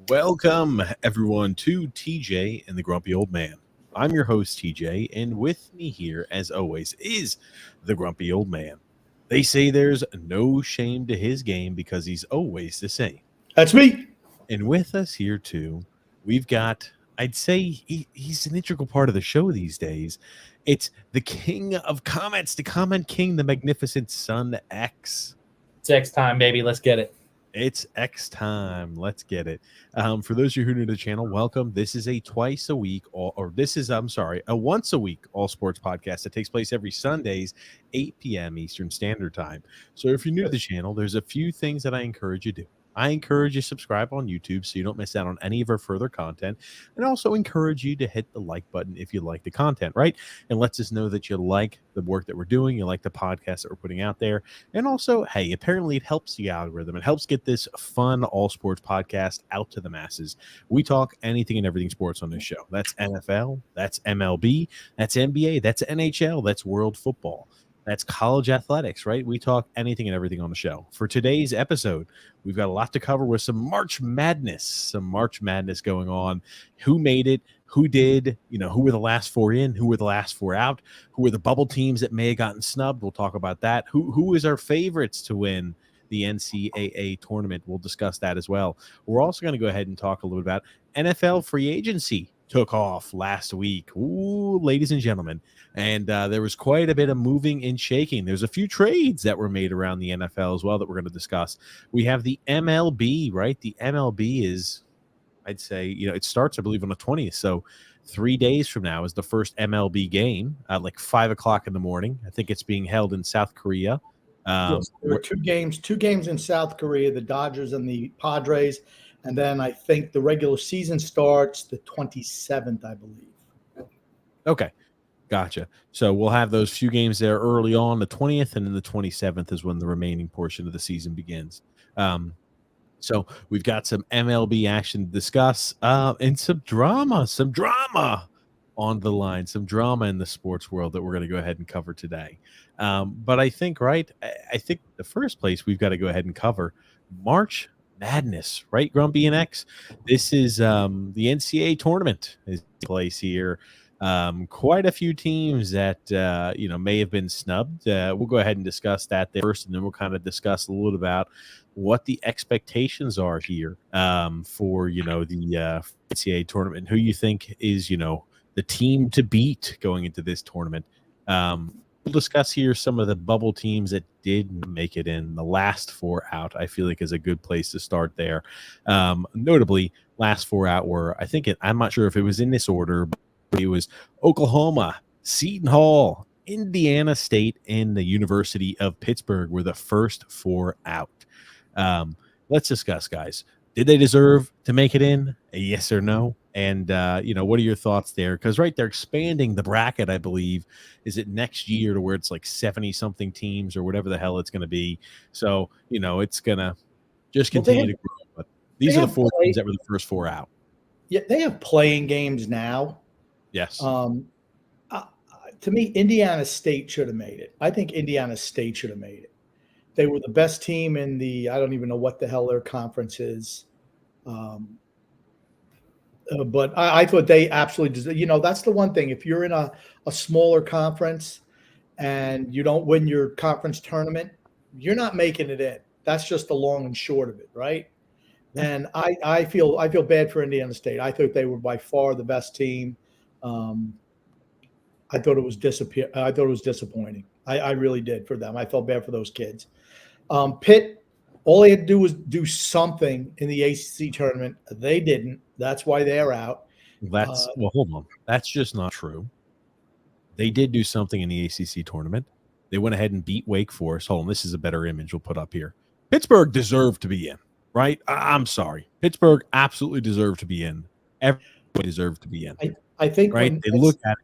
Welcome, everyone, to TJ and the Grumpy Old Man. I'm your host, TJ, and with me here, as always, is the Grumpy Old Man. They say there's no shame to his game because he's always the same. That's me. And with us here, too, we've got, I'd say he's an integral part of the show these days. It's the king of comments, the comment king, the magnificent Son X. It's X time, baby. Let's get it. It's X time. Let's get it. For those of you who are new to the channel, welcome. This is a once a week all sports podcast that takes place every Sundays, 8 p.m. Eastern Standard Time. So if you're new to the channel, there's a few things that I encourage you to do. I encourage you to subscribe on YouTube so you don't miss out on any of our further content, and also encourage you to hit the like button if you like the content, right? And lets us know that you like the work that we're doing, you like the podcast that we're putting out there, and also, hey, apparently it helps the algorithm. It helps get this fun all sports podcast out to the masses. We talk anything and everything sports on this show. That's NFL, that's MLB, that's NBA, that's NHL, that's world football. That's college athletics, right? We talk anything and everything on the show. For today's episode, we've got a lot to cover with some March Madness going on. Who made it? Who did? Who were the last four in? Who were the last four out? Who were the bubble teams that may have gotten snubbed? We'll talk about that. Who is our favorites to win the NCAA tournament? We'll discuss that as well. We're also going to go ahead and talk a little bit about NFL free agency. Took off last week. Ooh, ladies and gentlemen. And there was quite a bit of moving and shaking. There's a few trades that were made around the NFL as well that we're going to discuss. We have the MLB, right? The MLB is, I'd say, it starts, I believe, on the 20th. So 3 days from now is the first MLB game at like 5 o'clock in the morning. I think it's being held in South Korea. Yes, there were two games in South Korea, the Dodgers and the Padres. And then I think the regular season starts the 27th, I believe. Okay. Gotcha. So we'll have those few games there early on, the 20th, and then the 27th is when the remaining portion of the season begins. So we've got some MLB action to discuss and some drama on the line, some drama in the sports world that we're going to go ahead and cover today. But I think, right, I think the first place we've got to go ahead and cover March Madness, right, Grumpy and X? This is the NCAA tournament is in place here. Quite a few teams that may have been snubbed. We'll go ahead and discuss that there first, and then we'll kind of discuss a little about what the expectations are here for the NCAA tournament. Who you think is the team to beat going into this tournament? We'll discuss here some of the bubble teams that did make it in. The last four out, I feel like, is a good place to start there. Notably, last four out were, I'm not sure if it was in this order, but it was Oklahoma, Seton Hall, Indiana State, and the University of Pittsburgh were the first four out. Let's discuss, guys. Did they deserve to make it in? A yes or no? And, what are your thoughts there? Because, right, they're expanding the bracket, I believe. Is it next year to where it's like 70-something teams or whatever the hell it's going to be? So, it's going to just continue to grow. But these are the four teams that were the first four out. Yeah, they have playing games now. Yes. To me, Indiana State should have made it. I think Indiana State should have made it. They were the best team in the – I don't even know what the hell their conference is. But I thought they absolutely – that's the one thing. If you're in a smaller conference and you don't win your conference tournament, you're not making it in. That's just the long and short of it, right? And I feel bad for Indiana State. I thought they were by far the best team. I thought it was disappointing. I really did for them. I felt bad for those kids. Pitt, all they had to do was do something in the ACC tournament. They didn't. That's why they're out. Hold on. That's just not true. They did do something in the ACC tournament. They went ahead and beat Wake Forest. Hold on. This is a better image we'll put up here. Pittsburgh deserved to be in, right? I'm sorry. Pittsburgh absolutely deserved to be in. Everybody deserved to be in. I think right. They look at it.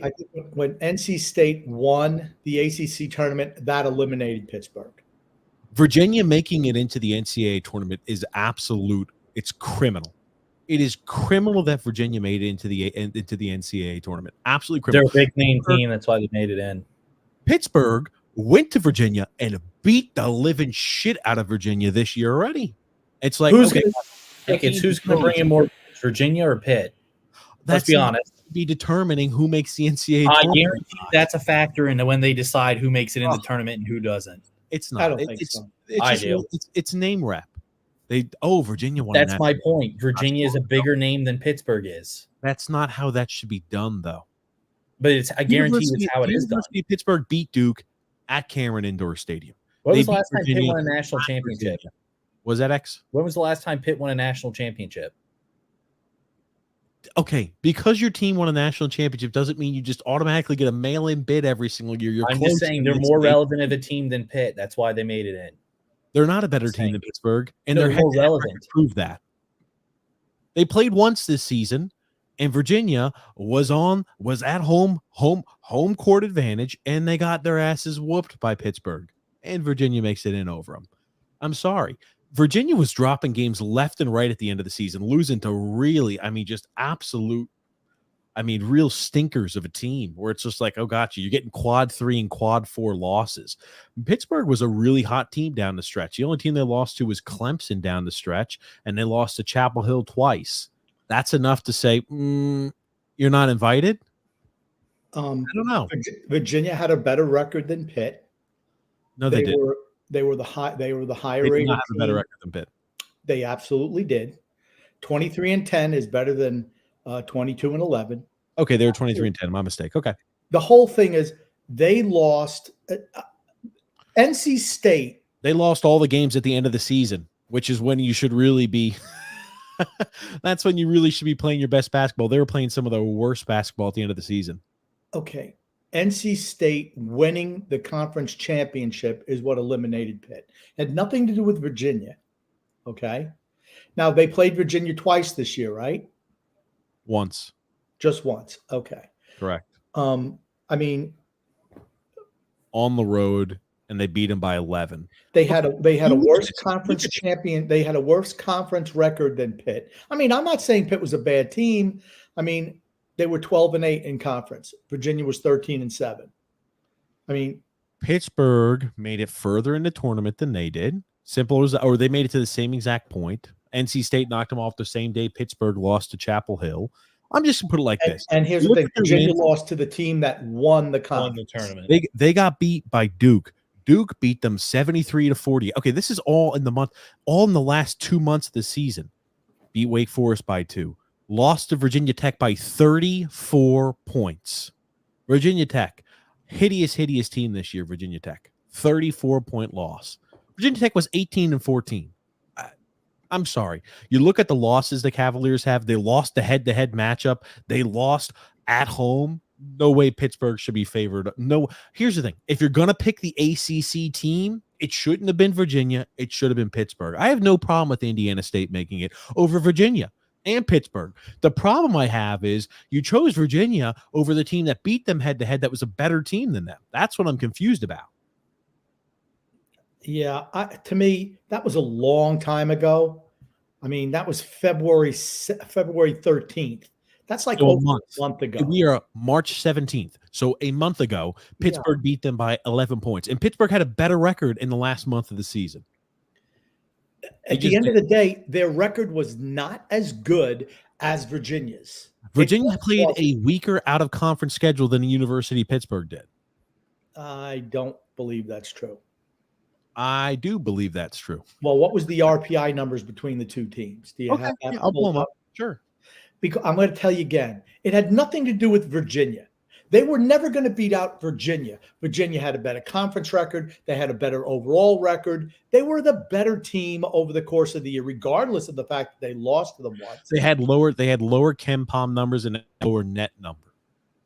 I think when NC State won the ACC tournament, that eliminated Pittsburgh. Virginia making it into the NCAA tournament is absolute. It's criminal. It is criminal that Virginia made it into the NCAA tournament. Absolutely criminal. They're a big name team. That's why they made it in. Pittsburgh went to Virginia and beat the living shit out of Virginia this year already. It's like, Who's okay, gonna? Nick, it's who's going to bring in more, Virginia or Pitt? Let's be honest. Be determining who makes the NCAA I tournament. guarantee that's a factor into when they decide who makes it in the tournament and who doesn't. It's not. I don't think so. I just, do. It's name rep. Virginia won. That's my point. Virginia is a bigger name than Pittsburgh is. That's not how that should be done, though. But I guarantee it's how it is done. University of Pittsburgh beat Duke at Cameron Indoor Stadium. When was the last time Pitt won a national championship? Was that X? When was the last time Pitt won a national championship? Okay, because your team won a national championship doesn't mean you just automatically get a mail-in bid every single year. I'm just saying they're more relevant of a team than Pitt. That's why they made it in. They're not a better team than Pittsburgh, and they're more relevant. Prove that. They played once this season, and Virginia was at home court advantage, and they got their asses whooped by Pittsburgh, and Virginia makes it in over them. I'm sorry. Virginia was dropping games left and right at the end of the season, losing to really, real stinkers of a team where it's just like, oh, gotcha, you're getting quad 3 and quad 4 losses. Pittsburgh was a really hot team down the stretch. The only team they lost to was Clemson down the stretch, and they lost to Chapel Hill twice. That's enough to say, you're not invited? I don't know. Virginia had a better record than Pitt. No, they didn't. They were the higher They rated. did not have a better record than Pitt. They absolutely did. 23-10 is better than 22-11. Okay, they were 23-10. My mistake. Okay. The whole thing is they lost. NC State. They lost all the games at the end of the season, which is when you should really be. That's when you really should be playing your best basketball. They were playing some of the worst basketball at the end of the season. Okay. NC State winning the conference championship is what eliminated Pitt. It had nothing to do with Virginia. Okay. Now they played Virginia twice this year, right? Once. Just once. Okay. Correct. On the road, and they beat them by 11. They had a worse conference champion. They had a worse conference record than Pitt. I'm not saying Pitt was a bad team. They were 12-8 in conference. Virginia was 13-7. Pittsburgh made it further in the tournament than they did. Or they made it to the same exact point. NC State knocked them off the same day Pittsburgh lost to Chapel Hill. I'm just going to put it like this. And here's the thing. Virginia lost to the team that won the conference. Tournament. They got beat by Duke. Duke beat them 73-40. Okay, this is all in the last 2 months of the season. Beat Wake Forest by 2. Lost to Virginia Tech by 34 points. Virginia Tech, hideous team this year, Virginia Tech. 34-point loss. Virginia Tech was 18-14. I'm sorry. You look at the losses the Cavaliers have. They lost the head-to-head matchup. They lost at home. No way Pittsburgh should be favored. No. Here's the thing. If you're going to pick the ACC team, it shouldn't have been Virginia. It should have been Pittsburgh. I have no problem with Indiana State making it over Virginia and Pittsburgh. The problem I have is you chose Virginia over the team that beat them head-to-head that was a better team than them. That's what I'm confused about. Yeah, to me, that was a long time ago. That was February 13th. That's like a month ago. We are March 17th. So a month ago, Pittsburgh beat them by 11 points. And Pittsburgh had a better record in the last month of the season. At the end of the day, their record was not as good as Virginia's. Virginia played a weaker out-of-conference schedule than the University of Pittsburgh did. I don't believe that's true. I do believe that's true. Well, what was the RPI numbers between the two teams? Do you have that? I'll pull them up. Sure. Because I'm going to tell you again, it had nothing to do with Virginia. They were never going to beat out Virginia. Virginia had a better conference record. They had a better overall record. They were the better team over the course of the year, regardless of the fact that they lost to them once. They had lower KenPom numbers and a lower net number.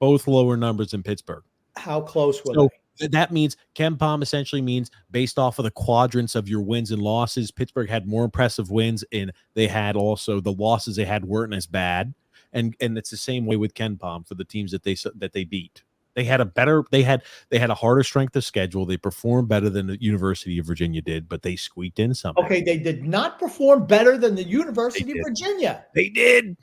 Both lower numbers in Pittsburgh. How close were they? That means KenPom essentially means based off of the quadrants of your wins and losses. Pittsburgh had more impressive wins, and they had also the losses they had weren't as bad. And it's the same way with KenPom for the teams that they beat. They had a harder strength of schedule. They performed better than the University of Virginia did, but they squeaked in something. Okay, they did not perform better than the University of Virginia. They did.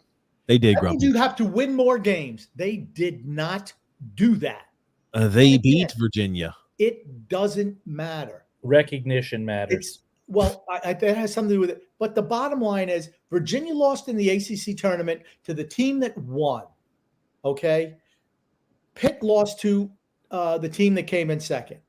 They did. That means you'd have to win more games. They did not do that. They beat Virginia. It doesn't matter. Recognition matters. Well, that has something to do with it. But the bottom line is Virginia lost in the ACC tournament to the team that won. Okay. Pitt lost to the team that came in second.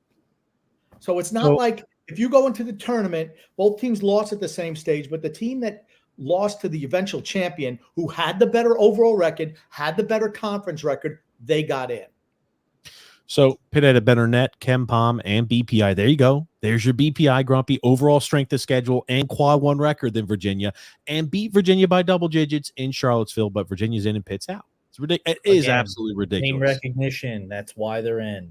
So it's not like if you go into the tournament, both teams lost at the same stage, but the team that lost to the eventual champion, who had the better overall record, had the better conference record, they got in. So Pitt had a better net, Chem Pom, and BPI. There you go. There's your BPI, Grumpy. Overall strength of schedule and quad one record than Virginia, and beat Virginia by double digits in Charlottesville, but Virginia's in and Pitt's out. It's ridiculous. It is absolutely ridiculous. Name recognition. That's why they're in.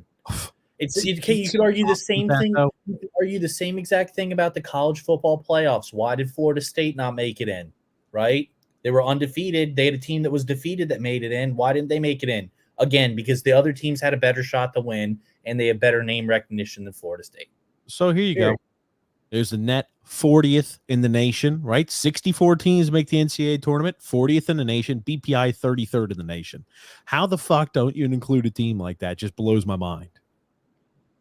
You could argue the same thing. You could argue the same exact thing about the college football playoffs. Why did Florida State not make it in? Right? They were undefeated. They had a team that was defeated that made it in. Why didn't they make it in? Again, because the other teams had a better shot to win, and they have better name recognition than Florida State. So here you go. There's the net 40th in the nation, right? 64 teams make the NCAA tournament, 40th in the nation, BPI 33rd in the nation. How the fuck don't you include a team like that? Just blows my mind.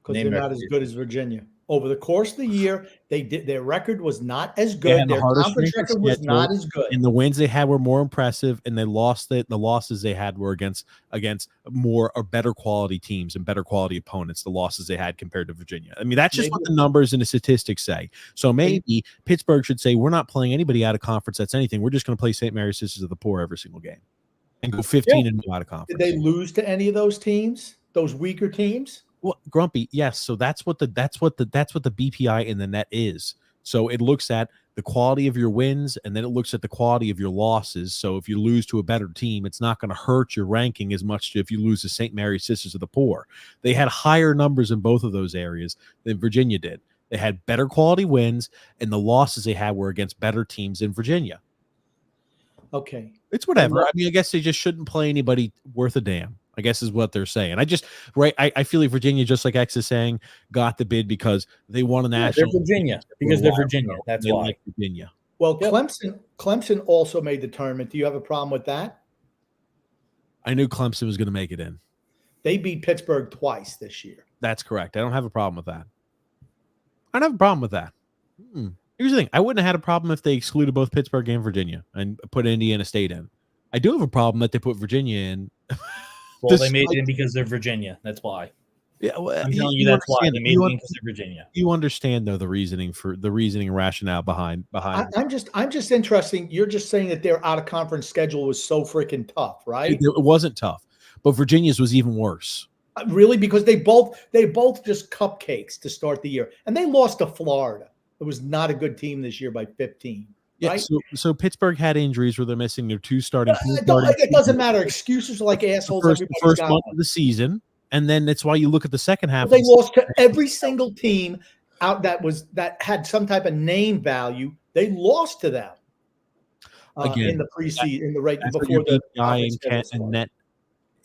Because they're not as good as Virginia. Over the course of the year, their record was not as good. Their conference record was not as good. And the wins they had were more impressive, and they lost it. The losses they had were against more or better quality teams and better quality opponents, the losses they had compared to Virginia. I mean, that's just what the numbers and the statistics say. So maybe Pittsburgh should say, we're not playing anybody out of conference that's anything. We're just going to play St. Mary's Sisters of the Poor every single game and go 15 and out of conference. Did they lose to any of those teams, those weaker teams? Well, Grumpy, yes. So that's what the BPI in the net is. So it looks at the quality of your wins, and then it looks at the quality of your losses. So if you lose to a better team, it's not going to hurt your ranking as much if you lose to St. Mary's Sisters of the Poor. They had higher numbers in both of those areas than Virginia did. They had better quality wins, and the losses they had were against better teams in Virginia. Okay. It's whatever. I mean, I guess they just shouldn't play anybody worth a damn, I guess is what they're saying. I feel like Virginia, just like X is saying, got the bid because they won a national. They're Virginia because they're Virginia. That's why. Like Virginia. Well, Clemson also made the tournament. Do you have a problem with that? I knew Clemson was going to make it in. They beat Pittsburgh twice this year. That's correct. I don't have a problem with that. I don't have a problem with that. Here's the thing. I wouldn't have had a problem if they excluded both Pittsburgh and Virginia and put Indiana State in. I do have a problem that they put Virginia in. Well, they made it in because they're Virginia. That's why. Yeah, well, I'm telling you that's why they made it in because they're Virginia. You understand though the reasoning and rationale behind. I'm just interested. You're just saying that their out of conference schedule was so freaking tough, right? It wasn't tough, but Virginia's was even worse. Really, because they both just cupcakes to start the year, and they lost to Florida. It was not a good team this year by 15. Yeah, right? so Pittsburgh had injuries where they're missing their two starting. It doesn't matter. Excuses are like assholes. The first month of the season, and then that's why you look at the second half. They lost to every single team out that had some type of name value. They lost to them again in the preseason, in the right before the and net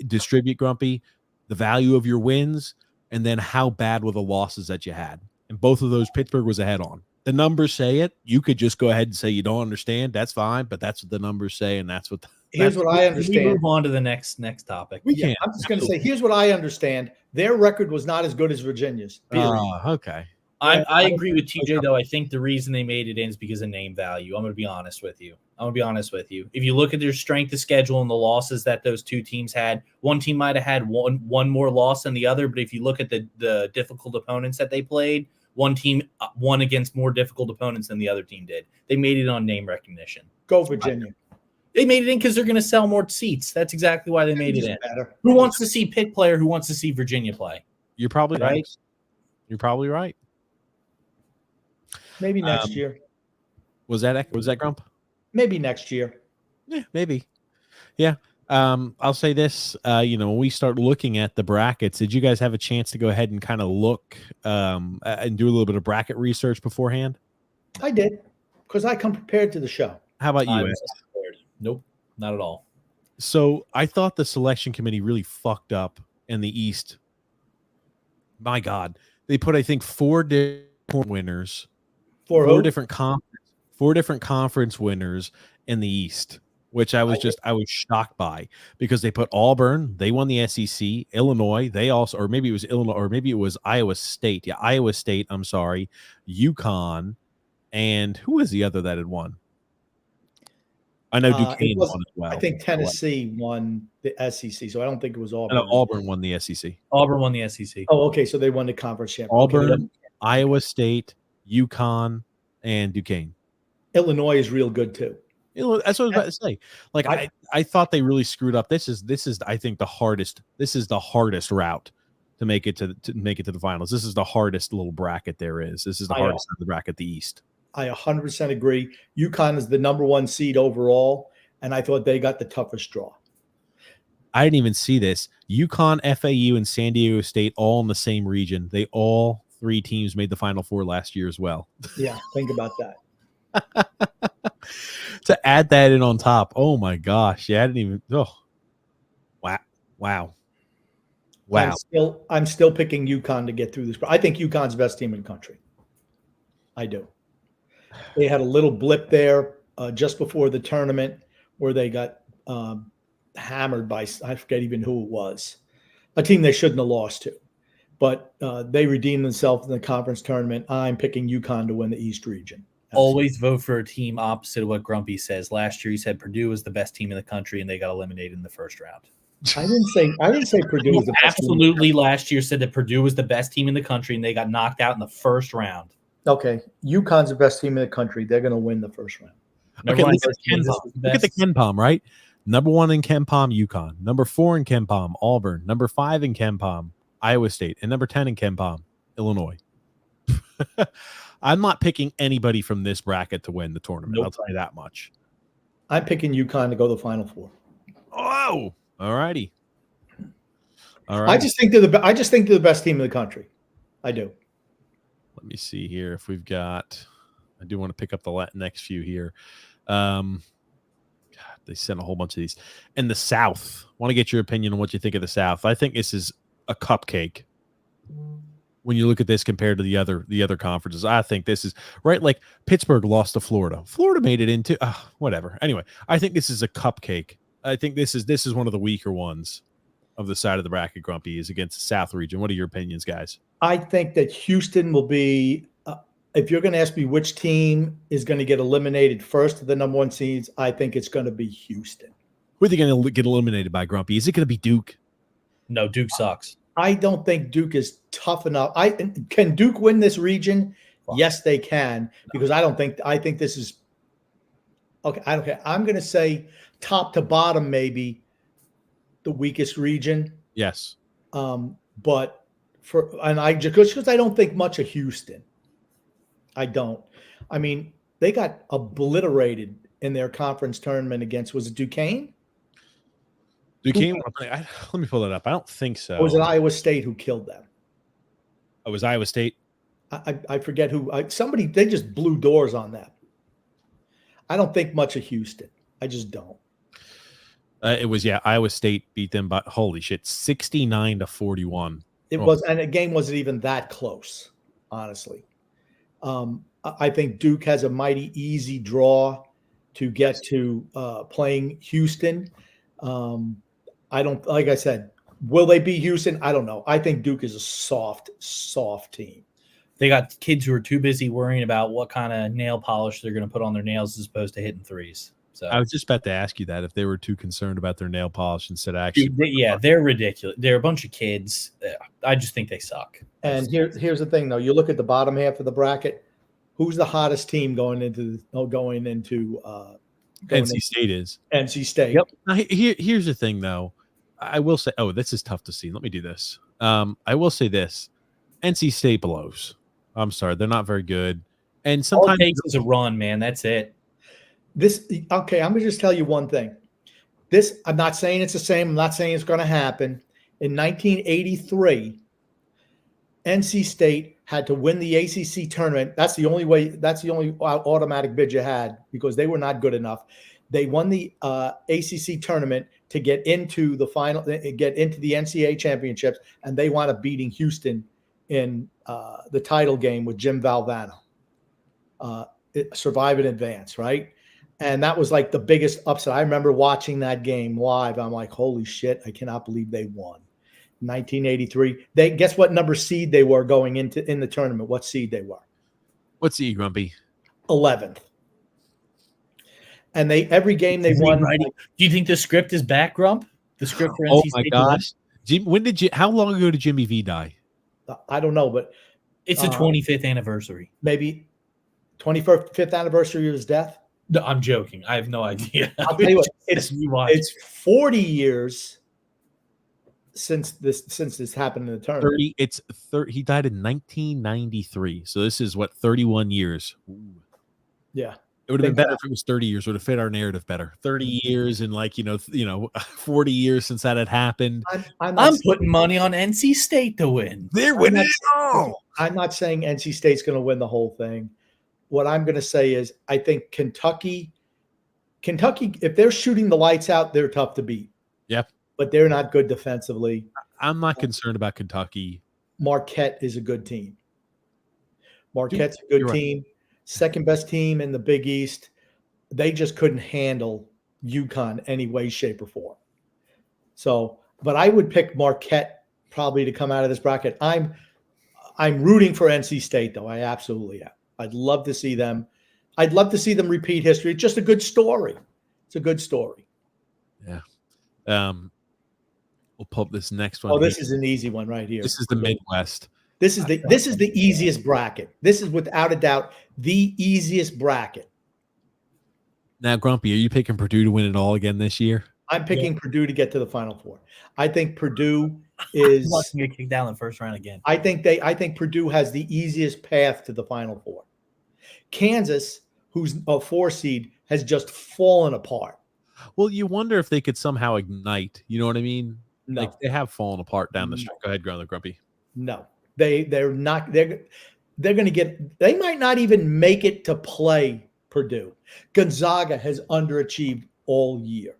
distribute, Grumpy, the value of your wins, and then how bad were the losses that you had, and both of those Pittsburgh was ahead on. The numbers say it. You could just go ahead and say you don't understand. That's fine, but that's what the numbers say, and that's what. Here's what I understand. We move on to the next topic. I'm just going to say, here's what I understand. Their record was not as good as Virginia's. Okay. I agree with TJ though. I think the reason they made it in is because of name value. I'm going to be honest with you. If you look at their strength of schedule and the losses that those two teams had, one team might have had one more loss than the other. But if you look at the difficult opponents that they played, one team won against more difficult opponents than the other team did. They made it on name recognition. Go Virginia. They made it in because they're going to sell more seats. That's exactly why they made it in. Better. Who wants to see Pitt play or who wants to see Virginia play? You're probably right. You're probably right. Maybe next year. Was that Grump? Maybe next year. Yeah, maybe. Yeah. I'll say this, when we start looking at the brackets, did you guys have a chance to go ahead and kind of look and do a little bit of bracket research beforehand? I did, because I come prepared to the show. How about you? Nope, not at all. So I thought the selection committee really fucked up in the East. My God, they put, I think, four different winners, four different conference winners in the East, which I was shocked by, because they put Auburn, they won the SEC, Illinois, they also, or maybe it was Illinois, or maybe it was Iowa State. Yeah, Iowa State, I'm sorry, UConn, and who was the other that had won? I know Duquesne won as well. I think Tennessee won the SEC, so I don't think it was Auburn. No, Auburn won the SEC. Auburn won the SEC. Oh, okay, so they won the conference championship. Auburn, okay. Iowa State, UConn, and Duquesne. Illinois is real good too. That's what I was about to say. Like I thought they really screwed up. This is I think the hardest. This is the hardest route to make it to the finals. This is the hardest little bracket there is. This is the hardest of the bracket, the East. I 100% agree. UConn is the number 1 seed overall, and I thought they got the toughest draw. I didn't even see this. UConn, FAU, and San Diego State all in the same region. They all 3 teams made the Final Four last year as well. Yeah, think about that. To add that in on top, oh my gosh! Yeah, I didn't even. Oh, wow. I'm still picking UConn to get through this. I think UConn's the best team in the country. I do. They had a little blip there just before the tournament where they got hammered by, I forget even who it was, a team they shouldn't have lost to. But they redeemed themselves in the conference tournament. I'm picking UConn to win the East region. Absolutely. Always vote for a team opposite of what Grumpy says. Last year he said Purdue was the best team in the country and they got eliminated in the first round. I didn't say Purdue was the best absolutely team. Last year said that Purdue was the best team in the country and they got knocked out in the first round. Okay, UConn's the best team in the country. They're going to win the first round. Okay, look at the Ken Palm, right? Number 1 in Ken Palm, UConn. Number 4 in Ken Palm, Auburn. Number 5 in Ken Palm, Iowa State. And number 10 in Ken Palm, Illinois. I'm not picking anybody from this bracket to win the tournament. Nope. I'll tell you that much. I'm picking UConn to go to the Final Four. Oh, all righty. All right. I just think they're the best team in the country. I do. Let me see here if we've got. I do want to pick up the next few here. God, they sent a whole bunch of these. And the South. Want to get your opinion on what you think of the South. I think this is a cupcake. When you look at this compared to the other conferences, I think this is right. Like Pittsburgh lost to Florida. Florida made it into whatever. Anyway, I think this is a cupcake. I think this is one of the weaker ones of the side of the bracket. Grumpy is against the South region. What are your opinions, guys? I think that Houston will be. If you're going to ask me which team is going to get eliminated first of the number 1 seeds, I think it's going to be Houston. Who are they going to get eliminated by, Grumpy? Is it going to be Duke? No, Duke sucks. I don't think Duke is tough enough. Can Duke win this region? Well, yes, they can, because I think this is okay. I don't care. I'm going to say top to bottom, maybe the weakest region. Yes. But because I don't think much of Houston. I don't. I mean, they got obliterated in their conference tournament against, was it Duquesne? Duquesne. Let me pull that up. I don't think so. Or was it Iowa State who killed them? Oh, it was Iowa State? I forget who. They just blew doors on them. I don't think much of Houston. I just don't. It was, Iowa State beat them by, holy shit, 69-41. It was, and the game wasn't even that close, honestly. I think Duke has a mighty easy draw to get to playing Houston. I don't, like I said, will they beat Houston? I don't know. I think Duke is a soft team. They got kids who are too busy worrying about what kind of nail polish they're going to put on their nails as opposed to hitting threes. So I was just about to ask you that if they were too concerned about their nail polish instead of actually. They're ridiculous. They're a bunch of kids. I just think they suck. And here's the thing, though. You look at the bottom half of the bracket. Who's the hottest team going into NC State is. NC State. Yep. Now, here's the thing, though. I will say, this is tough to see. Let me do this. I will say this. NC State blows. I'm sorry. They're not very good. And sometimes all it takes is a run, man. That's it. I'm going to just tell you one thing. I'm not saying it's the same. I'm not saying it's going to happen. In 1983, NC State had to win the ACC tournament. That's the only way. That's the only automatic bid you had because they were not good enough. They won the ACC tournament to get into the final, get into the NCAA championships, and they wound up beating Houston in the title game with Jim Valvano. Survive and advance, right? And that was like the biggest upset. I remember watching that game live. I'm like, holy shit, I cannot believe they won. 1983. Guess what number seed they were going in the tournament? What seed they were? What seed, Grumpy? 11th. And every game they won. Do you think the script is back, Grump? The script for NC Oh my State gosh. How long ago did Jimmy V die? I don't know, but it's the 25th anniversary. Maybe 25th anniversary of his death. No, I'm joking. I have no idea. I'll tell you what, it's 40 years since this happened in the tournament. He died in 1993. So this is what, 31 years. Ooh. Yeah. It would have been better if it was 30 years. It would have fit our narrative better. 30 years and 40 years since that had happened. I'm putting money on NC State to win. They're winning it all. I'm not saying NC State's going to win the whole thing. What I'm going to say is I think Kentucky, if they're shooting the lights out, they're tough to beat. Yep. But they're not good defensively. I'm not concerned about Kentucky. Marquette is a good team. Marquette's a good team. Right. Second best team in the Big East. They just couldn't handle UConn any way, shape, or form. So, but I would pick Marquette probably to come out of this bracket. I'm rooting for NC State, though. I absolutely am. I'd love to see them. I'd love to see them repeat history. It's just a good story. It's a good story. Yeah. We'll pull up this next one. Oh, this is an easy one right here. This is the Midwest. This is the easiest bracket. This is without a doubt the easiest bracket. Now, Grumpy, are you picking Purdue to win it all again this year? I'm picking Purdue to get to the Final Four. I think Purdue is get kicked down in the first round again. I think Purdue has the easiest path to the Final Four. Kansas, who's a 4 seed, has just fallen apart. Well, you wonder if they could somehow ignite. You know what I mean? No. Like they have fallen apart down the street. Go ahead, Grumpy. No, they're not. They're going to get. They might not even make it to play Purdue. Gonzaga has underachieved all year.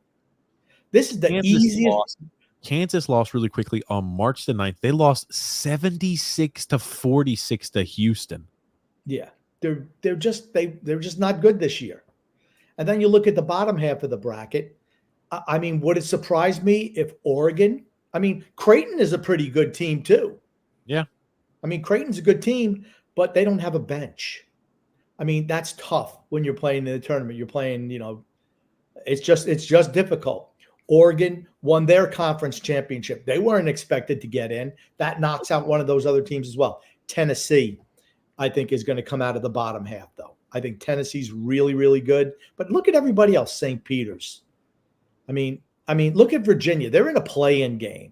This is the easiest. Kansas lost really quickly on March the 9th. They lost 76-46 to Houston. Yeah, they're just not good this year. And then you look at the bottom half of the bracket. I mean, would it surprise me if Oregon? I mean, Creighton is a pretty good team too. Yeah. I mean, Creighton's a good team, but they don't have a bench. I mean, that's tough when you're playing in the tournament. You're playing, it's just difficult. Oregon won their conference championship. They weren't expected to get in. That knocks out one of those other teams as well. Tennessee, I think, is going to come out of the bottom half, though. I think Tennessee's really, really good. But look at everybody else. St. Peter's. I mean, look at Virginia. They're in a play-in game.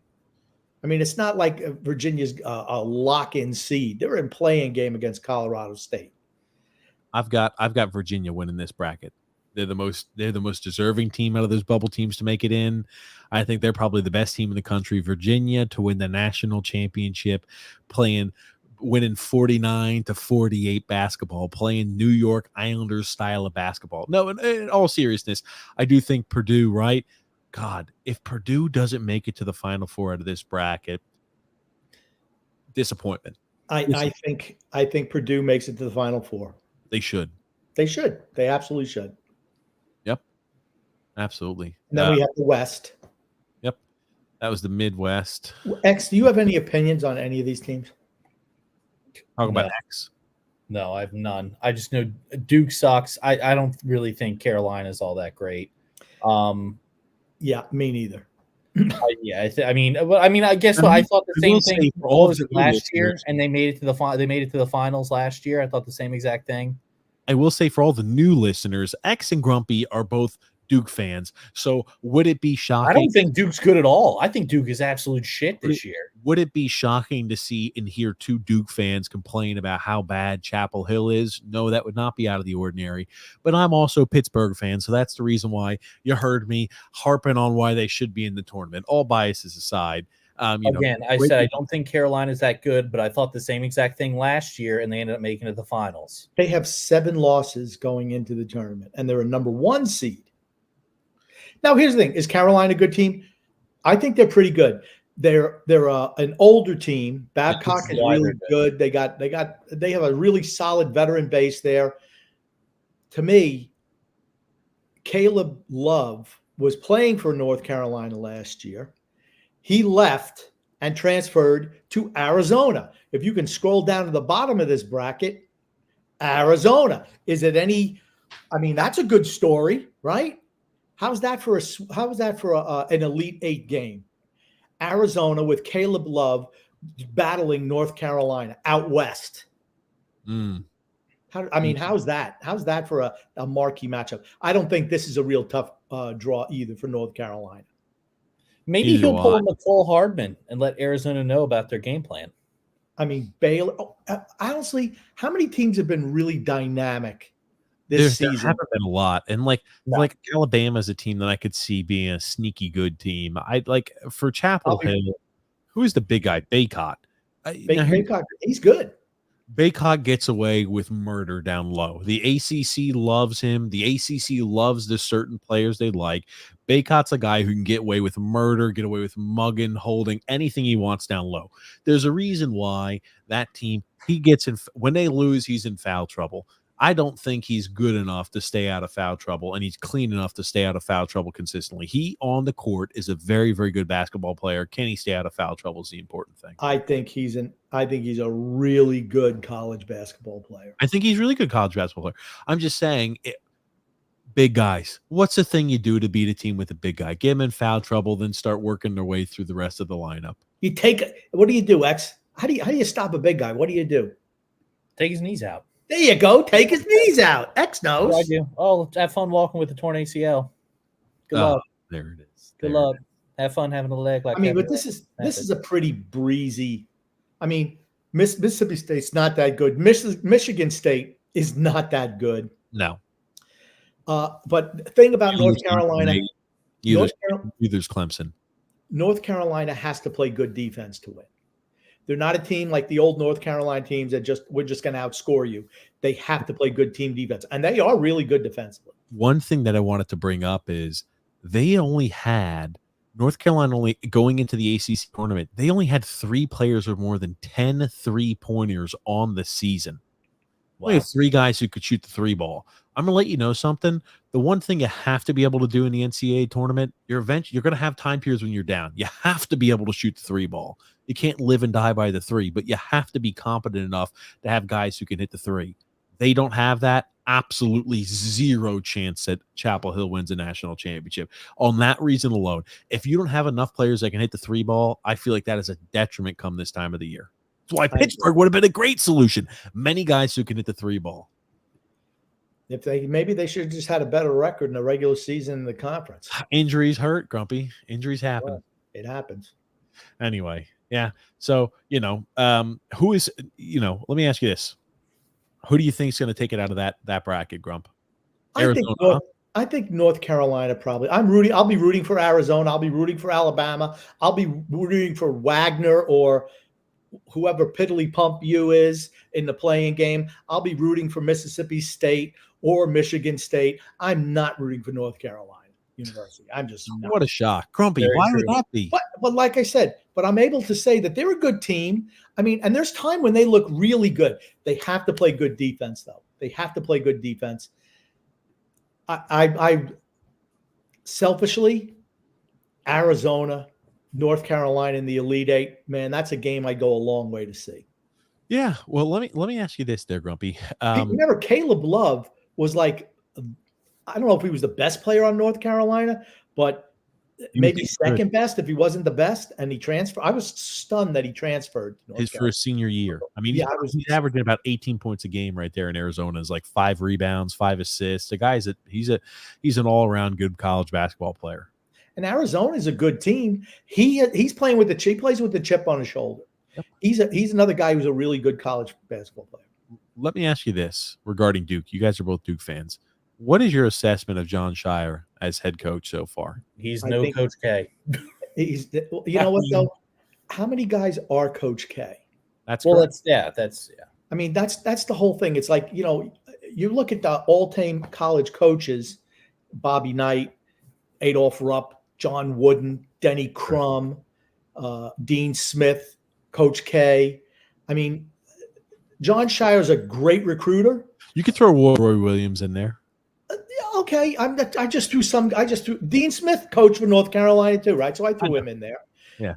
I mean, it's not like Virginia's a lock-in seed. They're in play-in game against Colorado State. I've got Virginia winning this bracket. They're the most deserving team out of those bubble teams to make it in. I think they're probably the best team in the country. Virginia to win the national championship, winning 49-48 basketball, playing New York Islanders style of basketball. No, in all seriousness, I do think Purdue, right? God, if Purdue doesn't make it to the Final Four out of this bracket, disappointment. I think Purdue makes it to the Final Four. They should. They should. They absolutely should. Yep. Absolutely. And then we have the West. Yep. That was the Midwest. X, do you have any opinions on any of these teams? Talk about X. No, I have none. I just know Duke sucks. I don't really think Carolina's all that great. Yeah, me neither. I guess I thought the same thing for all of it last year, and they made it to the finals last year. I thought the same exact thing. I will say for all the new listeners, X and Grumpy are both Duke fans. So would it be shocking? I don't think Duke's good at all. I think Duke is absolute shit this year. Would it be shocking to see and hear two Duke fans complain about how bad Chapel Hill is? No, that would not be out of the ordinary. But I'm also a Pittsburgh fan, so that's the reason why you heard me harping on why they should be in the tournament. All biases aside. I said I don't think Carolina's that good, but I thought the same exact thing last year, and they ended up making it to the finals. They have 7 losses going into the tournament, and they're a number 1 seed. Now, here's the thing. Is Carolina a good team? I think they're pretty good. They're an older team. Babcock is really good. They have a really solid veteran base there. To me, Caleb Love was playing for North Carolina last year. He left and transferred to Arizona. If you can scroll down to the bottom of this bracket, Arizona. Is it any? I mean, that's a good story, right? How's that for an Elite Eight game? Arizona with Caleb Love battling North Carolina out west. Mm. How's that? How's that for a marquee matchup? I don't think this is a real tough draw either for North Carolina. Maybe he'll pull a McCall Hardman and let Arizona know about their game plan. I mean, Baylor. Honestly, how many teams have been really dynamic this season? There haven't been a lot, and like Alabama is a team that I could see being a sneaky good team. I'd like for Chapel Hill. Who is the big guy? Baycott. Baycott, he's good. Baycott gets away with murder down low. The ACC loves him. The ACC loves the certain players they like. Baycott's a guy who can get away with murder, get away with mugging, holding, anything he wants down low. There's a reason why that team, he gets in, when they lose, he's in foul trouble. I don't think he's good enough to stay out of foul trouble, and he's clean enough to stay out of foul trouble consistently. He, on the court, is a very, very good basketball player. Can he stay out of foul trouble is the important thing. I think he's a really good college basketball player. I think he's a really good college basketball player. I'm just saying, big guys. What's the thing you do to beat a team with a big guy? Get him in foul trouble, then start working their way through the rest of the lineup. What do you do, X? How do you stop a big guy? What do you do? Take his knees out. There you go. Take his knees out. X knows. I do. Oh, have fun walking with the torn ACL. Good luck. There it is. Good luck. Have fun having a leg like that. I mean, but this is a pretty breezy. I mean, Mississippi State's not that good. Michigan State is not that good. No. But the thing about North Carolina, there's Clemson. North Carolina has to play good defense to win. They're not a team like the old North Carolina teams that we're just going to outscore you. They have to play good team defense, and they are really good defensively. One thing that I wanted to bring up is North Carolina only going into the ACC tournament. They only had 3 players with more than 10 3-pointers on the season. Wow. We have 3 guys who could shoot the 3 ball. I'm going to let you know something. The one thing you have to be able to do in the NCAA tournament, you're going to have time periods when you're down. You have to be able to shoot the 3 ball. You can't live and die by the 3, but you have to be competent enough to have guys who can hit the 3. They don't have that. Absolutely zero chance that Chapel Hill wins a national championship. On that reason alone, if you don't have enough players that can hit the 3 ball, I feel like that is a detriment come this time of the year. That's why Pittsburgh would have been a great solution. Many guys who can hit the 3 ball. Maybe they should have just had a better record in the regular season in the conference. Injuries hurt, Grumpy. Injuries happen. Well, it happens. Anyway, yeah. So, who is, let me ask you this. Who do you think is going to take it out of that bracket, Grump? Arizona. I think North Carolina probably. I'll be rooting for Arizona. I'll be rooting for Alabama. I'll be rooting for Wagner or whoever Piddly Pump you is in the playing game. I'll be rooting for Mississippi State or Michigan State. I'm not rooting for North Carolina University. I'm just not. What a shock. Grumpy, why would that be? But like I said, I'm able to say that they're a good team. I mean, and there's time when they look really good. They have to play good defense, though. They have to play good defense. I selfishly, Arizona, North Carolina in the Elite Eight, man, that's a game I go a long way to see. Yeah. Well, let me ask you this there, Grumpy. Remember, Caleb Love was like, I don't know if he was the best player on North Carolina, but maybe second best if he wasn't the best, and he transferred. I was stunned that he transferred for his senior year. I mean, he's averaging about 18 points a game right there in Arizona. Is like 5 rebounds, 5 assists. The guy's he's an all-around good college basketball player. And Arizona is a good team. He's playing with he plays with the chip on his shoulder. Yep. He's another guy who's a really good college basketball player. Let me ask you this regarding Duke. You guys are both Duke fans. What is your assessment of John Shire as head coach so far? He's Coach K. You know what though? How many guys are Coach K? That's that's. I mean, that's the whole thing. It's like, you look at the all-time college coaches: Bobby Knight, Adolph Rupp, John Wooden, Denny Crum, Dean Smith, Coach K. I mean, John Shire's a great recruiter. You could throw Roy Williams in there. Okay, I just threw Dean Smith, coach for North Carolina too, right? So I threw him in there. Yeah.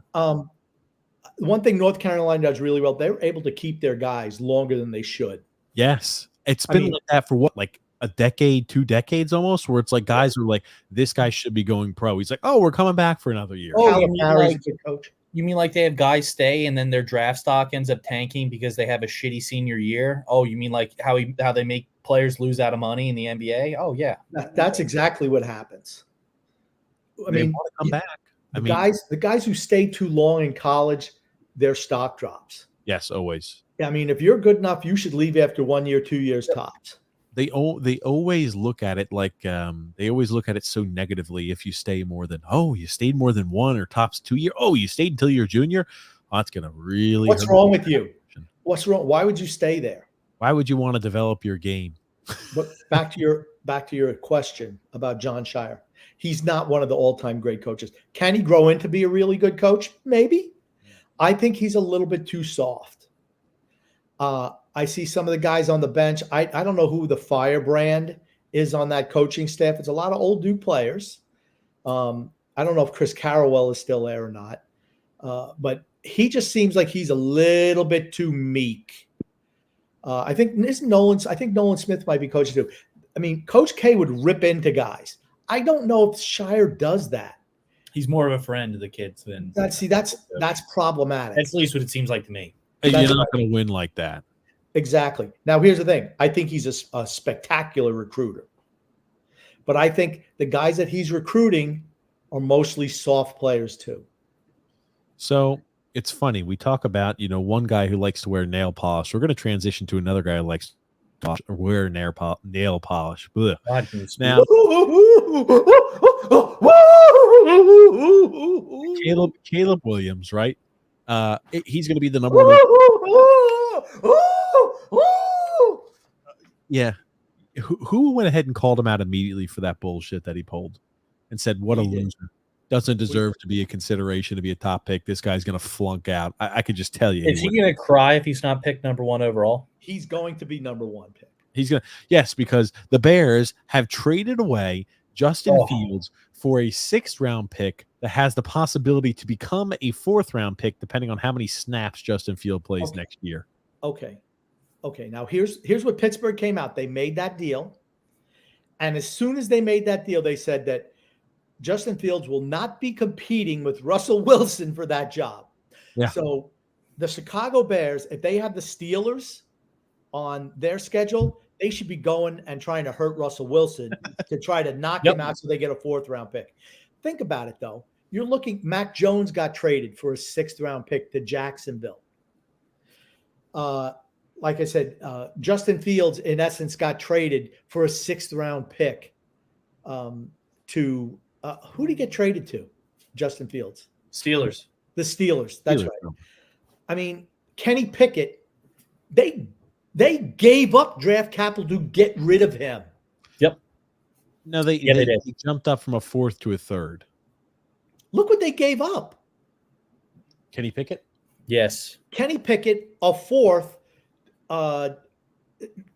One thing North Carolina does really well, they're able to keep their guys longer than they should. Yes. It's I been mean- like that for what, like a decade, 2 decades almost, where it's like guys are like, this guy should be going pro. He's like, oh, we're coming back for another year. Oh, you Calipari's mean a good coach. You mean like they have guys stay and then their draft stock ends up tanking because they have a shitty senior year? Oh, you mean like how they make players lose out of money in the NBA? Oh yeah, That's exactly what happens. I They mean, want to come back. the guys who stay too long in college, their stock drops. Yes, always. I mean, if you're good enough, you should leave after 1 year, 2 years tops. They always look at it like they always look at it so negatively. If you stay more than you stayed more than 1 or tops 2 year, you stayed until you're junior. Oh, that's gonna really. What's hurt wrong your with you? position. What's wrong? Why would you stay there? Why would you want to develop your game? But back to your question about John Shire. He's not one of the all-time great coaches. Can he grow into be a really good coach? Maybe. I think he's a little bit too soft. I see some of the guys on the bench. I don't know who the firebrand is on that coaching staff. It's a lot of old dude players. I don't know if Chris Carrawell is still there or not. But he just seems like he's a little bit too meek. I think Nolan Smith might be coaching too. I mean, Coach K would rip into guys. I don't know if Shire does that. he's more of a friend to the kids than That's problematic. That's at least what it seems like to me. You're That's not going to win like that. Exactly. Now, here's the thing. I think he's a spectacular recruiter. But I think the guys that he's recruiting are mostly soft players too. So it's funny. We talk about, one guy who likes to wear nail polish. We're going to transition to another guy who likes to wear nail polish. Blech. God, can you speak? Now, Caleb Williams, right? He's going to be the number one. Yeah. Who went ahead and called him out immediately for that bullshit that he pulled and said, what a loser. Doesn't deserve to be a consideration to be a top pick. This guy's going to flunk out. I could just tell you. Is he going to cry if he's not picked number 1 overall? He's going to be number 1 pick. He's going to, yes, because the Bears have traded away Justin Fields for a 6th round pick that has the possibility to become a 4th round pick, depending on how many snaps Justin Field plays next year. Okay. Now here's what Pittsburgh came out. They made that deal. And as soon as they made that deal, they said that Justin Fields will not be competing with Russell Wilson for that job. Yeah. So the Chicago Bears, if they have the Steelers on their schedule, they should be going and trying to hurt Russell Wilson to try to knock him out so they get a 4th round pick. Think about it, though. You're looking, Mac Jones got traded for a 6th round pick to Jacksonville. Like I said, Justin Fields, in essence, got traded for a 6th round pick to who did he get traded to? Justin Fields. Steelers. The Steelers. That's right. I mean, Kenny Pickett, they gave up draft capital to get rid of him. Yep. No, they did. He jumped up from a 4th to a 3rd. Look what they gave up. Kenny Pickett? Yes. Kenny Pickett, a 4th.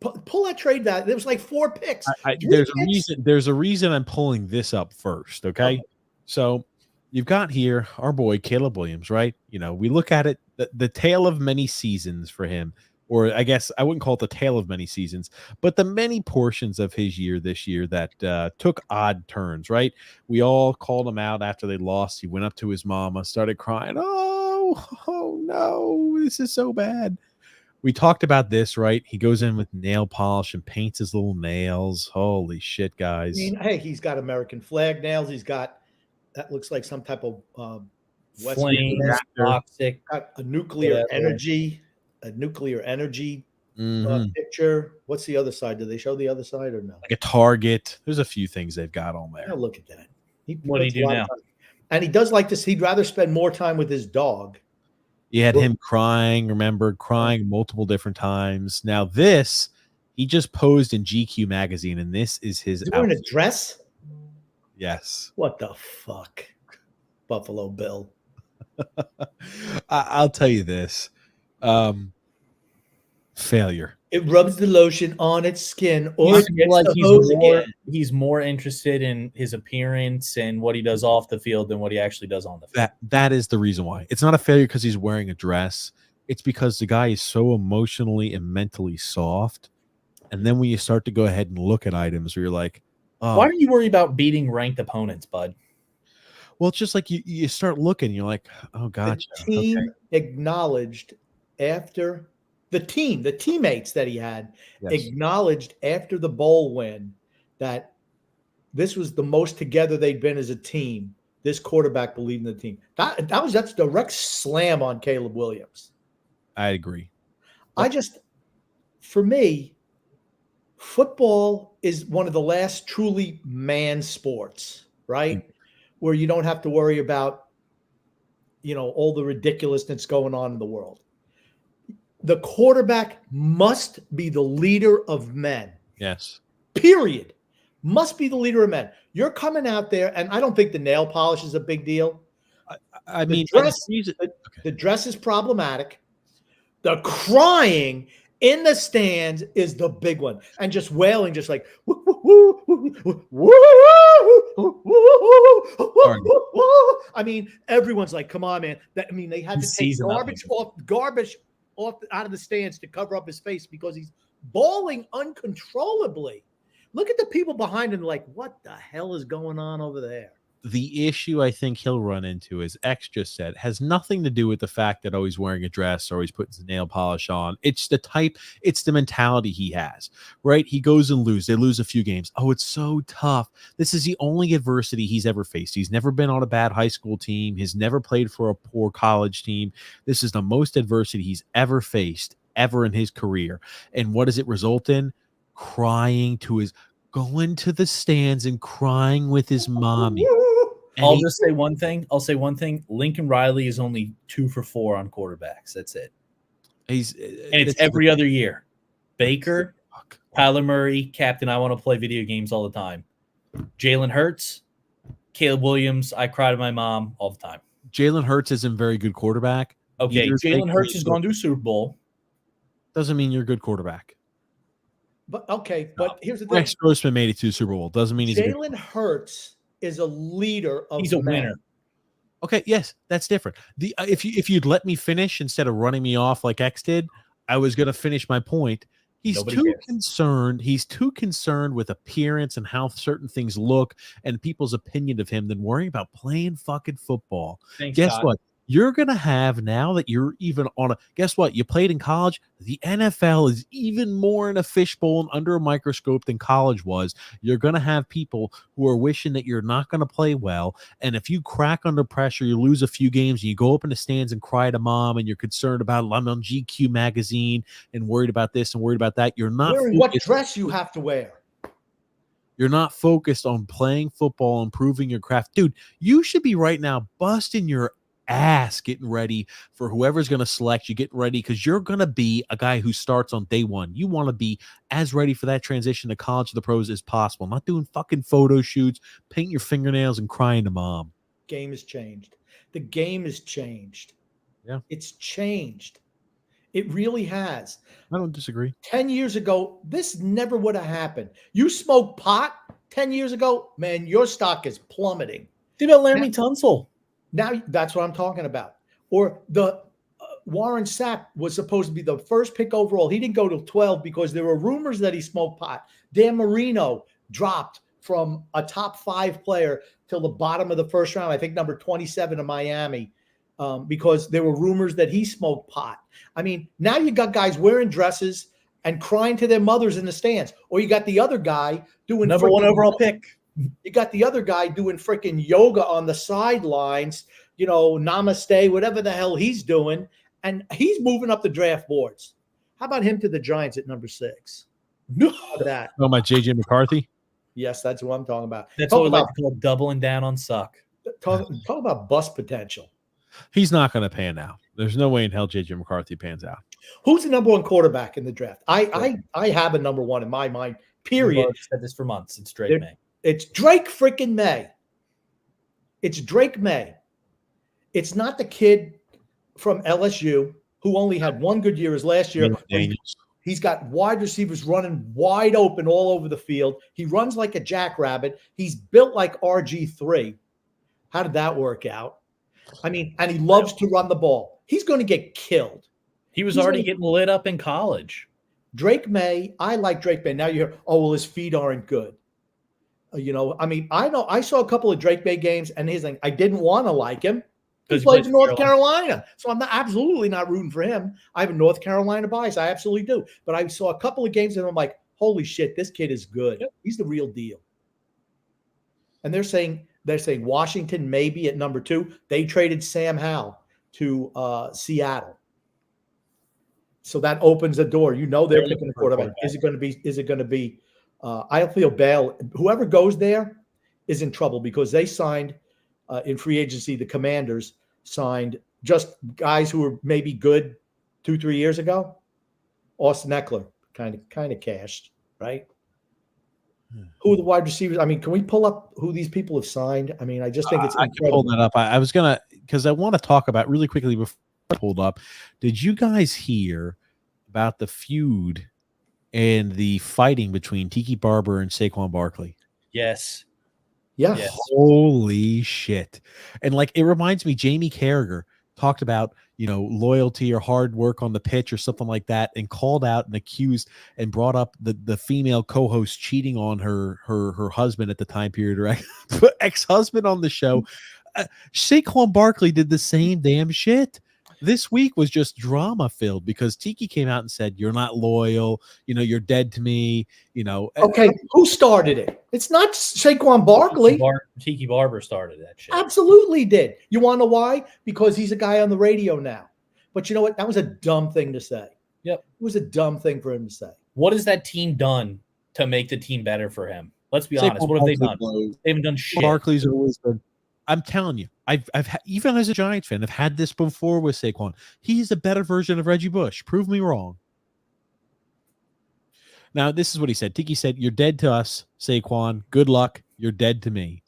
Pull that trade value. There was like 4 picks. There's a reason I'm pulling this up first. Okay. So you've got here our boy Caleb Williams, right? We look at it, the tale of many seasons for him, or I guess I wouldn't call it the tale of many seasons, but the many portions of his year this year that took odd turns, right? We all called him out after they lost. He went up to his mama, started crying. Oh no, this is so bad. We talked about this, right? He goes in with nail polish and paints his little nails. Holy shit, guys. I mean, hey, he's got American flag nails. He's got, that looks like some type of Flame, toxic. Got a nuclear energy picture. What's the other side? Do they show the other side or no? Like a target. There's a few things they've got on there. Oh, look at that. What do you do now? And he does like this. He'd rather spend more time with his dog. You had him crying multiple different times. Now this, he just posed in GQ magazine, and this is his He's wearing a dress? Yes. What the fuck? Buffalo Bill. I'll tell you this. Failure. It rubs the lotion on its skin, or he's more interested in his appearance and what he does off the field than what he actually does on the field. That is the reason why. It's not a failure because he's wearing a dress. It's because the guy is so emotionally and mentally soft And then when you start to go ahead and look at items where you're like, oh, Why don't you worry about beating ranked opponents, bud? well, it's just like you start looking, you're like, oh, gotcha. The team acknowledged after the teammates that he had acknowledged after the bowl win that this was the most together they'd been as a team. This quarterback believed in the team. That's direct slam on Caleb Williams. I agree. For me, football is one of the last truly man sports, right? Where you don't have to worry about, all the ridiculousness going on in the world. The quarterback must be the leader of men. Yes. Period. Must be the leader of men. You're coming out there, and I don't think the nail polish is a big deal. I mean, the dress is problematic. The crying in the stands is the big one, and just wailing, just like woo, woo, woo, woo, woo, woo. I mean, everyone's like, "Come on, man!" They had to take garbage off out of the stands to cover up his face because he's bawling uncontrollably. Look at the people behind him, like, what the hell is going on over there? The issue I think he'll run into, as X just said, has nothing to do with the fact that he's wearing a dress or he's putting his nail polish on. It's the mentality he has, right? He goes and loses. They lose a few games. Oh, it's so tough. This is the only adversity he's ever faced. He's never been on a bad high school team. He's never played for a poor college team. This is the most adversity he's ever faced, ever in his career. And what does it result in? Going to the stands and crying with his mommy. I'll say one thing. Lincoln Riley is only 2 for 4 on quarterbacks. That's it. It's every other year. Baker, Kyler Murray, captain. I want to play video games all the time. Jalen Hurts, Caleb Williams. I cry to my mom all the time. Jalen Hurts isn't a very good quarterback. Okay, Jalen Hurts has gone to a Super Bowl. Doesn't mean you're a good quarterback. But here's the thing. Rex Grossman made it to Super Bowl. Doesn't mean he's Jalen Hurts is a leader of He's a winner. Okay, yes, that's different. If you'd let me finish instead of running me off like X did, I was going to finish my point. He's too concerned with appearance and how certain things look and people's opinion of him than worrying about playing fucking football. Guess what? You're going to have, now that you're even on guess what? You played in college. The NFL is even more in a fishbowl and under a microscope than college was. You're going to have people who are wishing that you're not going to play well. And if you crack under pressure, you lose a few games, and you go up in the stands and cry to mom, and you're concerned about, I'm on GQ magazine and worried about this and worried about that. You're not wearing what dress you have to wear. You're not focused on playing football, improving your craft. Dude, you should be right now busting your ass getting ready for whoever's going to select you, getting ready, because you're going to be a guy who starts on day one. You want to be as ready for that transition to college to the pros as possible, not doing fucking photo shoots, painting your fingernails and crying to mom. Game has changed. The game has changed. Yeah, it's changed. It really has. I don't disagree. 10 years ago, this never would have happened. You smoke pot 10 years ago, man, your stock is plummeting. Think about Laramie Tunsil. Now that's what I'm talking about. Or the Warren Sapp was supposed to be the first pick overall. He didn't go to 12 because there were rumors that he smoked pot. Dan Marino dropped from a top 5 player till the bottom of the first round, I think number 27 in Miami, because there were rumors that he smoked pot. I mean, now you got guys wearing dresses and crying to their mothers in the stands. Or you got the other guy doing number 1 overall pick. You got the other guy doing freaking yoga on the sidelines, namaste, whatever the hell he's doing. And he's moving up the draft boards. How about him to the Giants at number 6? No. That. Oh, my JJ McCarthy? Yes, that's what I'm talking about. That's what we like to call doubling down on suck. Talk about bust potential. He's not going to pan out. There's no way in hell JJ McCarthy pans out. Who's the number 1 quarterback in the draft? I have a number 1 in my mind, period. I've said this for months. It's Drake May. It's Drake freaking May. It's Drake May. It's not the kid from LSU who only had 1 good year as last year. He's got wide receivers running wide open all over the field. He runs like a jackrabbit. He's built like RG3. How did that work out? I mean, and he loves to run the ball. He's going to get killed. He was already getting lit up in college. Drake May, I like Drake May. Now you hear, oh, well, his feet aren't good. I mean, I saw a couple of Drake May games, and he's like, I didn't want to like him. He played for North Carolina. So I'm absolutely not rooting for him. I have a North Carolina bias. I absolutely do. But I saw a couple of games, and I'm like, holy shit, this kid is good. Yep. He's the real deal. And they're saying Washington maybe at number 2. They traded Sam Howell to Seattle. So that opens the door. They're picking a quarterback. Is it going to be I feel Bale, whoever goes there is in trouble because they signed in free agency, the Commanders signed just guys who were maybe good 2-3 years ago. Austin Eckler kind of cashed, right? Who are the wide receivers? I mean, can we pull up who these people have signed? I mean, I just think it's incredible. I can pull that up. I was going to, because I want to talk about really quickly before I pulled up. Did you guys hear about the feud and the fighting between Tiki Barber and Saquon Barkley? Yes. Yes. Holy shit. And like, it reminds me, Jamie Carragher talked about, loyalty or hard work on the pitch or something like that, and called out and accused and brought up the female co-host cheating on her husband at the time period, or ex-husband on the show. Saquon Barkley did the same damn shit. This week was just drama filled because Tiki came out and said, you're not loyal. You're dead to me. Okay. Who started it? It's not Saquon Barkley. Tiki Barber started that shit. Absolutely did. You want to know why? Because he's a guy on the radio now. But you know what? That was a dumb thing to say. Yep. It was a dumb thing for him to say. What has that team done to make the team better for him? Let's be honest. What have they done? They haven't done shit. Barkley's always been. I'm telling you, I've even as a Giants fan, I've had this before with Saquon. He's a better version of Reggie Bush. Prove me wrong. Now, this is what he said. Tiki said, you're dead to us, Saquon. Good luck. You're dead to me.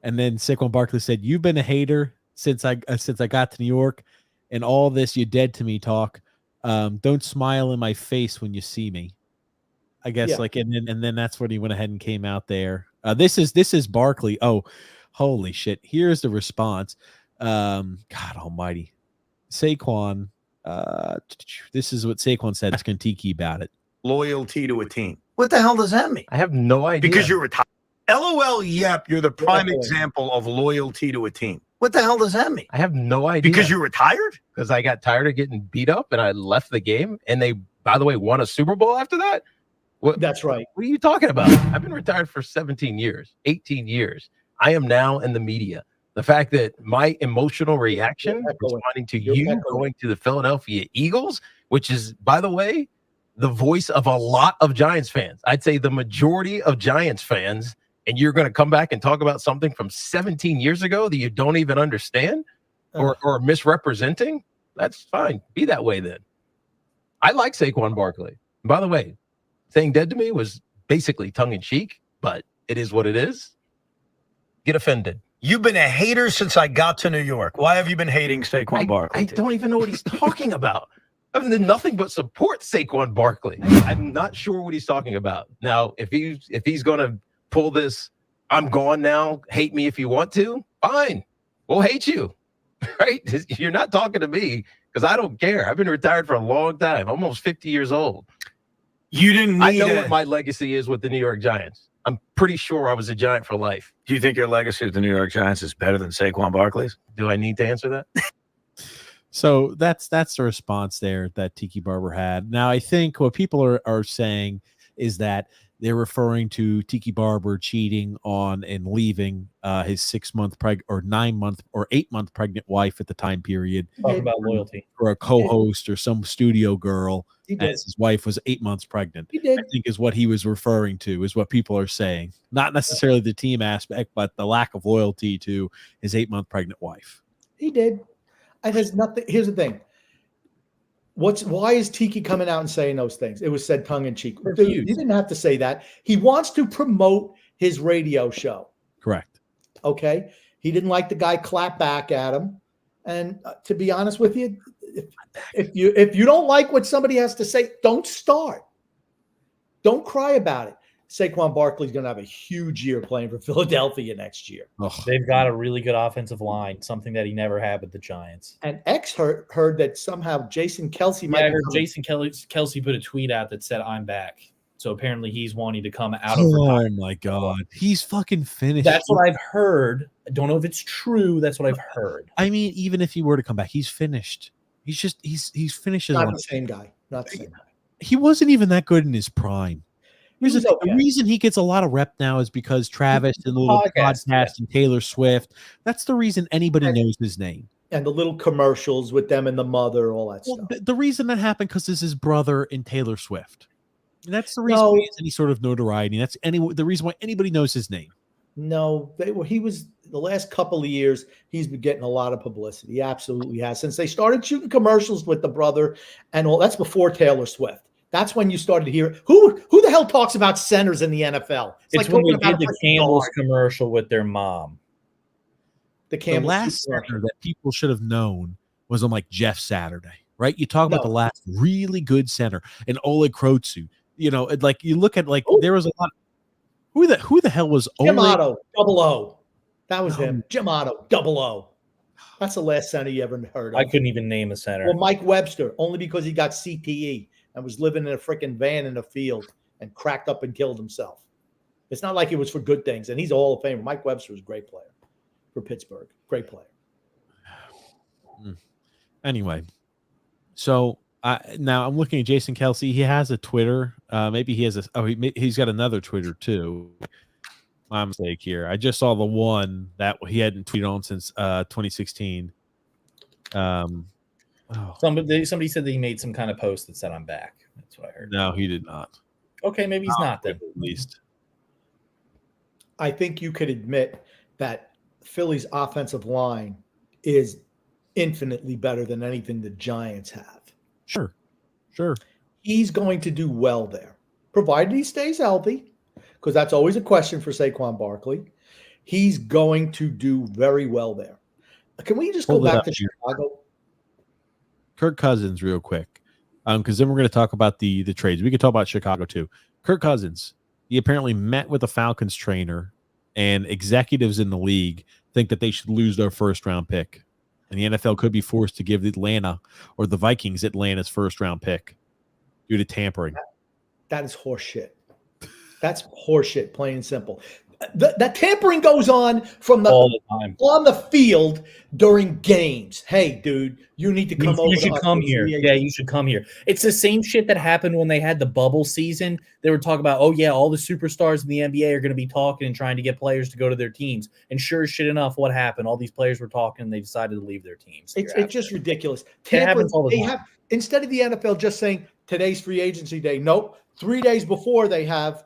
And then Saquon Barkley said, you've been a hater since I got to New York, and all this you dead to me talk. Don't smile in my face when you see me. I guess and then that's when he went ahead and came out there. This is Barkley. Oh, holy shit. Here's the response. God almighty. Saquon, this is what Saquon said, asking Tiki about it. Loyalty to a team. What the hell does that mean? I have no idea. Because you're retired. LOL, yep, you're the prime example of loyalty to a team. What the hell does that mean? I have no idea. Because you're retired? Because I got tired of getting beat up and I left the game. And they, by the way, won a Super Bowl after that? What? That's right. What are you talking about? I've been retired for 17 years, 18 years. I am now in the media. The fact that my emotional reaction responding to you going to the Philadelphia Eagles, which is, by the way, the voice of a lot of Giants fans. I'd say the majority of Giants fans, and you're going to come back and talk about something from 17 years ago that you don't even understand or misrepresenting? That's fine. Be that way then. I like Saquon Barkley. By the way, saying dead to me was basically tongue-in-cheek, but it is what it is. Get offended. You've been a hater since I got to New York. Why have you been hating Saquon Barkley? I don't even know what he's talking about. I've done nothing but support Saquon Barkley. I'm not sure what he's talking about. Now, if he's going to pull this, I'm gone now, hate me if you want to, fine. We'll hate you, right? You're not talking to me because I don't care. I've been retired for a long time, almost 50 years old. You didn't need I know what my legacy is with the New York Giants. I'm pretty sure I was a Giant for life. Do you think your legacy with the New York Giants is better than Saquon Barkley's? Do I need to answer that? So that's the response there that Tiki Barber had. Now, I think what people are saying is that they're referring to Tiki Barber cheating on and leaving his 6-month or 9-month or 8-month pregnant wife at the time period. Talk about loyalty. Or a co-host or some studio girl, as his wife was 8 months pregnant. He did. I think is what he was referring to, is what people are saying. Not necessarily the team aspect, but the lack of loyalty to his 8-month pregnant wife. He did. It has nothing. Here's the thing. Why is Tiki coming out and saying those things? It was said tongue in cheek. Dude, you didn't have to say that. He wants to promote his radio show. Correct. Okay. He didn't like the guy clap back at him. And to be honest with you, if you don't like what somebody has to say, don't start. Don't cry about it. Saquon Barkley's going to have a huge year playing for Philadelphia next year. Ugh. They've got a really good offensive line, something that he never had with the Giants. And X heard that somehow Jason Kelsey might Yeah, I be heard coming. Jason Kelsey put a tweet out that said, "I'm back." So apparently he's wanting to come out of Oh retirement. my God, he's fucking finished. That's what I've heard. I don't know if it's true. That's what I've heard. I mean, even if he were to come back, he's finished. He's finished his Not life. the same guy. Not the same guy. He wasn't even that good in his prime. He was The okay. reason he gets a lot of rep now is because Travis and the little podcast and Taylor Swift. That's the reason anybody knows his name. And the little commercials with them and the mother, all that Well, stuff. the reason that happened because this is his brother and Taylor Swift. And that's the reason he has any sort of notoriety. That's the reason why anybody knows his name. No, he was the last couple of years. He's been getting a lot of publicity. He absolutely has since they started shooting commercials with the brother, and all. That's before Taylor Swift. That's when you started to hear who the hell talks about centers in the NFL. It's like when they talking did about the Campbell's commercial with their mom. The last center that people should have known was on like Jeff Saturday, right? You talk about the last really good center, and Oleg Krotsu. You know, like you look at there was a lot. Who the hell was Jim Oleg? Otto, double O. That was him. Jim Otto, double O. That's the last center you ever heard of. I couldn't even name a center. Well, Mike Webster, only because he got CTE and was living in a freaking van in a field and cracked up and killed himself. It's not like it was for good things. And he's a Hall of Famer. Mike Webster was a great player for Pittsburgh. Great player. Anyway, so now I'm looking at Jason Kelsey. He has a Twitter. Maybe he has he's got another Twitter too. My mistake here. I just saw the one that he hadn't tweeted on since 2016. Somebody said that he made some kind of post that said, "I'm back." That's what I heard. No, he did not. Okay, maybe he's not then. At least. I think you could admit that Philly's offensive line is infinitely better than anything the Giants have. Sure. He's going to do well there, provided he stays healthy, because that's always a question for Saquon Barkley. He's going to do very well there. Can we just go back to Chicago? Kirk Cousins real quick, because then we're going to talk about the trades. We can talk about Chicago too. Kirk Cousins, he apparently met with a Falcons trainer, and executives in the league think that they should lose their first-round pick. And the NFL could be forced to give Atlanta or the Vikings Atlanta's first-round pick due to tampering. That is horseshit. That's horseshit, plain and simple. That tampering goes on from all the time on the field during games. Hey, dude, you need to come over. You should come here. Yeah, you should come here. It's the same shit that happened when they had the bubble season. They were talking about, oh yeah, all the superstars in the NBA are going to be talking and trying to get players to go to their teams. And sure as shit enough, what happened? All these players were talking and they decided to leave their teams. It's just ridiculous. It happens all the time. Instead of the NFL just saying today's free agency day, nope. 3 days before they have,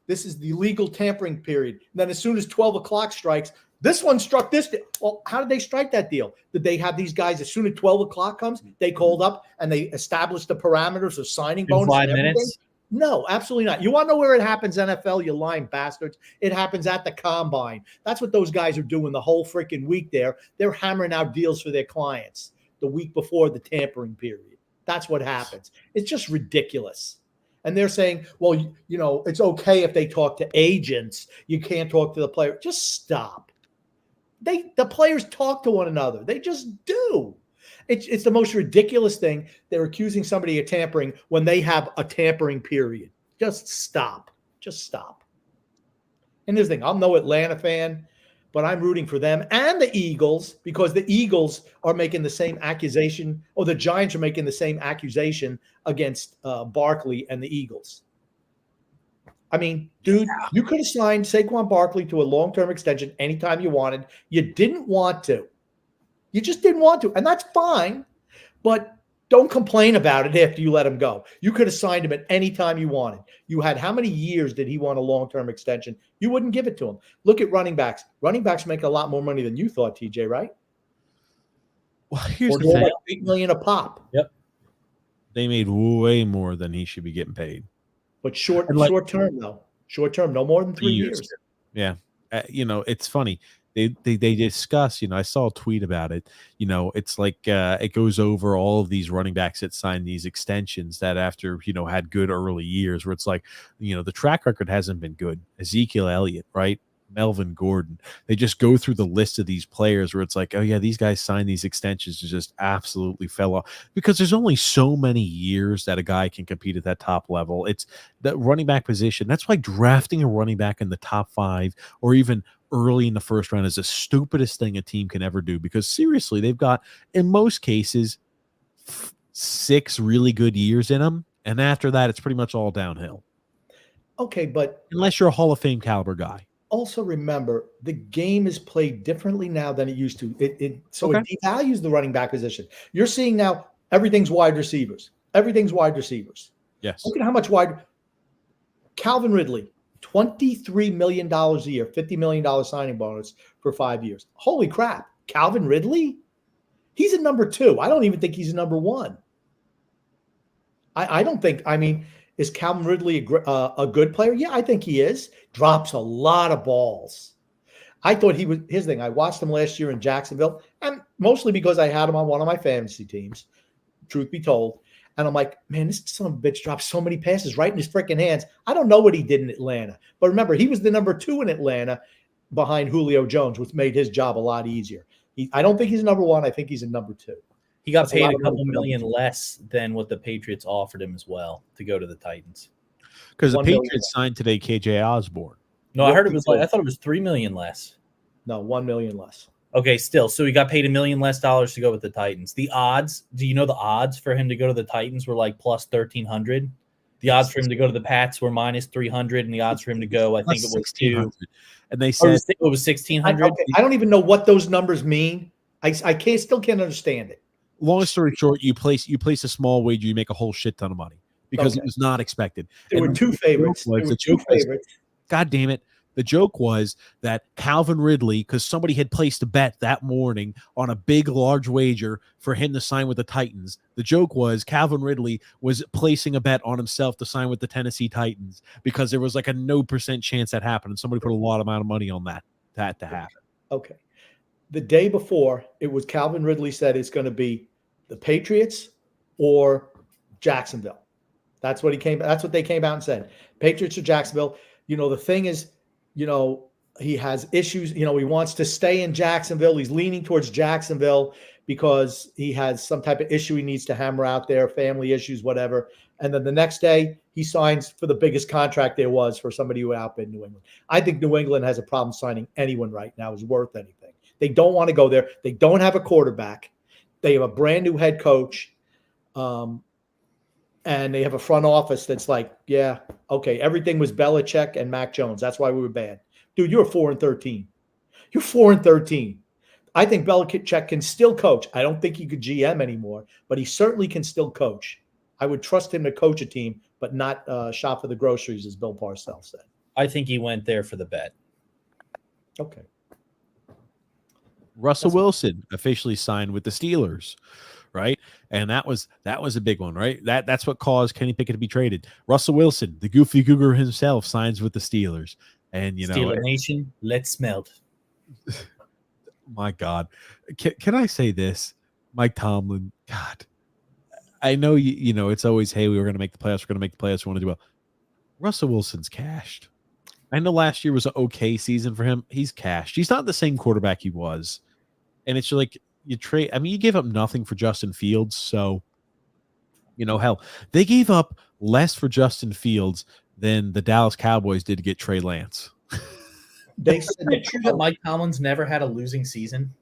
this is the legal tampering period. And then as soon as 12 o'clock strikes, this one struck this deal. Well, how did they strike that deal? Did they have these guys, as soon as 12 o'clock comes, they called up and they established the parameters of signing bonus? 5 minutes? No, absolutely not. You want to know where it happens, NFL, you lying bastards? It happens at the combine. That's what those guys are doing the whole freaking week there. They're hammering out deals for their clients the week before the tampering period. That's what happens. It's just ridiculous. And they're saying, well, you know, it's okay if they talk to agents. You can't talk to the player. Just stop. The players talk to one another. They just do. It's the most ridiculous thing. They're accusing somebody of tampering when they have a tampering period. Just stop. Just stop. And here's the thing. I'm no Atlanta fan, but I'm rooting for them and the Eagles because the Eagles are making the same accusation, or the Giants are making the same accusation against Barkley and the Eagles. I mean, dude, you could have signed Saquon Barkley to a long-term extension anytime you wanted. You didn't want to. You just didn't want to, and that's fine, but don't complain about it after you let him go. You could have signed him at any time you wanted. You had how many years did he want a long-term extension? You wouldn't give it to him. Look at running backs. Running backs make a lot more money than you thought, TJ, right? Well, here's the thing. Like $8 million a pop. Yep. They made way more than he should be getting paid. But short term, though. Short term, no more than 3 years. Yeah. You know, it's funny. they discuss, I saw a tweet about it. It's like it goes over all of these running backs that signed these extensions that after, had good early years where it's like, the track record hasn't been good. Ezekiel Elliott, right? Melvin Gordon. They just go through the list of these players where it's like, oh yeah, these guys signed these extensions and just absolutely fell off because there's only so many years that a guy can compete at that top level. It's the running back position. That's why drafting a running back in the top 5 or even early in the first round is the stupidest thing a team can ever do, because seriously, they've got, in most cases, 6 really good years in them. And after that, it's pretty much all downhill. Okay, but unless you're a Hall of Fame caliber guy. Also remember, the game is played differently now than it used to. It devalues the running back position. You're seeing now everything's wide receivers. Everything's wide receivers. Yes. Look at how much wide. Calvin Ridley, $23 million a year, $50 million signing bonus for 5 years. Holy crap. Calvin Ridley? He's a number 2. I don't even think he's a number 1. I don't think, is Calvin Ridley a good player? Yeah, I think he is. Drops a lot of balls. I thought he was his thing. I watched him last year in Jacksonville, and mostly because I had him on one of my fantasy teams, truth be told. And I'm like, man, this son of a bitch drops so many passes right in his freaking hands. I don't know what he did in Atlanta. But remember, he was the number 2 in Atlanta behind Julio Jones, which made his job a lot easier. I don't think he's number 1. I think he's a number 2. He got paid a couple million less than what the Patriots offered him as well to go to the Titans. Because the Patriots signed today KJ Osborne. No, I heard it was I thought it was $3 million less. No, $1 million less. Okay, still. So he got paid $1 million less to go with the Titans. The odds, do you know the odds for him to go to the Titans were like plus 1,300? The odds for him to go to the Pats were minus 300, and the odds for him to go, I think it was 2. And they said it was 1,600. I don't even know what those numbers mean. I still can't understand it. Long story short, you place a small wager, you make a whole shit ton of money because it was not expected. There were 2 favorites. God damn it. The joke was that Calvin Ridley, because somebody had placed a bet that morning on a big, large wager for him to sign with the Titans. The joke was Calvin Ridley was placing a bet on himself to sign with the Tennessee Titans because there was like a no % chance that happened. And somebody put a lot amount of money on that to happen. Okay. The day before, it was Calvin Ridley said it's going to be the Patriots or Jacksonville. That's what they came out and said. Patriots or Jacksonville. The thing is, he has issues. He wants to stay in Jacksonville. He's leaning towards Jacksonville because he has some type of issue he needs to hammer out there, family issues, whatever. And then the next day, he signs for the biggest contract there was for somebody who outbid New England. I think New England has a problem signing anyone right now who's worth anything. They don't want to go there. They don't have a quarterback. They have a brand new head coach. And they have a front office that's like, yeah, okay, everything was Belichick and Mac Jones. That's why we were bad. Dude, you're 4-13. You're 4-13. I think Belichick can still coach. I don't think he could GM anymore, but he certainly can still coach. I would trust him to coach a team, but not shop for the groceries, as Bill Parcells said. I think he went there for the bet. Okay. Russell Wilson officially signed with the Steelers, right? And that was a big one, right? That's what caused Kenny Pickett to be traded. Russell Wilson, the goofy goober himself, signs with the Steelers. And Steeler Nation, let's smelt. My God. Can I say this? Mike Tomlin, God. I know it's always, hey, we were going to make the playoffs, we want to do well. Russell Wilson's cashed. I know last year was an okay season for him. He's cashed. He's not the same quarterback he was. And it's like you gave up nothing for Justin Fields. So, hell, they gave up less for Justin Fields than the Dallas Cowboys did to get Trey Lance. They said that Mike Tomlin's never had a losing season.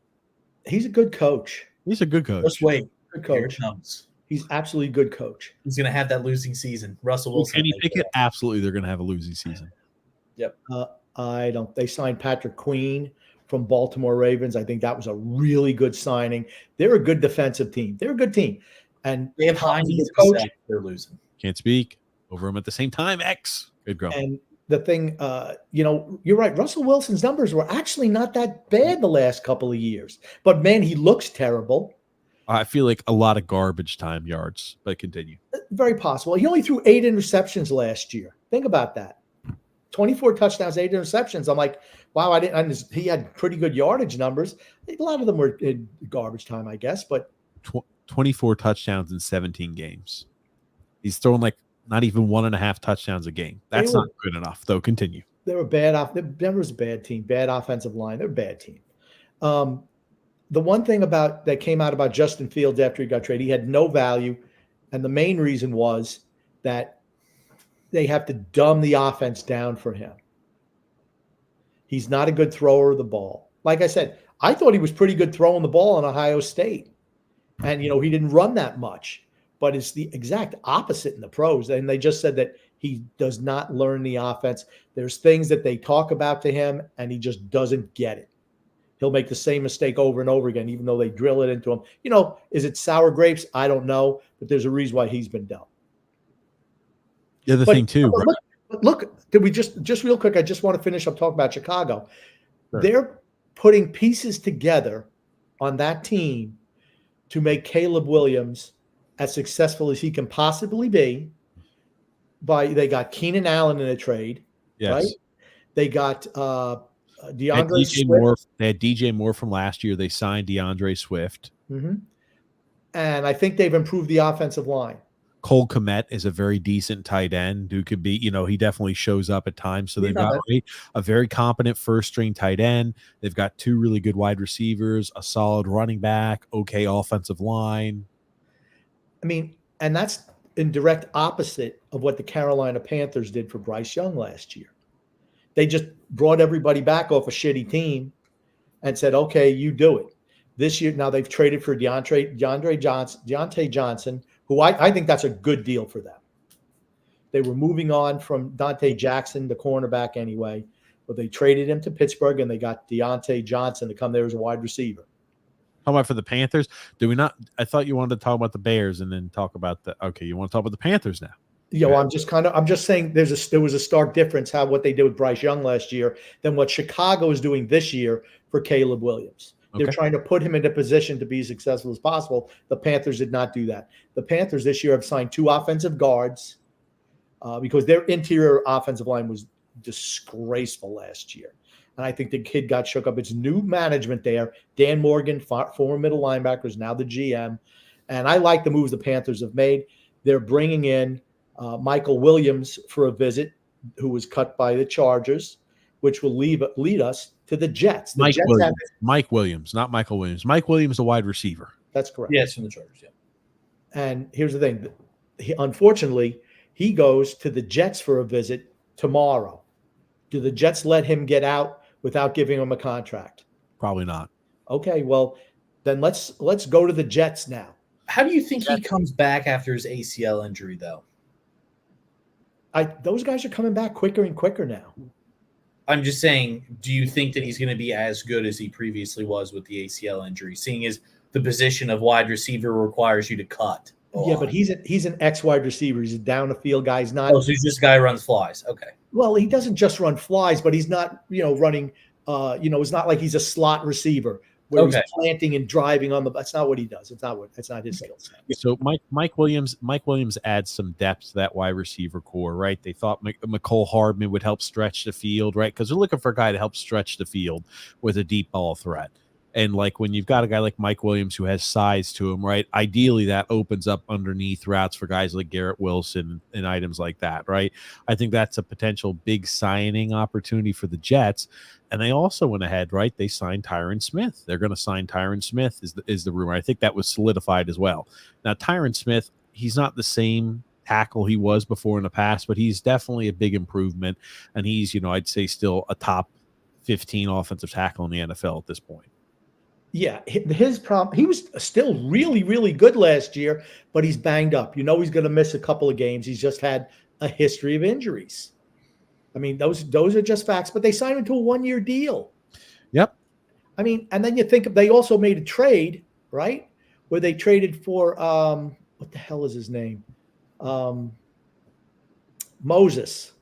He's a good coach. He's a good coach. Just wait. Good coach. He's absolutely good coach. He's going to have that losing season. Russell Wilson. Kenny Pickett, absolutely, they're going to have a losing season. Yep. They signed Patrick Queen from Baltimore Ravens. I think that was a really good signing. They're a good defensive team. They're a good team. And they have high needs coach. They're losing. Can't speak over them at the same time. Good girl. And the thing, you're right. Russell Wilson's numbers were actually not that bad the last couple of years. But, man, he looks terrible. I feel like a lot of garbage time yards, but continue. Very possible. He only threw 8 interceptions last year. Think about that. 24 touchdowns, 8 interceptions. I'm like, wow, he had pretty good yardage numbers. A lot of them were in garbage time, I guess, but 24 touchdowns in 17 games. He's throwing like not even 1.5 touchdowns a game. That's not good enough, though. Continue. They were bad. Denver's a bad team, bad offensive line. They're a bad team. The one thing that came out about Justin Fields after he got traded, he had no value. And the main reason was that they have to dumb the offense down for him. He's not a good thrower of the ball. Like I said, I thought he was pretty good throwing the ball in Ohio State. And, he didn't run that much. But it's the exact opposite in the pros. And they just said that he does not learn the offense. There's things that they talk about to him, and he just doesn't get it. He'll make the same mistake over and over again, even though they drill it into him. Is it sour grapes? I don't know, but there's a reason why he's been dealt. The other thing too. Look, did we just real quick? I just want to finish up talking about Chicago. Sure. They're putting pieces together on that team to make Caleb Williams as successful as he can possibly be. They got Keenan Allen in a trade, yes. Right? They got DeAndre Swift. Moore. They had DJ Moore from last year. They signed DeAndre Swift. Mm-hmm. And I think they've improved the offensive line. Cole Kmet is a very decent tight end who could be, he definitely shows up at times. So they've got a very competent first string tight end. They've got 2 really good wide receivers, a solid running back, okay offensive line. I mean, and that's in direct opposite of what the Carolina Panthers did for Bryce Young last year. They just brought everybody back off a shitty team and said, okay, you do it. This year, now they've traded for Deontay Johnson, who I think that's a good deal for them. They were moving on from Dante Jackson, the cornerback anyway, but they traded him to Pittsburgh, and they got Deontay Johnson to come there as a wide receiver. How about for the Panthers? Do we not? I thought you wanted to talk about the Bears and then talk about okay, you want to talk about the Panthers now. I'm just saying there was a stark difference what they did with Bryce Young last year than what Chicago is doing this year for Caleb Williams. They're trying to put him in a position to be as successful as possible. The Panthers did not do that. The Panthers this year have signed 2 offensive guards because their interior offensive line was disgraceful last year. And I think the kid got shook up. It's new management there. Dan Morgan, former middle linebacker, is now the GM. And I like the moves the Panthers have made. They're bringing in Michael Williams for a visit, who was cut by the Chargers, which will lead us to the Jets. Mike Williams, not Michael Williams. Mike Williams, a wide receiver. That's correct. Yes, from the Chargers, yeah. And here's the thing. Unfortunately, he goes to the Jets for a visit tomorrow. Do the Jets let him get out without giving him a contract? Probably not. Okay, well, then let's go to the Jets now. How do you think he comes back after his ACL injury, though? Those guys are coming back quicker and quicker now. I'm just saying, do you think that he's going to be as good as he previously was with the ACL injury, seeing as the position of wide receiver requires you to cut? Yeah, but he's an ex-wide receiver. He's a down-the-field guy. He's not. Oh, so he's just a guy who runs flies. Okay. Well, he doesn't just run flies, but he's not, running. It's not like he's a slot receiver where he's planting and driving on the. That's not what he does. It's not his skill set. So Mike Williams adds some depth to that wide receiver core, right? They thought McCole Hardman would help stretch the field, right? Because they're looking for a guy to help stretch the field with a deep ball threat. And like when you've got a guy like Mike Williams who has size to him, right? Ideally, that opens up underneath routes for guys like Garrett Wilson and items like that, right? I think that's a potential big signing opportunity for the Jets. And they also went ahead, right? They signed Tyron Smith. They're going to sign Tyron Smith is the rumor. I think that was solidified as well. Now, Tyron Smith, he's not the same tackle he was before in the past, but he's definitely a big improvement. And he's, I'd say still a top 15 offensive tackle in the NFL at this point. Yeah, his problem, he was still really, really good last year, but he's banged up. He's going to miss a couple of games. He's just had a history of injuries. I mean, those are just facts, but they signed him to a 1-year deal. Yep. I mean, and then you think they also made a trade, right? Where they traded for, what the hell is his name? Moses.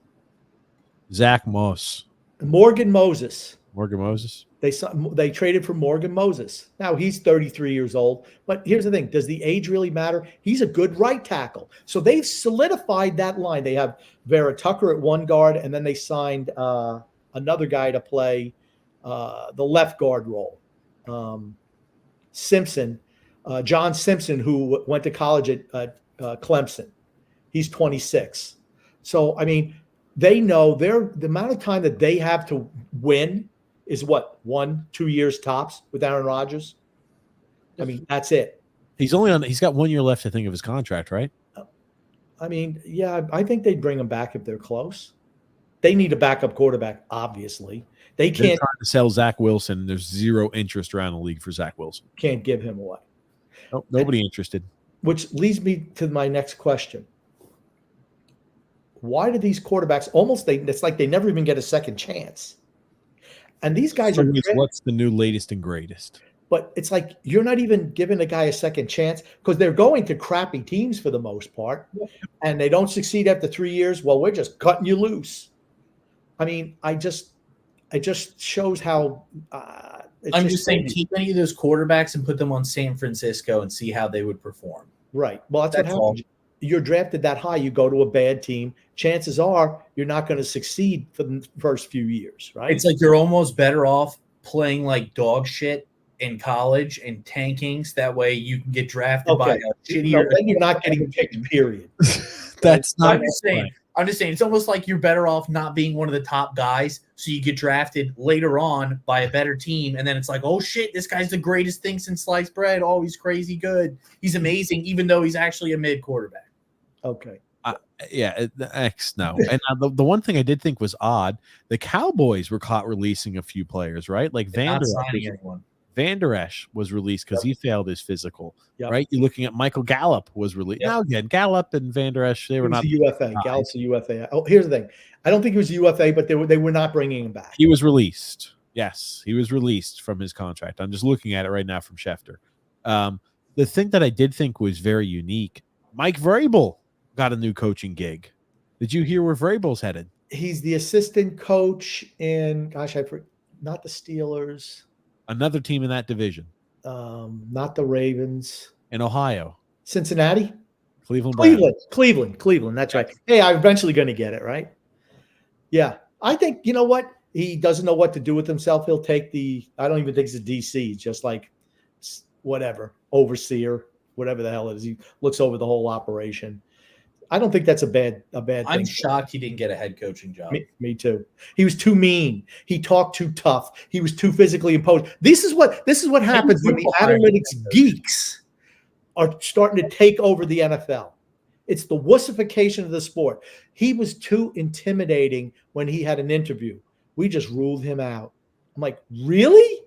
Zach Moss. Morgan Moses. They traded for Morgan Moses. Now he's 33 years old, but here's the thing: does the age really matter? He's a good right tackle, so they've solidified that line. They have Vera Tucker at one guard, and then they signed another guy to play the left guard role. Simpson, John Simpson, who went to college at Clemson. He's 26. So I mean, they know the amount of time that they have to win is what, 1-2 years tops with Aaron Rodgers. I mean, that's it. He's got 1 year left, I think, of his contract, right? I mean, yeah, I think they'd bring him back if they're close. They need a backup quarterback, obviously. They're trying to sell Zach Wilson. There's zero interest around the league for Zach Wilson. Can't give him away. Nope, nobody interested. Which leads me to my next question. Why do these quarterbacks it's like they never even get a second chance? And these guys are – what's the new latest and greatest? But it's like you're not even giving a guy a second chance because they're going to crappy teams for the most part, and they don't succeed after 3 years. Well, we're just cutting you loose. I mean, it just shows how I'm just saying, keep any of those quarterbacks and put them on San Francisco and see how they would perform. Right. Well, that's what happens. All. You're drafted that high, you go to a bad team, chances are you're not going to succeed for the first few years, right? It's like you're almost better off playing like dog shit in college and tanking, so that way you can get drafted by a shittier. No, then you're not getting picked, period. That's not. I'm just saying it's almost like you're better off not being one of the top guys, so you get drafted later on by a better team, and then it's like, oh shit, this guy's the greatest thing since sliced bread. Oh, he's crazy good. He's amazing, even though he's actually a mid quarterback. Okay. No. And the one thing I did think was odd, the Cowboys were caught releasing a few players, right? Like Vander Esch was released because he failed his physical, right? You're looking at Michael Gallup was released. Now again, Gallup and Vander Esch, they were not UFA. Gallup's a UFA. Oh, here's the thing. I don't think he was a UFA, but they were not bringing him back. He was released. Yes, he was released from his contract. I'm just looking at it right now from Schefter. The thing that I did think was very unique, Mike Vrabel got a new coaching gig. Did you hear where Vrabel's headed? He's the assistant coach in, not the Steelers. Another team in that division. Not the Ravens. In Ohio. Cincinnati? Cleveland. That's right. Hey, I'm eventually going to get it, right? Yeah. I think, you know what? He doesn't know what to do with himself. He'll take I don't even think it's a DC, just like whatever, overseer, whatever the hell it is. He looks over the whole operation. I don't think that's a bad thing. I'm shocked he didn't get a head coaching job. Me too. He was too mean. He talked too tough. He was too physically imposed. This is what happens when the analytics geeks are starting to take over the NFL. It's the wussification of the sport. He was too intimidating when he had an interview. We just ruled him out. I'm like, really?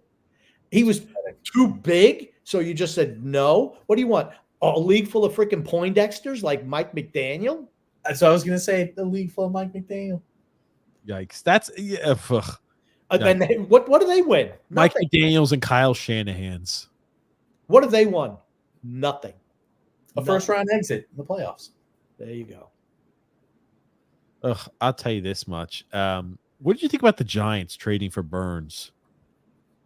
He was too big, so you just said no? What do you want? A league full of freaking Poindexters like Mike McDaniel? That's what I was going to say. The league full of Mike McDaniel. Yikes. That's and what do they win? Mike McDaniels and Kyle Shanahan's. What have they won? Nothing. A first-round exit in the playoffs. There you go. I'll tell you this much. What did you think about the Giants trading for Burns?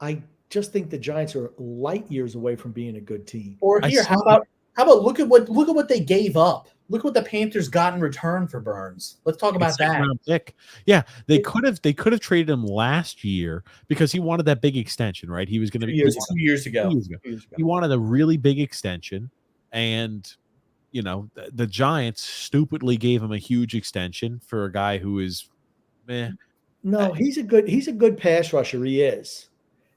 I just think the Giants are light years away from being a good team. Or here, how about look at what they gave up. Look what the Panthers got in return for Burns. Let's talk about that. Pick. Yeah, they could have traded him last year because he wanted that big extension, right? He was going to be 2 years ago. He wanted a really big extension, and the Giants stupidly gave him a huge extension for a guy who is, No, he's a good pass rusher. He is.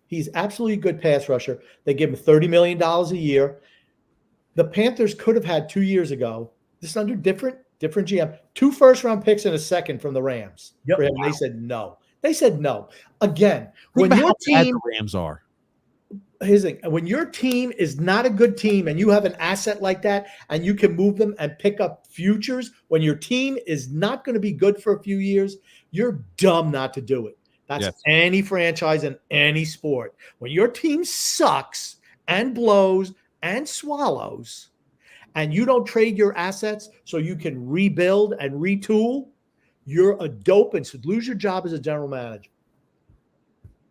He's absolutely a good pass rusher. They give him $30 million a year. The Panthers could have had 2 years ago. This is under different GM. 2 first-round picks and a second from the Rams. Yep. For him. Wow. They said no. Again, when your team the Rams are. Here's the thing. When your team is not a good team and you have an asset like that and you can move them and pick up futures, when your team is not going to be good for a few years, you're dumb not to do it. That's any franchise in any sport. When your team sucks and blows and swallows and you don't trade your assets so you can rebuild and retool, you're a dope and should lose your job as a general manager.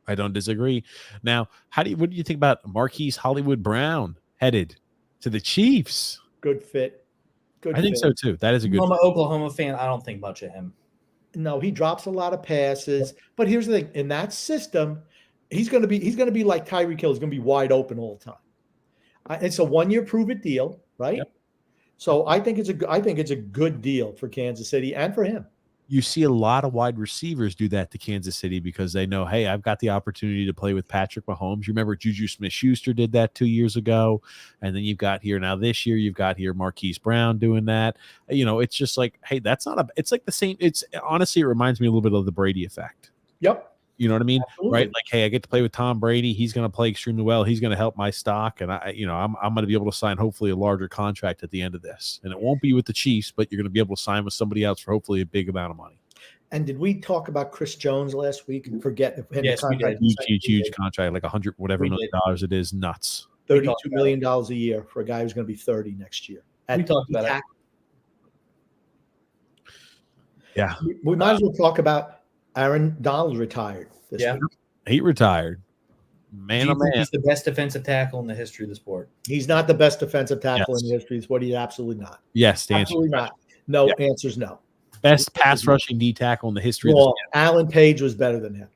I don't disagree. Now, what do you think about Marquise Hollywood Brown headed to the Chiefs? Good fit. Good I think fit. so too. That is a good I'm an fit. Oklahoma fan. I don't think much of him. No, he drops a lot of passes. But here's the thing: in that system, he's going to be like Tyreek Hill. He's going to be wide open all the time. It's a 1-year prove-it deal, right? Yep. So I think it's a good deal for Kansas City and for him. You see a lot of wide receivers do that to Kansas City because they know, hey, I've got the opportunity to play with Patrick Mahomes. You remember Juju Smith-Schuster did that 2 years ago, and then you've got here now this year you've got here Marquise Brown doing that. It's just like, hey, it's like the same. It's honestly, it reminds me a little bit of the Brady effect. Yep. You know what I mean? Absolutely. Right? Like, hey, I get to play with Tom Brady. He's going to play extremely well. He's going to help my stock. And I'm going to be able to sign hopefully a larger contract at the end of this. And it won't be with the Chiefs, but you're going to be able to sign with somebody else for hopefully a big amount of money. And did we talk about Chris Jones last week? And forget Yes, we did. Huge contract, like $100 $1 million it is. Nuts. $32 million a year for a guy who's going to be 30 next year. We talked about it. Yeah. We might as well talk about Aaron Donald retired this week. He retired. Man, Do you think he's the best defensive tackle in the history of the sport? He's not the best defensive tackle in the history of the sport. He's absolutely not. Yes, absolutely not. No, answer's no. Best pass rushing D tackle in the history of the sport. Alan Page was better than him.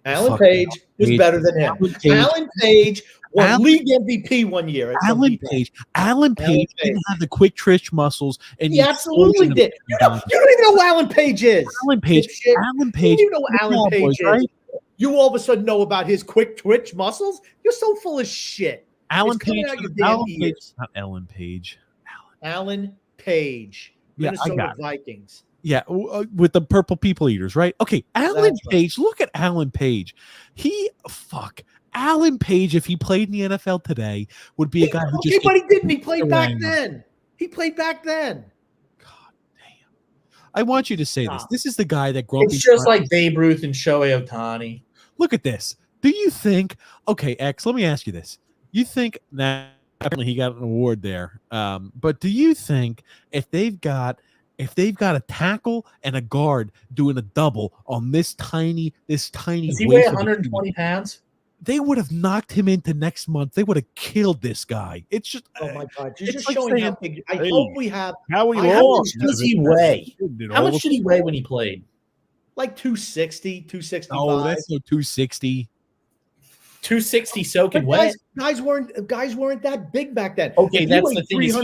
Alan Page was better than him. Alan Page won league MVP 1 year. Alan Page didn't have the quick twitch muscles, and he absolutely did. You don't even know who Alan Page is. Alan Page. You don't even know who Alan Page is. Right? You all of a sudden know about his quick twitch muscles? You're so full of shit. Alan Page. Not Ellen Page. Alan Page. Minnesota Vikings. Yeah, with the purple people eaters, right? Okay, Alan Page. Look at Alan Page. Alan Page, if he played in the NFL today, would be a guy who just. But he didn't. He played back then. God damn! I want you to say this. This is the guy that Grumpy. It's just like Babe Ruth and Shohei Ohtani. Look at this. Do you think? Okay, X. Let me ask you this. You think now? Apparently, he got an award there. But do you think if they've got a tackle and a guard doing a double on this tiny does he weigh 120 pounds? They would have knocked him into next month. They would have killed this guy. It's just, oh my God! You're just like showing how big. I hope we have. How much does he weigh? How much did he weigh when he played? Like 260, 265. Oh, that's no 260. 260 soaking wet. Guys weren't that big back then. Okay, that's the thing. If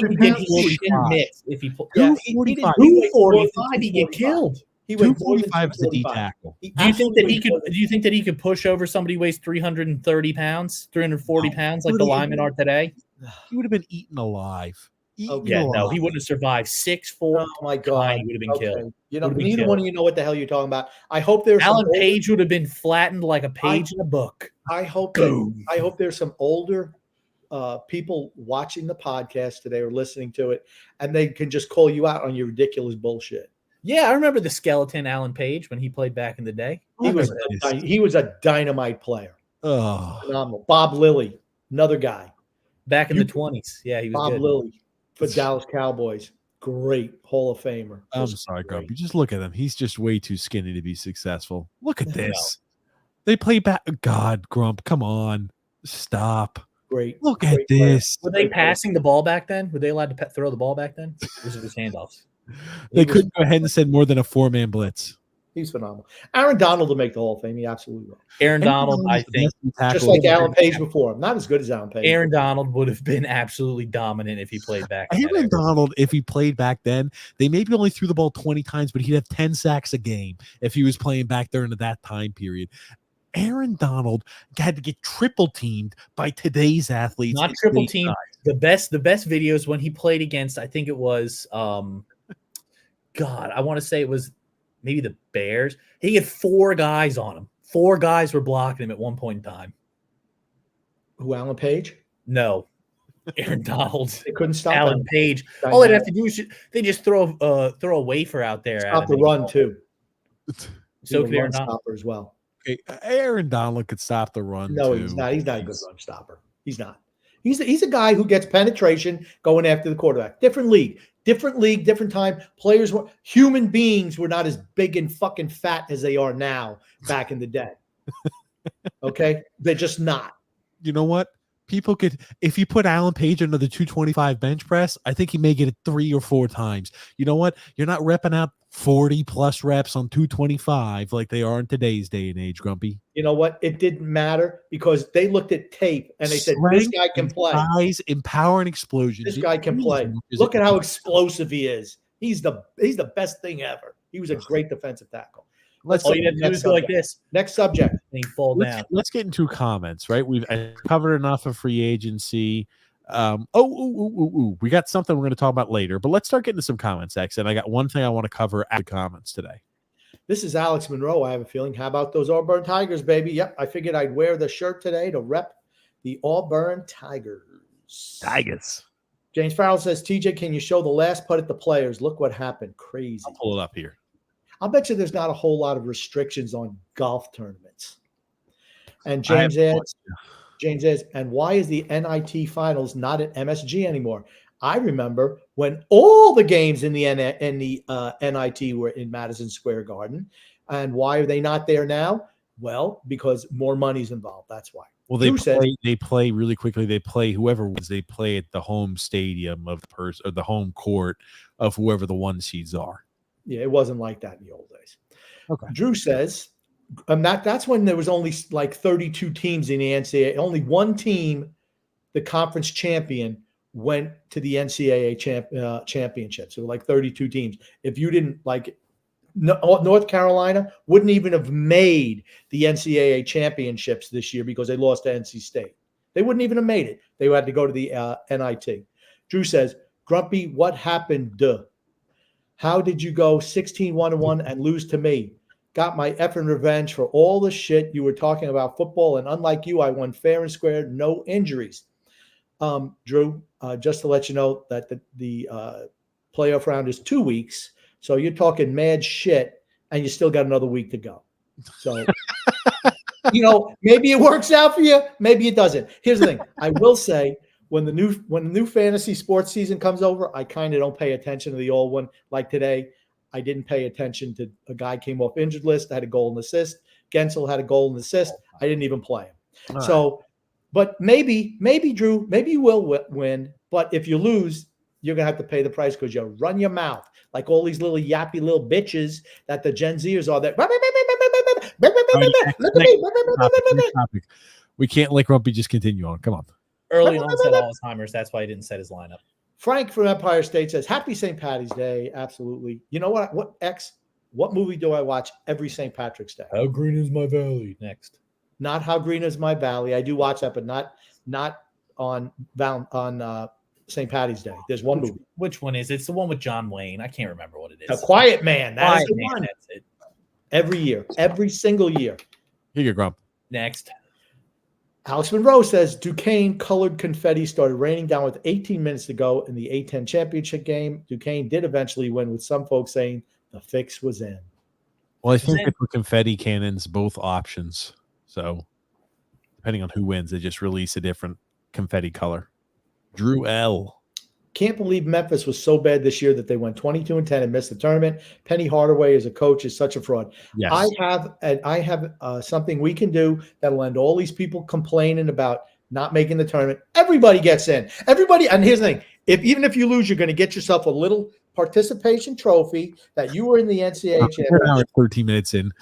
he 245, he get killed. He 245 is the D tackle. Do you think that he could push over somebody who weighs 330 pounds, 340 pounds like the linemen are today? He would have been eaten alive. No, he wouldn't have survived. 6'4". Oh my God, he would have been killed. Neither one of you know what the hell you're talking about. I hope there's Alan Page would have been flattened like a page in a book. I hope there's some older people watching the podcast today or listening to it, and they can just call you out on your ridiculous bullshit. Yeah, I remember the skeleton Alan Page when he played back in the day. He was a dynamite player. Oh, phenomenal. Bob Lilly, another guy. Back in the 20s. Yeah, he was Bob good. Lilly for Dallas Cowboys. Great Hall of Famer. I'm sorry, Grumpy. Just look at him. He's just way too skinny to be successful. Look at this. They play back. God, Grump, come on. Stop. Great. Look at this. Were they passing the ball back then? Were they allowed to throw the ball back then? Or was it just handoffs? They couldn't go ahead and send more than a 4-man blitz. He's phenomenal. Aaron Donald will make the Hall of Fame. He absolutely will. Aaron Donald, I think, just like Alan Page before him. Not as good as Alan Page. Aaron Donald would have been absolutely dominant if he played back. Aaron Donald, if he played back then, they maybe only threw the ball 20 times, but he'd have 10 sacks a game if he was playing back there into that time period. Aaron Donald had to get triple teamed by today's athletes. Not triple teamed. The best videos when he played against, I think it was God, I want to say it was maybe the Bears. He had 4 guys on him. 4 guys were blocking him at one point in time. Who, Alan Page? No. Aaron Donald. They couldn't stop Alan Page. All they'd have to do is they just throw a wafer out there. Stop the run too. So could Aaron Donald as well. Okay. Aaron Donald could stop the run. No, too. He's not. He's not a good run stopper. He's not. He's a guy who gets penetration going after the quarterback. Different league, different time. Human beings were not as big and fucking fat as they are now back in the day. Okay, they're just not. You know what? People could, if you put Alan Page under the 225 bench press, I think he may get it 3 or 4 times. You know what? You're not repping out 40 plus reps on 225 like they are in today's day and age, Grumpy. You know what? It didn't matter because they looked at tape and they said, this guy can play. Size and power and explosion. This guy can play. Look at how explosive he is. He's the best thing ever. He was a great defensive tackle. All you have to do is go like this. Next subject. And fall down. Let's get into comments, right? We've covered enough of free agency. We got something we're going to talk about later, but let's start getting to some comments, X. And I got one thing I want to cover at the comments today. This is Alex Monroe. I have a feeling. How about those Auburn Tigers, baby? Yep. I figured I'd wear the shirt today to rep the Auburn Tigers. James Farrell says, TJ, can you show the last putt at the Players? Look what happened. Crazy. I'll pull it up here. I'll bet you there's not a whole lot of restrictions on golf tournaments. And James adds, and why is the NIT finals not at MSG anymore? I remember when all the games in the NIT were in Madison Square Garden. And why are they not there now? Well, because more money's involved. That's why. Well, they play really quickly. They play whoever wins. They play at the home stadium of the person or the home court of whoever the 1 seeds are. Yeah, it wasn't like that in the old days. Okay. Drew says, that's when there was only like 32 teams in the NCAA. Only one team, the conference champion, went to the NCAA championship. So like 32 teams. If you didn't North Carolina wouldn't even have made the NCAA championships this year because they lost to NC State. They wouldn't even have made it. They had to go to the NIT. Drew says, Grumpy, what happened? Duh. How did you go 16-1-1 and lose to me? Got my effing revenge for all the shit you were talking about football, and unlike you, I won fair and square, no injuries. Drew, just to let you know that the playoff round is 2 weeks, so you're talking mad shit, and you still got another week to go. So, maybe it works out for you, maybe it doesn't. Here's the thing: I will say, when the new fantasy sports season comes over, I kind of don't pay attention to the old one. Like today, I didn't pay attention to a guy came off injured list. I had a goal and assist. Gensel had a goal and assist. I didn't even play him. So, but maybe Drew, maybe you will win. But if you lose, you're going to have to pay the price because you run your mouth like all these little yappy little bitches that the Gen Zers are that. We can't let Grumpy just continue on. Come on. Early onset Alzheimer's. That's why he didn't set his lineup. Frank from Empire State says, Happy St. Patty's Day. Absolutely. You know what? What movie do I watch every St. Patrick's Day? How Green Is My Valley. Next. Not How Green Is My Valley. I do watch that, but not on St. Patty's Day. There's one movie. Which one is it? It's the one with John Wayne. I can't remember what it is. A Quiet Man. That's the one. That's it. Every year. Every single year. Here you go, Grump. Next. Alex Monroe says Duquesne colored confetti started raining down with 18 minutes to go in the A-10 championship game. Duquesne did eventually win, with some folks saying the fix was in. Well, I think they put confetti cannons both options. So depending on who wins, they just release a different confetti color. Drew L. Can't believe Memphis was so bad this year that they went 22-10 and missed the tournament. Penny Hardaway as a coach is such a fraud. Yes. I have something we can do that'll end all these people complaining about not making the tournament. Everybody gets in. Everybody, and here's the thing: even if you lose, you're going to get yourself a little participation trophy that you were in the NCAA championship. 13 minutes in,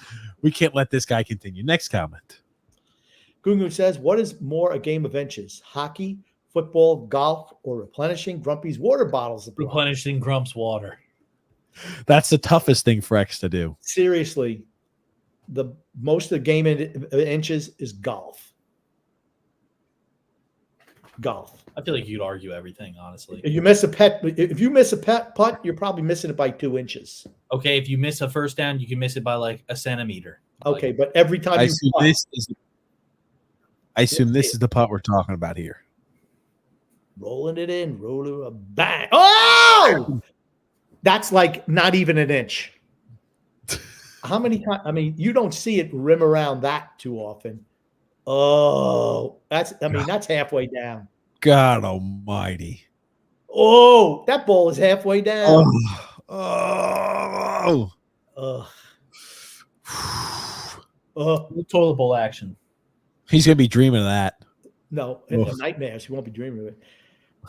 we can't let this guy continue. Next comment. Gungun says, "What is more a game of inches? Hockey, football, golf, or replenishing Grumpy's water bottles?" Replenishing Grump's water. That's the toughest thing for X to do. Seriously, the most of the game in inches is golf. Golf. I feel like you'd argue everything, honestly. If you miss a putt, you're probably missing it by 2 inches. Okay, if you miss a first down, you can miss it by like a centimeter. Okay, but every time I assume this is the putt we're talking about here. Rolling it in, rolling a bang. Oh! That's like not even an inch. How many times? I mean, you don't see it rim around that too often. Oh, that's halfway down. God almighty. Oh, that ball is halfway down. Oh. Toilet bowl action. He's gonna be dreaming of that. No, nightmares. He won't be dreaming of it.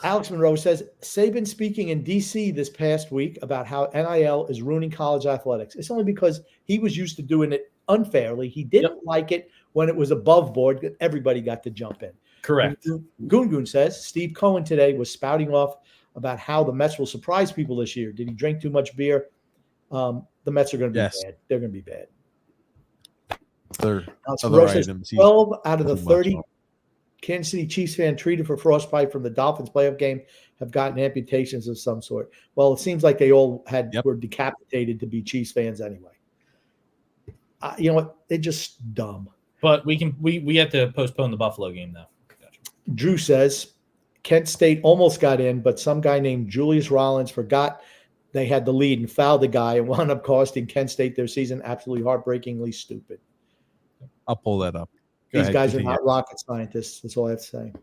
Alex Monroe says Saban speaking in D.C. this past week about how NIL is ruining college athletics. It's only because he was used to doing it unfairly. He didn't like it when it was above board. Everybody got to jump in. Correct. Goon says Steve Cohen today was spouting off about how the Mets will surprise people this year. Did he drink too much beer? The Mets are going to be bad. They're going to be bad. Other items. 12 out of the 30 Kansas City Chiefs fan treated for frostbite from the Dolphins playoff game have gotten amputations of some sort. Well, it seems like they all were decapitated to be Chiefs fans anyway. You know what? They're just dumb. But we have to postpone the Buffalo game though. Gotcha. Drew says Kent State almost got in, but some guy named Julius Rollins forgot they had the lead and fouled the guy and wound up costing Kent State their season. Absolutely heartbreakingly stupid. I'll pull that up. These guys are not rocket scientists. That's all I have to say.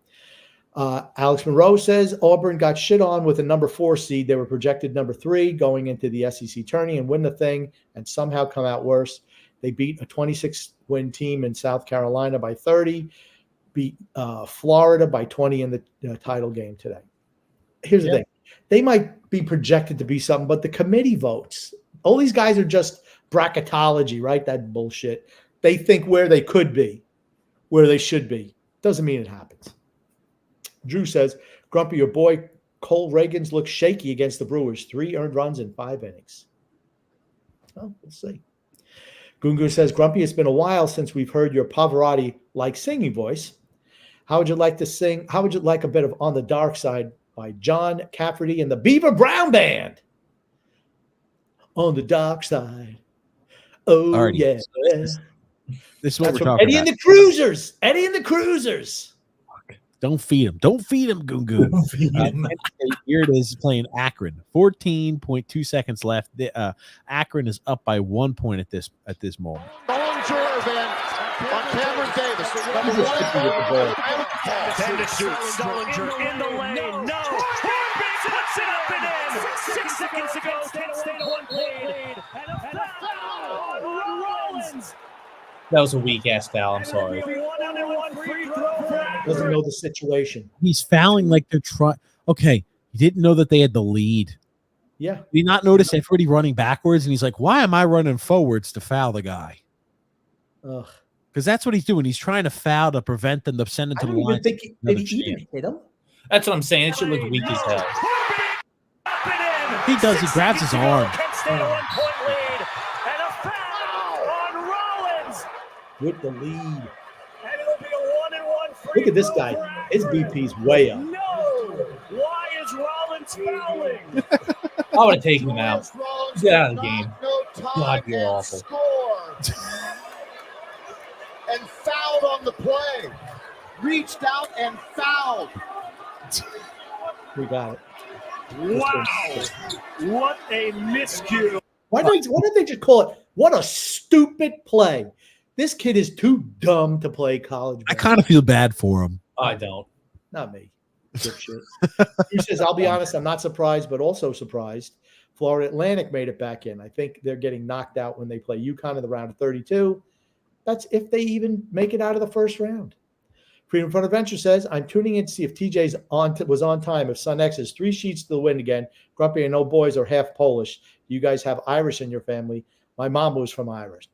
Alex Monroe says Auburn got shit on with a number 4 seed. They were projected number 3 going into the SEC tourney and win the thing and somehow come out worse. They beat a 26-win team in South Carolina by 30, beat Florida by 20 in the title game today. Here's the thing. They might be projected to be something, but the committee votes. All these guys are just bracketology, right? That bullshit. They think where they could be, where they should be. Doesn't mean it happens. Drew says, Grumpy, your boy Cole Reagans looks shaky against the Brewers. 3 earned runs in 5 innings. Well, we'll see. Gungu says, Grumpy, it's been a while since we've heard your Pavarotti-like singing voice. How would you like to sing? How would you like a bit of On the Dark Side by John Cafferty and the Beaver Brown Band? On the dark side. Oh, Alrighty. yeah. This is what we're talking Eddie about. and the Cruisers. Eddie and the Cruisers. Don't feed him. Don't feed him, Goon. Here it is playing Akron. 14.2 seconds left. Akron is up by 1 point at this moment. On Cameron Davis. Number 1. 10 to shoot. Sullinger in the lane. No. Herbie puts it up and in. 6 seconds to go. Kent State 1 lead. And a foul on Rollins. That was a weak ass foul. I'm sorry. Doesn't know the situation. He's fouling like they're trying. Okay, he didn't know that they had the lead. Yeah. Did he not notice everybody running backwards? And he's like, why am I running forwards to foul the guy? Because that's what he's doing. He's trying to foul to prevent them to send him to the line. I don't even think did he even hit him? That's what I'm saying. It should look weak as hell. He does. He grabs his arm. With the lead. Look at this guy. His BP's way up. No. Why is Rollins fouling? I would have taken him out. Get out of the game. God, you're awful. And fouled on the play. Reached out and fouled. We got it. Wow. What a miscue. Why don't they just call it, what a stupid play? This kid is too dumb to play college I kind of feel bad for him. I don't. Not me. Shit. He says, I'll be honest, I'm not surprised, but also surprised. Florida Atlantic made it back in. I think they're getting knocked out when they play UConn in the round of 32. That's if they even make it out of the first round. Freedom Front Adventure says, I'm tuning in to see if TJ's was on time. If Son X is 3 sheets to the wind again. Grumpy and no boys are half Polish. You guys have Irish in your family. My mom was from Ireland.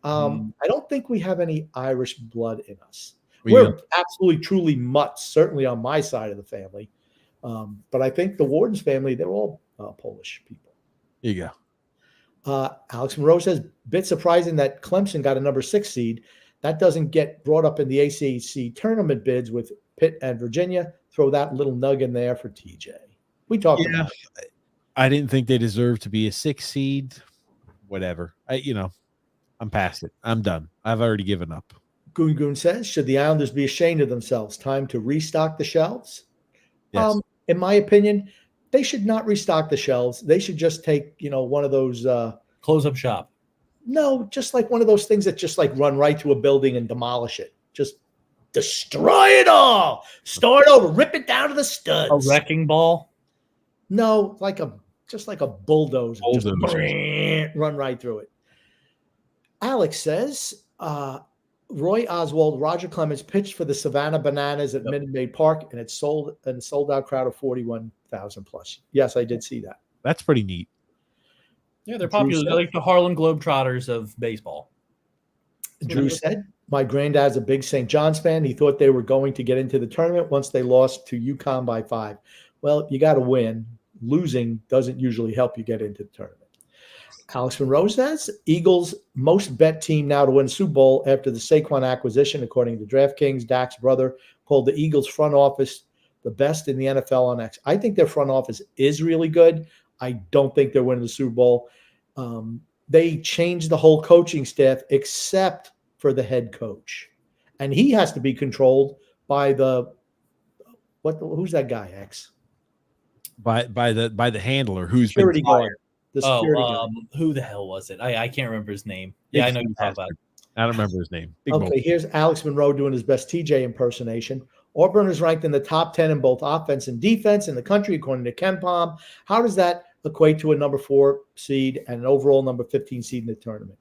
I don't think we have any Irish blood in us. We're absolutely, truly mutts, certainly on my side of the family. But I think the Warden's family, they're all Polish people. There you go. Alex Monroe says, bit surprising that Clemson got a number 6 seed. That doesn't get brought up in the ACC tournament bids with Pitt and Virginia. Throw that little nug in there for TJ. We talked about it. I didn't think they deserved to be a 6 seed. Whatever. I'm past it. I'm done. I've already given up. Goon says, should the Islanders be ashamed of themselves? Time to restock the shelves? Yes. In my opinion, they should not restock the shelves. They should just take, one of those close up shop. No, just like one of those things that just like run right to a building and demolish it. Just destroy it all. Start over. Rip it down to the studs. A wrecking ball? No, just like a bulldozer. Just run right through it. Alex says, Roy Oswald, Roger Clemens pitched for the Savannah Bananas at Minute Maid Park, and it sold a sold out crowd of 41,000 plus. Yes, I did see that. That's pretty neat. Yeah, they're Drew popular. They're said- like the Harlem Globetrotters of baseball. Drew said, "My granddad's a big St. John's fan. He thought they were going to get into the tournament once they lost to UConn by 5. Well, you got to win. Losing doesn't usually help you get into the tournament." Alex Monroe says, Eagles most bet team now to win the Super Bowl after the Saquon acquisition, according to DraftKings. Dak's brother called the Eagles front office the best in the NFL on X. I think their front office is really good. I don't think they're winning the Super Bowl. They changed the whole coaching staff except for the head coach. And he has to be controlled by who's that guy, X? By the handler who's Security been guard. fired. The security guard. Who the hell was it? I can't remember his name. Yeah, I know you talk about. I don't remember his name. Big Okay, moment. here's Alex Monroe doing his best TJ impersonation. Auburn is ranked in the top 10 in both offense and defense in the country, according to KenPom. How does that equate to a number 4 seed and an overall number 15 seed in the tournament?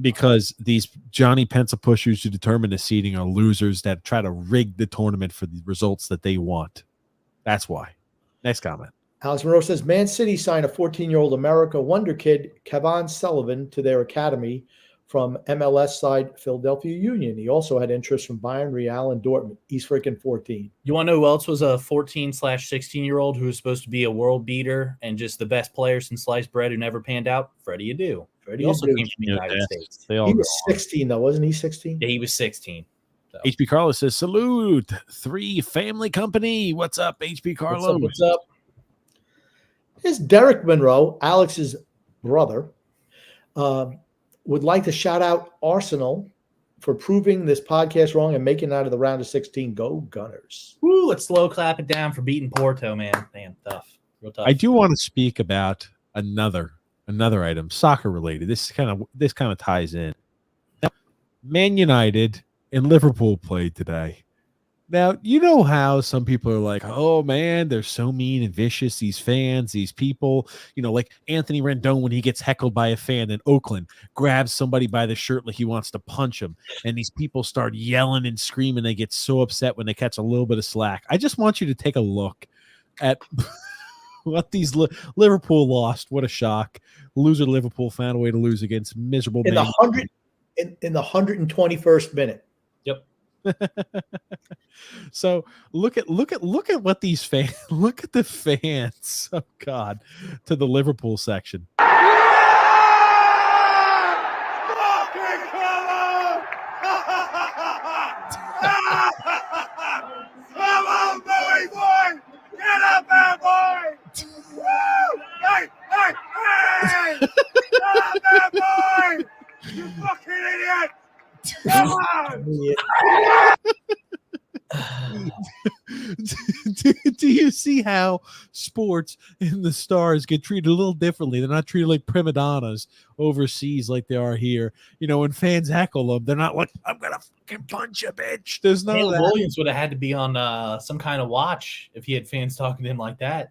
Because these Johnny Pencil pushers who determine the seeding are losers that try to rig the tournament for the results that they want. That's why. Next comment. Alex Monroe says, Man City signed a 14-year-old America wonder kid, Kevon Sullivan, to their academy from MLS side Philadelphia Union. He also had interest from Bayern, Real, and Dortmund. He's freaking 14. You want to know who else was a 14/16-year-old who was supposed to be a world beater and just the best player since sliced bread who never panned out? Freddie Adu. Freddie also came from the United States. They all He go was on. 16, though, wasn't he? 16? Yeah, he was 16. So. HB Carlos says, salute, 3 family company. What's up, HB Carlos? What's up? Here's Derek Monroe, Alex's brother, would like to shout out Arsenal for proving this podcast wrong and making it out of the round of 16. Go Gunners. Woo, let's slow clap it down for beating Porto, man. Man, tough. Real tough. I do want to speak about another item, soccer related. This kind of ties in. Now, Man United and Liverpool played today. Now, you know how some people are like, oh, man, they're so mean and vicious, these fans, these people. You know, like Anthony Rendon when he gets heckled by a fan in Oakland, grabs somebody by the shirt like he wants to punch him. And these people start yelling and screaming. They get so upset when they catch a little bit of slack. I just want you to take a look at what these Liverpool lost. What a shock. Loser Liverpool found a way to lose against miserable In Man. the 121st minute. Yep. So look at what these fans look at the fans. Oh God, to the Liverpool section. Come on, boy! Get up there, boy! Woo! Hey! Get up there, boy! You fucking idiot! Come on! do you see how sports and the stars get treated a little differently? They're not treated like prima donnas overseas like they are here. You know, when fans heckle them, they're not like, I'm gonna fucking punch you, bitch. There's no Caleb that. Williams would have had to be on some kind of watch if he had fans talking to him like that.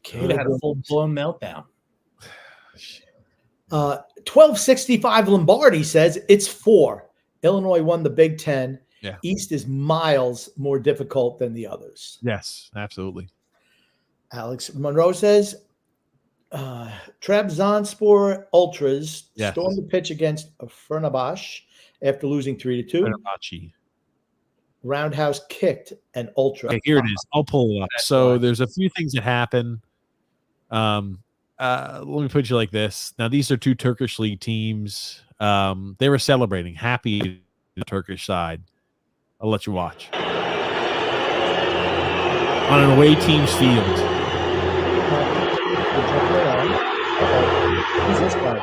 He would have had a full-blown meltdown. 1265 Lombardi says it's 4. Illinois won the Big Ten. Yeah. East is miles more difficult than the others. Yes, absolutely. Alex Monroe says Trabzonspor Ultras Yes. stormed the pitch against Fenerbahce after losing 3-2. Fenerbahce. Roundhouse kicked an Ultra. Okay, here it is. I'll pull it up. So there's a few things that happen. Let me put you like this. Now, these are 2 Turkish league teams. They were celebrating. Happy the Turkish side. I'll let you watch. On an away team's field. Who's this guy?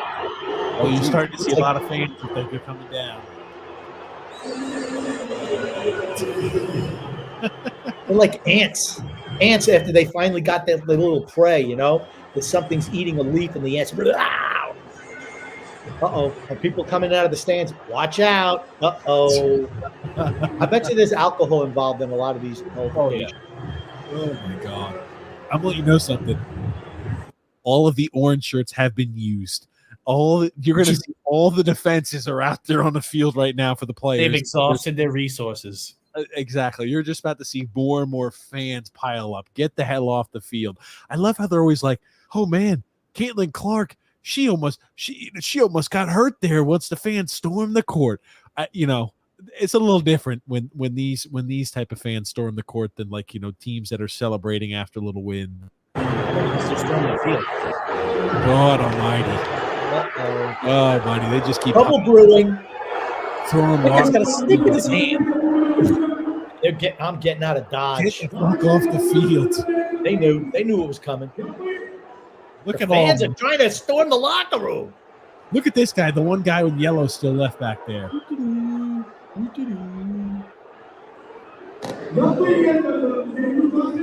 Well, you're starting to see a lot of fans look like they're coming down. They're like ants. Ants after they finally got their little prey, you know? That something's eating a leaf and the ants. Uh-oh. Are people coming out of the stands? Watch out. Uh-oh. I bet you there's alcohol involved in a lot of these. Oh, yeah. Oh, my God. I'm going to let you know something. All of the orange shirts have been used. you're going to see all the defenses are out there on the field right now for the players. They've exhausted their resources. Exactly. You're just about to see more and more fans pile up. Get the hell off the field. I love how they're always like, "Oh man, Caitlin Clark, she almost got hurt there once the fans stormed the court." It's a little different when these type of fans storm the court than teams that are celebrating after a little win. God Almighty. Oh, buddy, they just keep trouble brewing. Throwing That guy's got a stick in his hand. I'm getting out of Dodge. Get the fuck off the field. They knew it was coming. Look the at fans all. are trying to storm the locker room. Look at this guy, the one guy with yellow still left back there.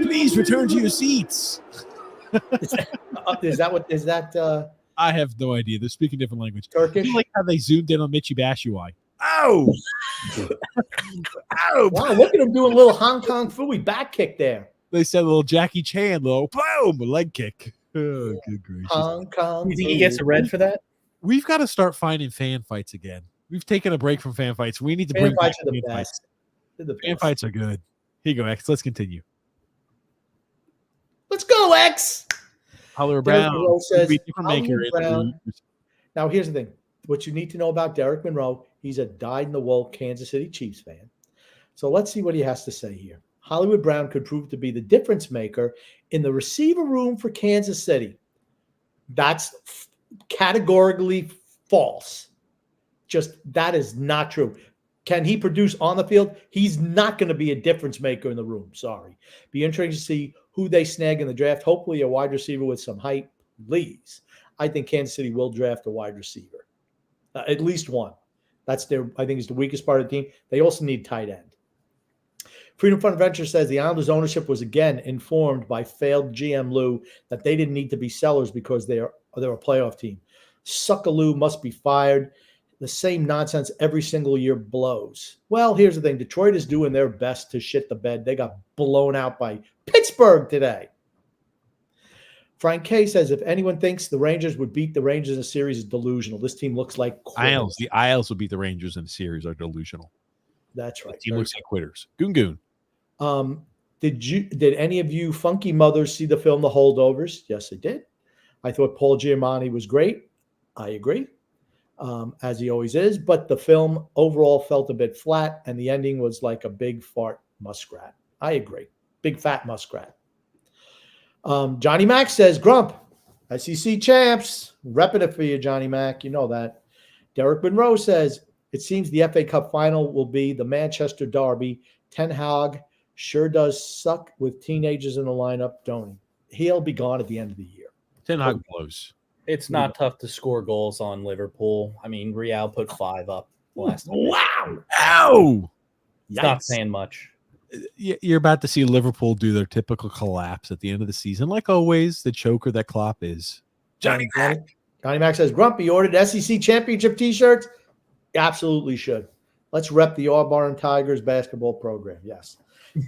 Please return to your seats. Is that? I have no idea. They're speaking different language. Turkish. I like how they zoomed in on Michi Batshuayi. Oh! Oh! Wow, look at him doing a little Hong Kong Phooey back kick there. They said a little Jackie Chan, little boom, a leg kick. Oh, good gracious. Hong Kong. You think he gets a red for that? We've got to start finding fan fights again. We've taken a break from fan fights. We need to Fan bring fights back are the fan best. fights. They're the Fan best. fights are good. Here you go, X. Let's continue. Let's go, X. Hollywood Derek Brown. Monroe says, different maker Hollywood in the Brown. room. Now, here's the thing. What you need to know about Derek Monroe, he's a dyed-in-the-wool Kansas City Chiefs fan. So let's see what he has to say here. Hollywood Brown could prove to be the difference maker in the receiver room for Kansas City. That's categorically false. Just that is not true. Can he produce on the field? He's not going to be a difference maker in the room. Sorry. Be interesting to see who they snag in the draft. Hopefully a wide receiver with some height, please. I think Kansas City will draft a wide receiver. At least one. I think is the weakest part of the team. They also need tight end. Freedom Fund Venture says the Islanders ownership was again informed by failed GM Lou that they didn't need to be sellers because they're a playoff team. Suckaloo must be fired. The same nonsense every single year blows. Well, here's the thing. Detroit is doing their best to shit the bed. They got blown out by Pittsburgh today. Frank K says, if anyone thinks the Rangers would beat the Rangers in a series is delusional. This team looks like quitters. Isles. The Isles will beat the Rangers in the series are delusional. That's right. The team looks like quitters. Goon. Did any of you funky mothers see the film The Holdovers? Yes, I did. I thought Paul Giamatti was great. I agree. As he always is, but the film overall felt a bit flat, and the ending was like a big fart muskrat. I agree. Big fat muskrat. Johnny Mac says, Grump, SEC champs. Repping it for you, Johnny Mac. You know that. Derek Monroe says, it seems the FA Cup final will be the Manchester Derby. Ten Hag sure does suck with teenagers in the lineup, don't he? He'll be gone at the end of the year. Ten Hag blows. It's not tough to score goals on Liverpool. I mean, Real put 5 up last night. Wow. Ow! It's not saying much. You're about to see Liverpool do their typical collapse at the end of the season. Like always, the choker that Klopp is. Johnny Mac says, Grumpy ordered SEC championship t-shirts? Absolutely should. Let's rep the Auburn Tigers basketball program. Yes.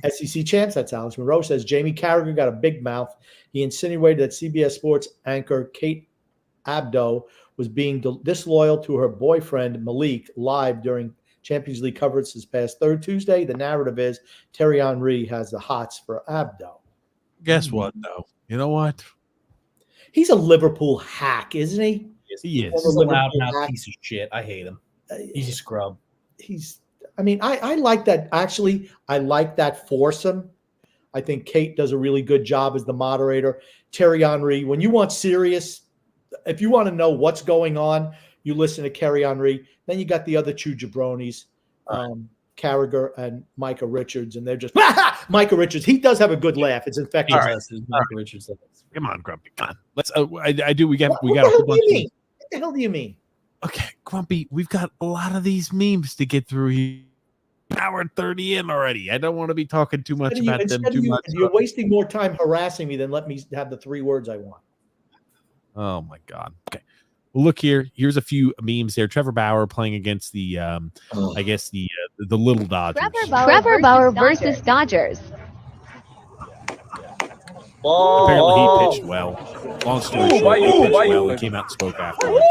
SEC champs, that's Alex Monroe, says Jamie Carragher got a big mouth. He insinuated that CBS Sports anchor Kate Abdo was being disloyal to her boyfriend Malik live during Champions League coverage this past Tuesday. The narrative is Terry Henry has the hots for Abdo. Guess what, though? You know what? He's a Liverpool hack, isn't he? He is. He's a loudmouth piece of shit. I hate him. He's a scrub. I like that. Actually, I like that foursome. I think Kate does a really good job as the moderator. Terry Henry, when you want serious, if you want to know what's going on, you listen to Kerry Henry. Then you got the other two jabronis, Carragher and Micah Richards, and they're just Micah Richards. He does have a good laugh. It's infectious. Micah Richards. Come on, Grumpy. Come on. Let's. I do. We got. What A whole bunch. What the hell do you mean? Okay, Grumpy. We've got a lot of these memes to get through here. Hour 30 in already. I don't want to be talking too much about them too much. You're wasting more time harassing me than let me have the 3 words I want. Oh my God. Okay. Well, look here. Here's a few memes there. Trevor Bauer playing against the, I guess the little Dodgers. Trevor Bauer versus Dodgers. Apparently, he pitched well. Long story short, he pitched well. He came out and spoke afterwards.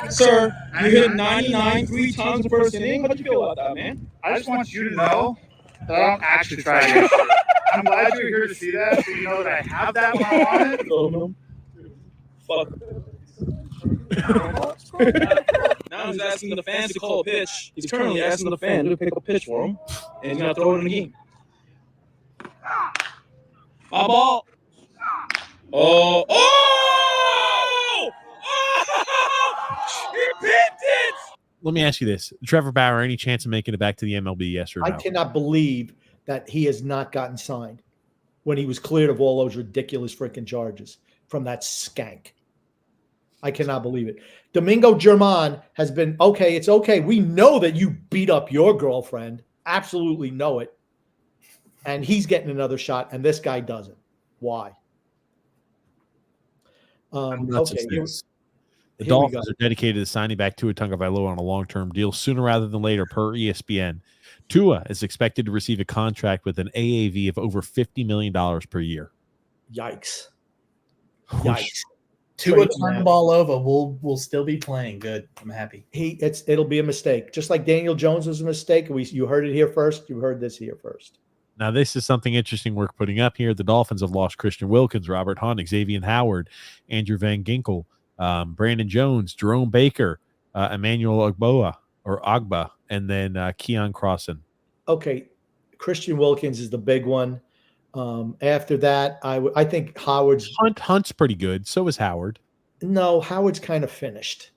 Sir, you hit 99 3 times the first inning. How'd you feel about that, man? I just want you to know that I don't actually try to get shit. I'm glad you're here to see that, so you know that I have that when I want it. Aluminum. Fuck. Now he's asking the fans to call a pitch. He's currently asking the fan to pick a pitch for him, and he's gonna throw it in the game. My ball. Oh! He picked it! Let me ask you this. Trevor Bauer, any chance of making it back to the MLB, yes or no? I cannot believe that he has not gotten signed when he was cleared of all those ridiculous freaking charges from that skank. I cannot believe it. Domingo Germán has been, okay, it's okay. We know that you beat up your girlfriend. Absolutely know it. And he's getting another shot, and this guy doesn't. Why? Okay. The Dolphins are dedicated to signing back Tua Tagovailoa on a long-term deal sooner rather than later, per ESPN. Tua is expected to receive a contract with an AAV of over $50 million per year. Yikes. Yikes. Tua turn the ball over. We'll still be playing. Good. I'm happy. It'll be a mistake. Just like Daniel Jones was a mistake. You heard it here first. You heard this here first. Now, this is something interesting we're putting up here. The Dolphins have lost Christian Wilkins, Robert Hunt, Xavier Howard, Andrew Van Ginkel, Brandon Jones, Jerome Baker, Emmanuel Agba, and then Keon Crossan. Okay, Christian Wilkins is the big one. After that, I think Howard's Hunt's pretty good. So is Howard. No, Howard's kind of finished,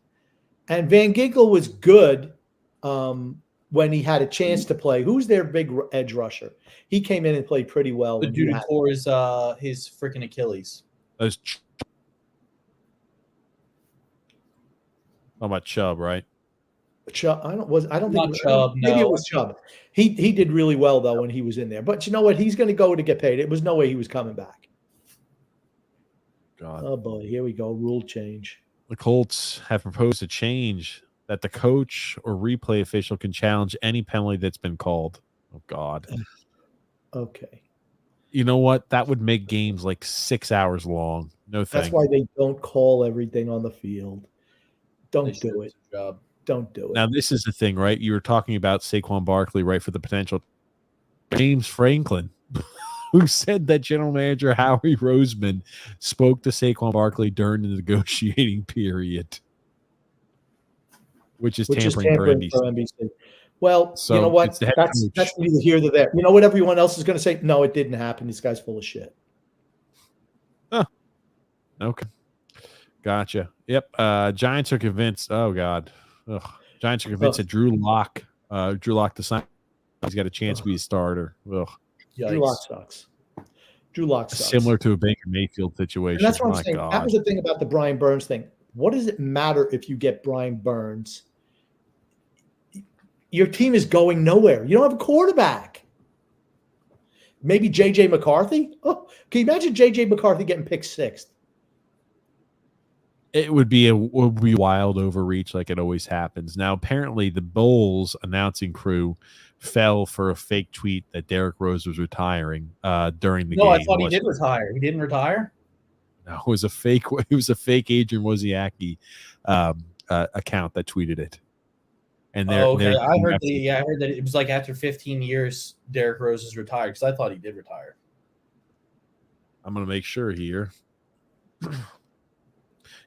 and Van Ginkel was good when he had a chance to play. Who's their big edge rusher? He came in and played pretty well. The dude who tore his freaking Achilles. How about Chubb, right? Chubb, I don't Not think Chubb. Maybe No. it was Chubb. He did really well though when he was in there. But you know what? He's going to go to get paid. It was no way he was coming back. God. Oh boy, here we go. Rule change. The Colts have proposed a change that the coach or replay official can challenge any penalty that's been called. Oh God. Okay. You know what? That would make games like 6 hours long. No thanks. That's why they don't call everything on the field. Don't do it. Don't do it. Now, this is the thing, right? You were talking about Saquon Barkley, right, for the potential. James Franklin, who said that general manager Howie Roseman spoke to Saquon Barkley during the negotiating period, which is tampering for NBC. Well, So you know what? it's the head That's neither here nor there. You know what everyone else is going to say? No, it didn't happen. This guy's full of shit. Oh, okay. Gotcha. Yep. Giants are convinced. Oh, God. Ugh. Giants are convinced that Drew Lock to sign. He's got a chance to be a starter. Ugh. Drew Lock sucks. Drew Lock sucks. Similar to a Baker Mayfield situation. And that's what My I'm saying. God. That was the thing about the Brian Burns thing. What does it matter if you get Brian Burns? Your team is going nowhere. You don't have a quarterback. Maybe J.J. McCarthy? Oh, can you imagine J.J. McCarthy getting picked sixth? It would be a wild overreach like it always happens. Now, apparently, the Bulls announcing crew fell for a fake tweet that Derrick Rose was retiring during the game. No, I thought he did retire. He didn't retire? No, it was a fake. It was a fake Adrian Wozniacki account that tweeted it. And I heard that it was like after 15 years, Derrick Rose is retired because I thought he did retire. I'm going to make sure here.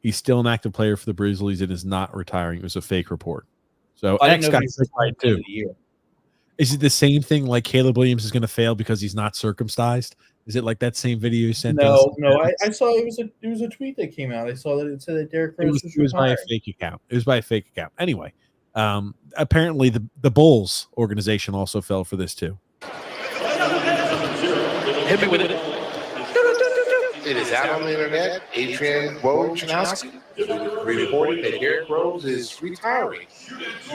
He's still an active player for the Grizzlies and is not retiring. It was a fake report. So X got retired too. Is it the same thing like Caleb Williams is going to fail because he's not circumcised? Is it like that same video you sent? No. I saw it was a tweet that came out. I saw that it said that Derrick Rose it was by a fake account. It was by a fake account. Anyway, apparently the Bulls organization also fell for this too. Hit me with it. It is out on the internet. Adrian Wojnarowski reported that Derrick Rose is retiring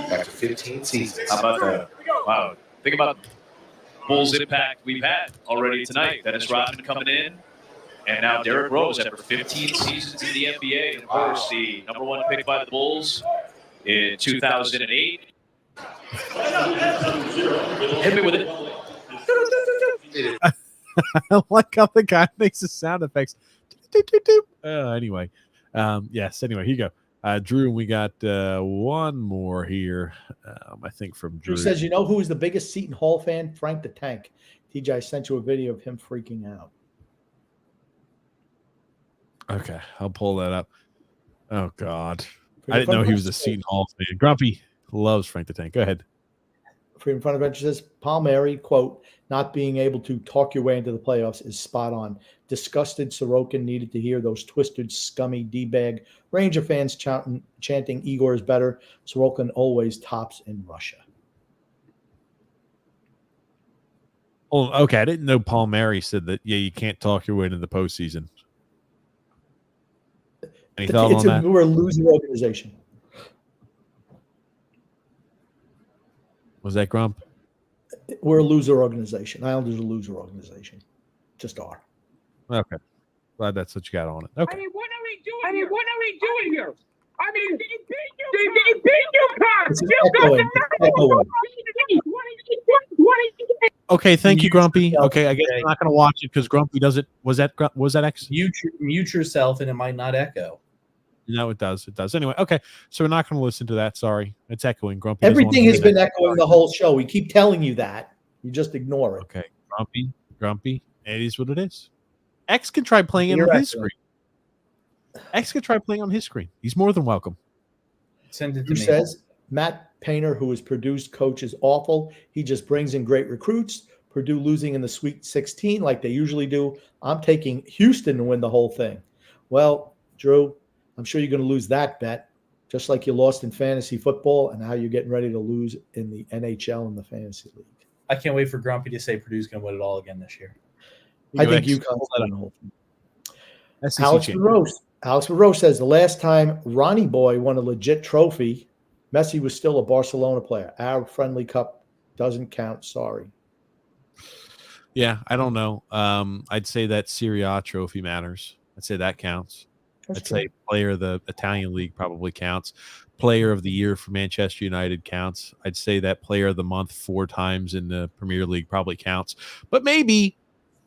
after 15 seasons. How about that? Wow. Think about Bulls' impact we've had already tonight. Dennis Rodman coming in And now Derrick Rose, after 15 seasons in the NBA, and of course the #1 pick by the Bulls in 2008. Hit me with it. I like how the guy makes the sound effects. Anyway, yes. Anyway, here you go, Drew. We got one more here. I think from Drew. Drew says, "You know who is the biggest Seton Hall fan? Frank the Tank." TJ, I sent you a video of him freaking out. Okay, I'll pull that up. Oh God, I didn't know he was a Seton Hall fan. Grumpy loves Frank the Tank. Go ahead. Freedom Front Adventure says Palmieri, quote, not being able to talk your way into the playoffs is spot on. Disgusted Sorokin needed to hear those twisted, scummy D-bag Ranger fans chanting Igor is better. Sorokin always tops in Russia. Oh, okay. I didn't know Palmieri said that, yeah, you can't talk your way into the postseason. Any thought on that? We're a loser organization. Was that Grump? We're a loser organization. Islanders are a loser organization. Just are. Okay. Glad that's what you got on it. Okay. I mean, what are we doing here? I mean, they beat you cards. Okay, thank you, Grumpy. Okay, I guess I'm not going to watch it because Grumpy does it. Was that X? Mute yourself and it might not echo. No, it does. It does. Anyway, okay. So we're not going to listen to that. Sorry. It's echoing. Grumpy. Everything has been echoing the whole show. We keep telling you that. You just ignore it. Okay. Grumpy. It is what it is. X can try playing it on his screen. X can try playing on his screen. He's more than welcome. Send it to Who me. says Matt Painter, who has produced coach, is awful. He just brings in great recruits. Purdue losing in the Sweet 16 like they usually do. I'm taking Houston to win the whole thing. Well, Drew, I'm sure you're going to lose that bet, just like you lost in fantasy football and how you're getting ready to lose in the NHL and the fantasy league. I can't wait for Grumpy to say Purdue's going to win it all again this year. I think UConn's going to hold. Alex Monroe says the last time Ronnie Boy won a legit trophy, Messi was still a Barcelona player. Our friendly cup doesn't count. Sorry. Yeah, I don't know. I'd say that Serie A trophy matters. I'd say that counts. I'd say player of the Italian league probably counts. Player of the year for Manchester United counts. I'd say that player of the month 4 times in the Premier League probably counts. But maybe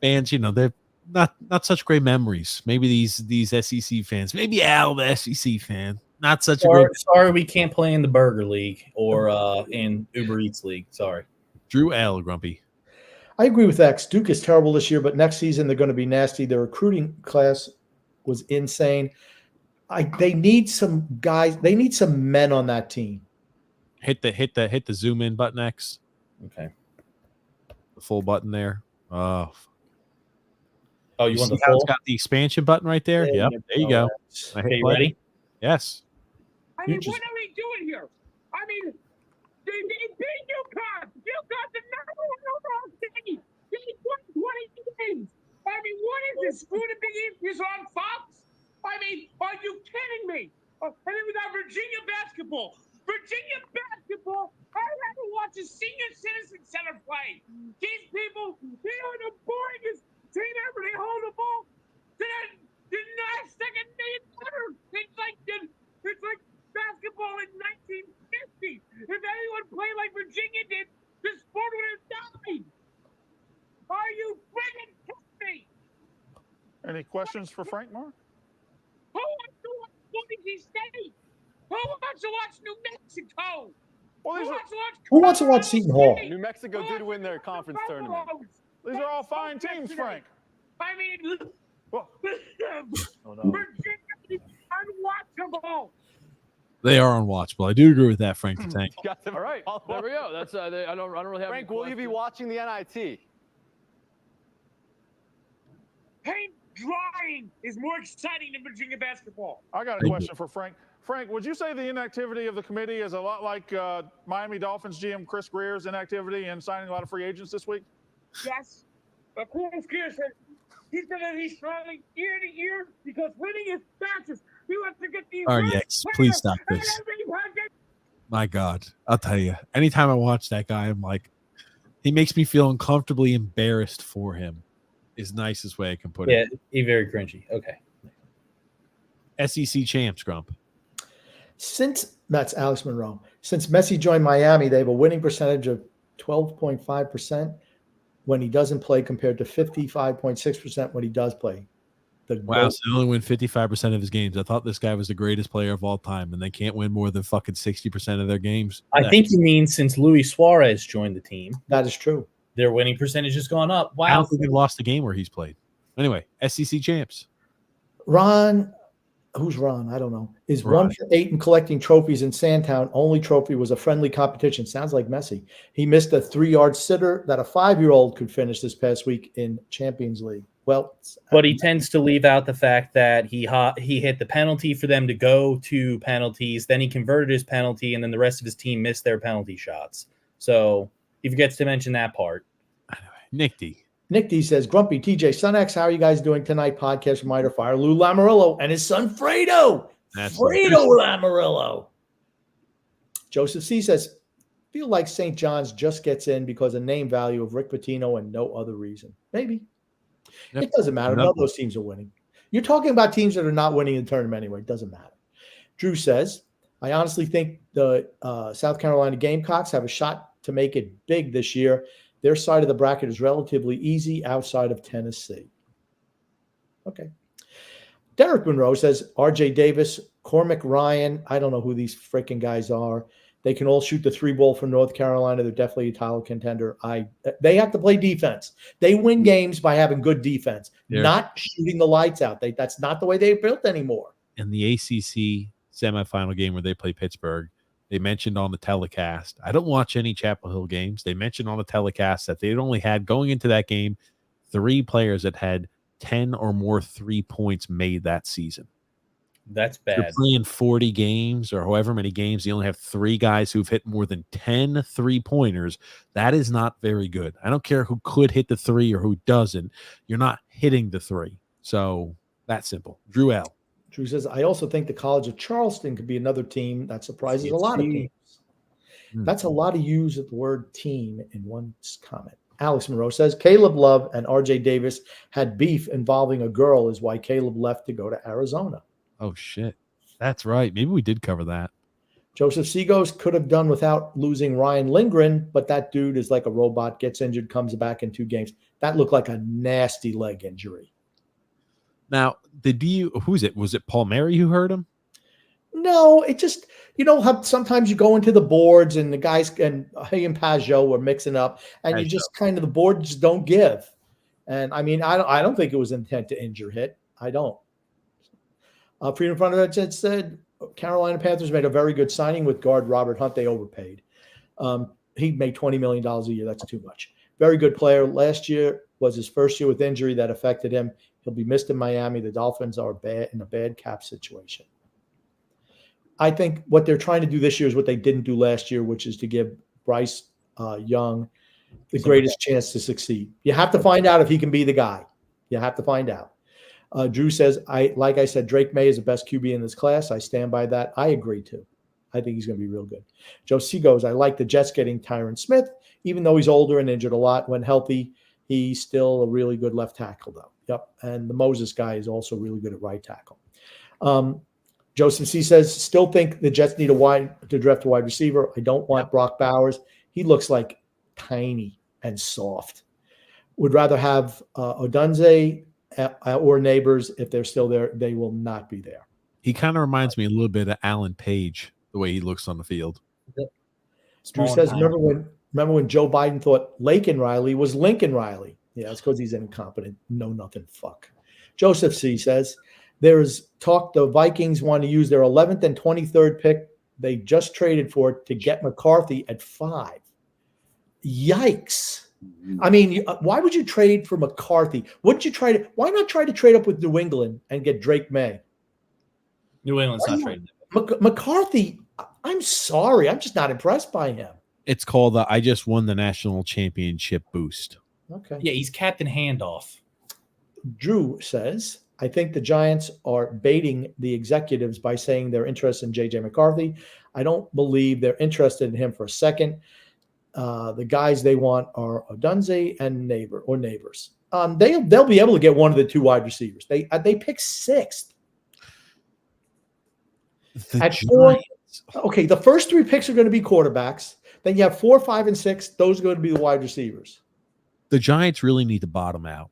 fans, they're not such great memories. Maybe these SEC fans, maybe Al, the SEC fan, not such a great. Sorry, we can't play in the Burger League or in Uber Eats League. Sorry. Drew L. Grumpy. I agree with X. Duke is terrible this year, but next season they're going to be nasty. Their recruiting class was insane. They need some guys. They need some men on that team. Hit the zoom in button, X. Okay. The full button there. Oh, you want the how full? it's got the expansion button right there? Yep. There you go. Okay, you ready? Yes. I mean, what are we doing here? I mean, they beat you cards. You got the #1 overall team. They won 20 games. I mean, what is this? Spoonie is on Fox? I mean, are you kidding me? And then we got Virginia basketball. I had to watch a senior citizen center play. These people, they are the boringest team ever. They hold the ball to the 9-second ever. It's like basketball in 1950. If anyone played like Virginia did, the sport would have died. Are you friggin' kidding me? Any questions for Frank, Mark? Who wants to watch Boise State? Who wants to watch New Mexico? Who wants to watch Seton Hall? New Mexico did win their conference tournament. These are all fine teams, Frank. I mean, Oh, no. Virginia is unwatchable. They are unwatchable. I do agree with that, Frank the Tank. All right, there we go. That's I don't really have. Frank, will you be watching the NIT? Paint drying is more exciting than Virginia basketball. I got a question for Frank. Frank, would you say the inactivity of the committee is a lot like Miami Dolphins GM Chris Greer's inactivity in signing a lot of free agents this week? Yes. But Chris Greer said he's smiling ear to ear because winning is fastest. He wants to get these. All right, yes, please stop this. My God, I'll tell you. Anytime I watch that guy, I'm like, he makes me feel uncomfortably embarrassed for him. is nicest way I can put Yeah, it. very cringy. Okay. SEC champs, Grump. That's Alex Monroe. Since Messi joined Miami, they have a winning percentage of 12.5% when he doesn't play compared to 55.6% when he does play. Wow, so they only win 55% of his games. I thought this guy was the greatest player of all time, and they can't win more than fucking 60% of their games. I think you mean since Luis Suarez joined the team. That is true. Their winning percentage has gone up. Wow. I don't think they've lost a game where he's played. Anyway, SEC champs. Ron, who's Ron? I don't know. Is Ron. 1 for 8 in collecting trophies in Sandtown. Only trophy was a friendly competition. Sounds like Messi. He missed a 3-yard sitter that a 5-year-old could finish this past week in Champions League. Well, but he tends to leave out the fact that he hit the penalty for them to go to penalties. Then he converted his penalty, and then the rest of his team missed their penalty shots. So he forgets to mention that part. Nick D. Nick D says, Grumpy, TJ, Son X, how are you guys doing tonight? Podcast from Miter Fire. Lou Lamarillo and his son Fredo. Fredo Lamarillo. Joseph C says, feel like St. John's just gets in because of name value of Rick Pitino and no other reason. Maybe. Yep. It doesn't matter. None of those teams are winning. You're talking about teams that are not winning the tournament anyway. It doesn't matter. Drew says, I honestly think the South Carolina Gamecocks have a shot to make it big this year. Their side of the bracket is relatively easy outside of Tennessee. Okay. Derek Monroe says, RJ Davis, Cormac Ryan. I don't know who these freaking guys are. They can all shoot the 3-ball from North Carolina. They're definitely a title contender. They have to play defense. They win games by having good defense, not shooting the lights out. That's not the way they're built anymore. In the ACC semifinal game where they play Pittsburgh, they mentioned on the telecast. I don't watch any Chapel Hill games. They mentioned on the telecast that they'd only had going into that game 3 players that had 10 or more 3 points made that season. That's bad. You're playing 40 games or however many games. You only have 3 guys who've hit more than 10 3-pointers. That is not very good. I don't care who could hit the 3 or who doesn't. You're not hitting the 3. So that's simple. Drew L. Drew says, I also think the College of Charleston could be another team that surprises a lot of teams. That's a lot of use of the word team in one comment. Alex Monroe says, Caleb Love and RJ Davis had beef involving a girl is why Caleb left to go to Arizona. Oh, shit. That's right. Maybe we did cover that. Joseph Seagos could have done without losing Ryan Lindgren, but that dude is like a robot, gets injured, comes back in 2 games. That looked like a nasty leg injury. Now, who's it? Was it Paul Mary who hurt him? No, it just, how sometimes you go into the boards and the guys and Pajot were mixing up and you just kind of, the boards don't give. And I mean, I don't think it was intent to injure hit. I don't. Freedom Front of it said Carolina Panthers made a very good signing with guard Robert Hunt. They overpaid. He made $20 million a year. That's too much. Very good player. Last year was his first year with injury that affected him. He'll be missed in Miami. The Dolphins are in a bad cap situation. I think what they're trying to do this year is what they didn't do last year, which is to give Bryce Young the greatest chance to succeed. You have to find out if he can be the guy. You have to find out. Drew says, like I said, Drake May is the best QB in this class. I stand by that. I agree too. I think he's going to be real good. Joe C goes, I like the Jets getting Tyron Smith, even though he's older and injured a lot. When healthy, he's still a really good left tackle, though. Yep. And the Moses guy is also really good at right tackle. Joseph C says, still think the Jets need to draft a wide receiver. I don't want Brock Bowers. He looks like tiny and soft. Would rather have Odunze or Neighbors. If they're still there, they will not be there. He kind of reminds me a little bit of Alan Page, the way he looks on the field. Drew says, remember when Joe Biden thought Laken Riley was Lincoln Riley? Yeah, it's because he's an incompetent, know-nothing fuck. Joseph C says, there's talk the Vikings want to use their 11th and 23rd pick. They just traded for it to get McCarthy at 5. Yikes. I mean, why would you trade for McCarthy? Why not try to trade up with New England and get Drake May? New England's not trading. McCarthy, I'm sorry. I'm just not impressed by him. It's called the I just won the national championship boost. Okay. Yeah, he's Captain Handoff. Drew says, I think the Giants are baiting the executives by saying they're interested in J.J. McCarthy. I don't believe they're interested in him for a second. The guys they want are Odunze and Neighbors. They'll be able to get one of the two wide receivers. They pick sixth. At 4, okay, the first 3 picks are going to be quarterbacks. Then you have 4, 5, and 6. Those are going to be the wide receivers. The Giants really need to bottom out.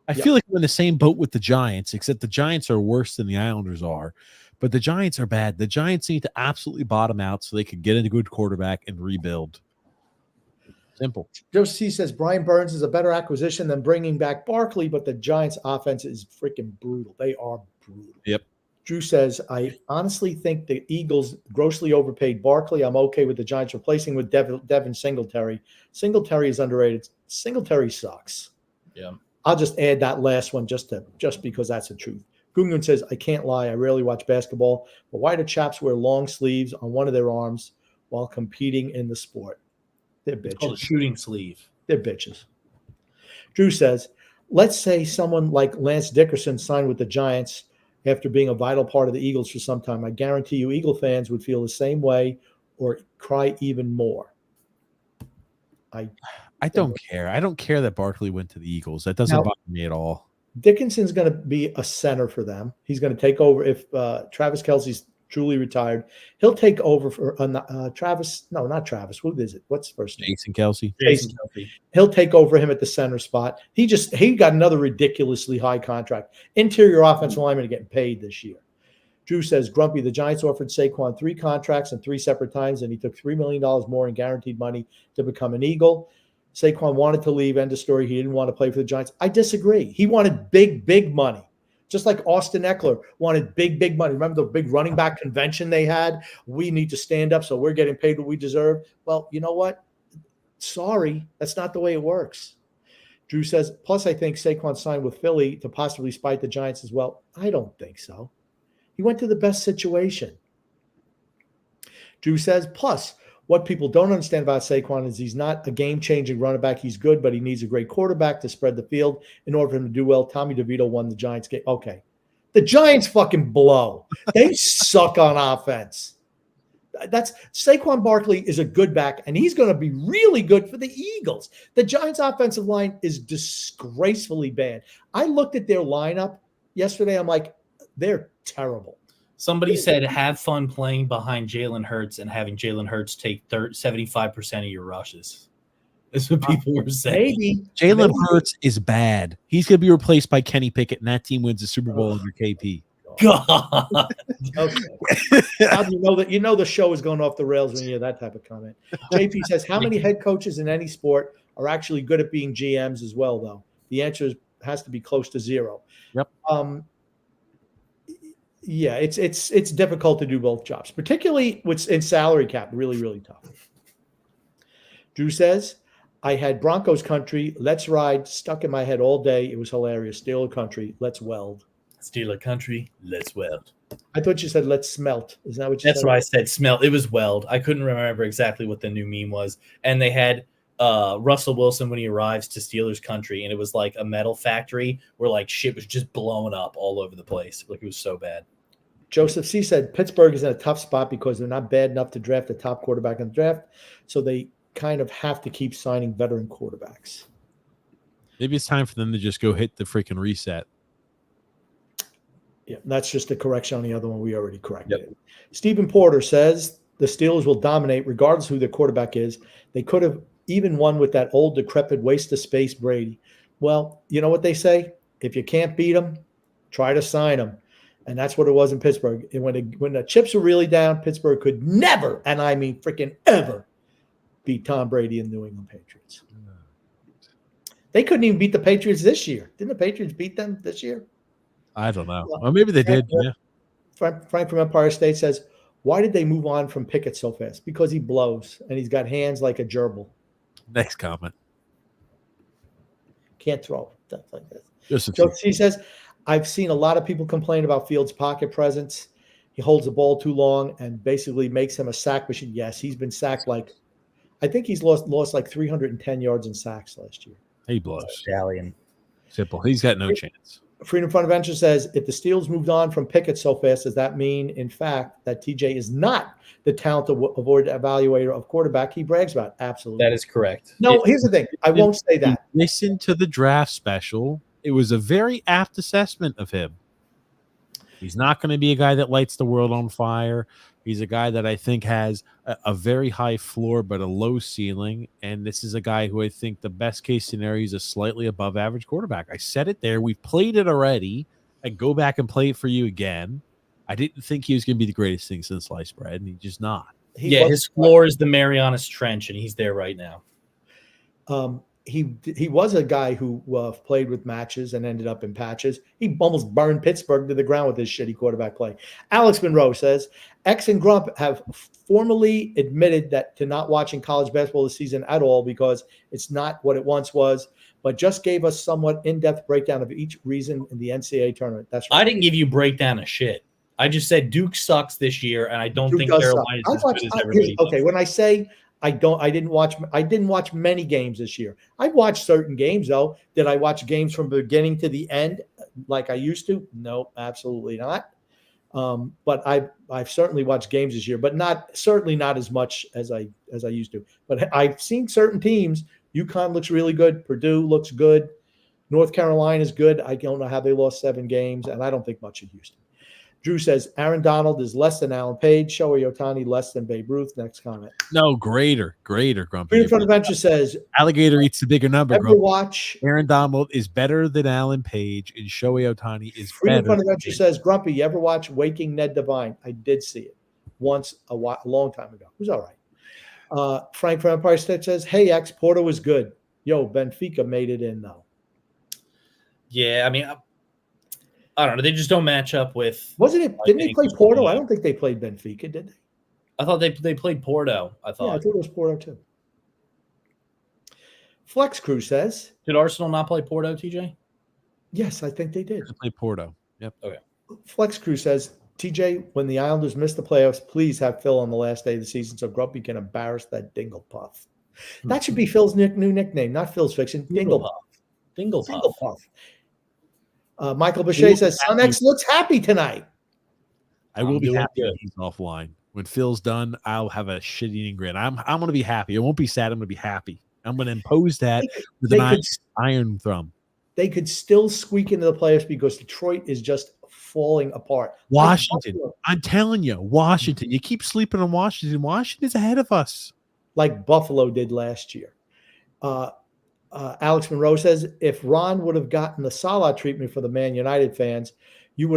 I feel like we're in the same boat with the Giants, except the Giants are worse than the Islanders are. But the Giants are bad. The Giants need to absolutely bottom out so they can get a good quarterback and rebuild. Simple. Joe C says Brian Burns is a better acquisition than bringing back Barkley, but the Giants' offense is freaking brutal. They are brutal. Yep. Drew says, I honestly think the Eagles grossly overpaid Barkley. I'm okay with the Giants replacing with Devin Singletary. Singletary is underrated. Singletary sucks. Yeah. I'll just add that last one just because that's the truth. Gungun says, I can't lie. I rarely watch basketball, but why do chaps wear long sleeves on one of their arms while competing in the sport? They're bitches. It's called a shooting sleeve. They're bitches. Drew says, let's say someone like Lance Dickerson signed with the Giants after being a vital part of the Eagles for some time. I guarantee you Eagle fans would feel the same way or cry even more. I don't care. I don't care that Barkley went to the Eagles. That doesn't bother me at all. Dickinson's going to be a center for them. He's going to take over if Travis Kelce's truly retired. He'll take over for Travis. No, not Travis. What is it? What's the first name? Jason Kelce. Jason Kelce. He'll take over him at the center spot. He got another ridiculously high contract. Interior offensive linemen are getting paid this year. Drew says, Grumpy, the Giants offered Saquon 3 contracts and 3 separate times, and he took $3 million more in guaranteed money to become an Eagle. Saquon wanted to leave. End of story. He didn't want to play for the Giants. I disagree. He wanted big money. Just like Austin Eckler wanted big money. Remember the big running back convention they had? We need to stand up, so we're getting paid what we deserve. Well, you know what? Sorry, that's not the way it works. Drew says, plus I think Saquon signed with Philly to possibly spite the Giants as well. I don't think so. He went to the best situation. Drew says, plus, what people don't understand about Saquon is he's not a game-changing running back. He's good, but he needs a great quarterback to spread the field in order for him to do well. Tommy DeVito won the Giants game. Okay. The Giants fucking blow. They suck on offense. Saquon Barkley is a good back, and he's going to be really good for the Eagles. The Giants' offensive line is disgracefully bad. I looked at their lineup yesterday. I'm like, they're terrible. Somebody said, have fun playing behind Jalen Hurts and having Jalen Hurts take 75% of your rushes. That's what people were saying. Maybe. Jalen Hurts is bad. He's going to be replaced by Kenny Pickett, and that team wins the Super Bowl under KP. God. Okay. You know the show is going off the rails when you hear that type of comment. JP says, how many head coaches in any sport are actually good at being GMs as well, though? The answer has to be close to 0. Yep. Yeah, it's difficult to do both jobs, particularly in salary cap. Really tough. Drew says, I had Broncos country, let's ride, stuck in my head all day. It was hilarious. Steeler country, let's weld. Steeler country, let's weld. I thought you said let's smelt. Is that what you said? That's what I said. Smelt. It was weld. I couldn't remember exactly what the new meme was. And they had Russell Wilson when he arrives to Steelers country, and it was like a metal factory where like shit was just blowing up all over the place. Like it was so bad. Joseph C said Pittsburgh is in a tough spot because they're not bad enough to draft a top quarterback in the draft, so they kind of have to keep signing veteran quarterbacks. Maybe it's time for them to just go hit the freaking reset. Yeah, that's just a correction on the other one. We already corrected it. Stephen Porter says the Steelers will dominate regardless who their quarterback is. They could have even won with that old, decrepit, waste of space Brady. Well, you know what they say? If you can't beat them, try to sign them. And that's what it was in Pittsburgh. And when the chips were really down, Pittsburgh could never, and I mean freaking ever, beat Tom Brady and New England Patriots. They couldn't even beat the Patriots this year. Didn't the Patriots beat them this year? I don't know. Well, maybe they did. Yeah. Frank from Empire State says, why did they move on from Pickett so fast? Because he blows, and he's got hands like a gerbil. Next comment. Can't throw. Stuff like that. He says, I've seen a lot of people complain about Fields' pocket presence. He holds the ball too long and basically makes him a sack machine. Yes, he's been sacked I think he's lost like 310 yards in sacks last year. He blows. Stallion. Simple. He's got no chance. Freedom Fund Adventure says, if the Steelers moved on from Pickett so fast, does that mean, in fact, that TJ is not the talented evaluator of quarterback he brags about? Absolutely. That is correct. No, here's the thing. I won't say that. Listen to the draft special. It was a very apt assessment of him. He's not going to be a guy that lights the world on fire. He's a guy that I think has a very high floor but a low ceiling. And this is a guy who I think the best case scenario is a slightly above average quarterback. I said it there. We've played it already. I go back and play it for you again. I didn't think he was going to be the greatest thing since sliced bread, and he's just not. His floor is the Marianas Trench, and he's there right now. He was a guy who played with matches and ended up in patches. He almost burned Pittsburgh to the ground with his shitty quarterback play. Alex Monroe says, X and Grump have formally admitted that to not watching college basketball this season at all because it's not what it once was, but just gave us somewhat in-depth breakdown of each reason in the NCAA tournament. That's right. I didn't give you breakdown of shit. I just said Duke sucks this year, and I don't think Carolina is as good as everybody does. Okay, when I say I didn't watch many games this year. I watched certain games though. Did I watch games from the beginning to the end like I used to? No, absolutely not. But I've certainly watched games this year, but certainly not as much as I used to. But I've seen certain teams. UConn looks really good. Purdue looks good. North Carolina is good. I don't know how they lost 7 games, and I don't think much of Houston. Drew says Aaron Donald is less than Alan Page. Shohei Ohtani less than Babe Ruth. Next comment. No, greater, Grumpy. Freedom Front Adventure says Alligator eats the bigger number. Ever watch Aaron Donald is better than Alan Page, and Shohei Ohtani is Freedom better. Front Adventure says Grumpy. You ever watch Waking Ned Devine? I did see it once a long time ago. It was all right. Frank from Empire State says, "Hey X, Porter was good. Yo, Benfica made it in though." Yeah, I mean, I don't know. They just don't match up with. Wasn't it? Didn't they play Porto? I don't think they played Benfica, did they? I thought they played Porto. I thought. Yeah, I thought it was Porto too. Flex Crew says, did Arsenal not play Porto, TJ? Yes, I think they did. They played Porto. Yep. Okay. Flex Crew says, TJ, when the Islanders miss the playoffs, please have Phil on the last day of the season so Grumpy can embarrass that Dingle Puff. That should be Phil's new nickname, not Phil's fiction. Dingle Puff. Dingle Puff. Michael Boucher says, Son X looks happy tonight. I will be happy when he's offline. When Phil's done, I'll have a shit-eating grin. I'm going to be happy. I won't be sad. I'm going to be happy. I'm going to impose that with an iron thumb. They could still squeak into the playoffs because Detroit is just falling apart. Washington. I'm telling you, Washington. You keep sleeping on Washington. Washington's ahead of us. Like Buffalo did last year. Alex Monroe says, if Ron would have gotten the Salah treatment for the Man United fans, you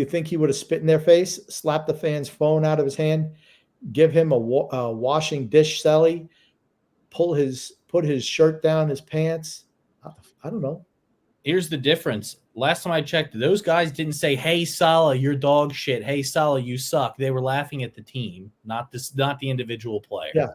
think he would have spit in their face, slapped the fan's phone out of his hand, give him a washing dish celly, put his shirt down his pants? I don't know. Here's the difference. Last time I checked, those guys didn't say, "Hey Salah, you're dog shit. Hey Salah, you suck." They were laughing at the team, not the individual player. Yeah.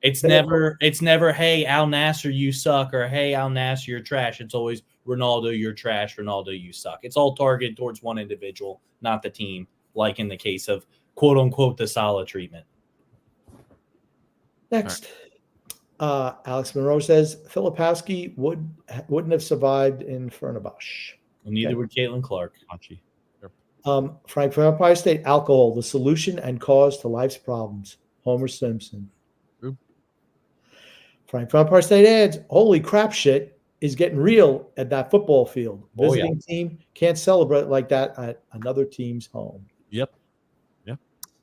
It's never, "Hey Al Nasser, you suck," or "Hey Al Nasser, you're trash." It's always, "Ronaldo, you're trash. Ronaldo, you suck." It's all targeted towards one individual, not the team, like in the case of quote unquote the Salah treatment. Next. Alex Monroe says Filipowski wouldn't have survived in Fernabach. And neither would Caitlin Clark. Frank from Empire State, alcohol, the solution and cause to life's problems. Homer Simpson. True. Frank from Empire State adds, holy crap shit is getting real at that football field. Visiting team can't celebrate like that at another team's home. Yep.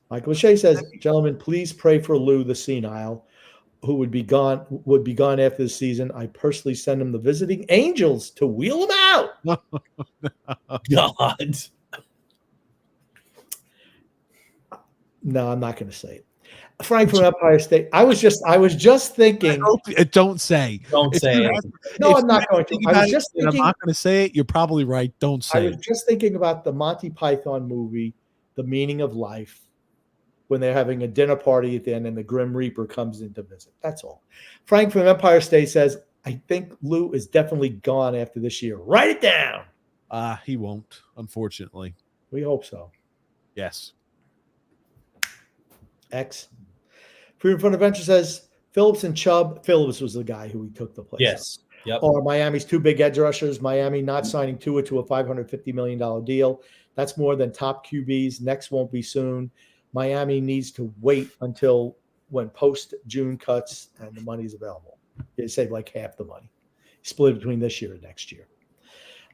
Michael Shea says, gentlemen, please pray for Lou the senile, who would be gone after the season. I personally send him the visiting angels to wheel him out. God. No, I'm not going to say it. Frank from Empire State. I was just thinking. Don't say. Don't say it. No, I'm not going to. I was just thinking. I'm not going to say it. You're probably right. Don't say it. I was just thinking about the Monty Python movie, The Meaning of Life, when they're having a dinner party at the end and the Grim Reaper comes in to visit. That's all. Frank from Empire State says, I think Lou is definitely gone after this year. Write it down. He won't, unfortunately. We hope so. Yes. X. Freedom Front Adventure says, Phillips and Chubb. Phillips was the guy who he took the place. Yes. Yep. Or Miami's two big edge rushers. Miami not signing Tua to a $550 million deal. That's more than top QBs. Next won't be soon. Miami needs to wait until when post-June cuts and the money's available. They save like half the money. Split between this year and next year.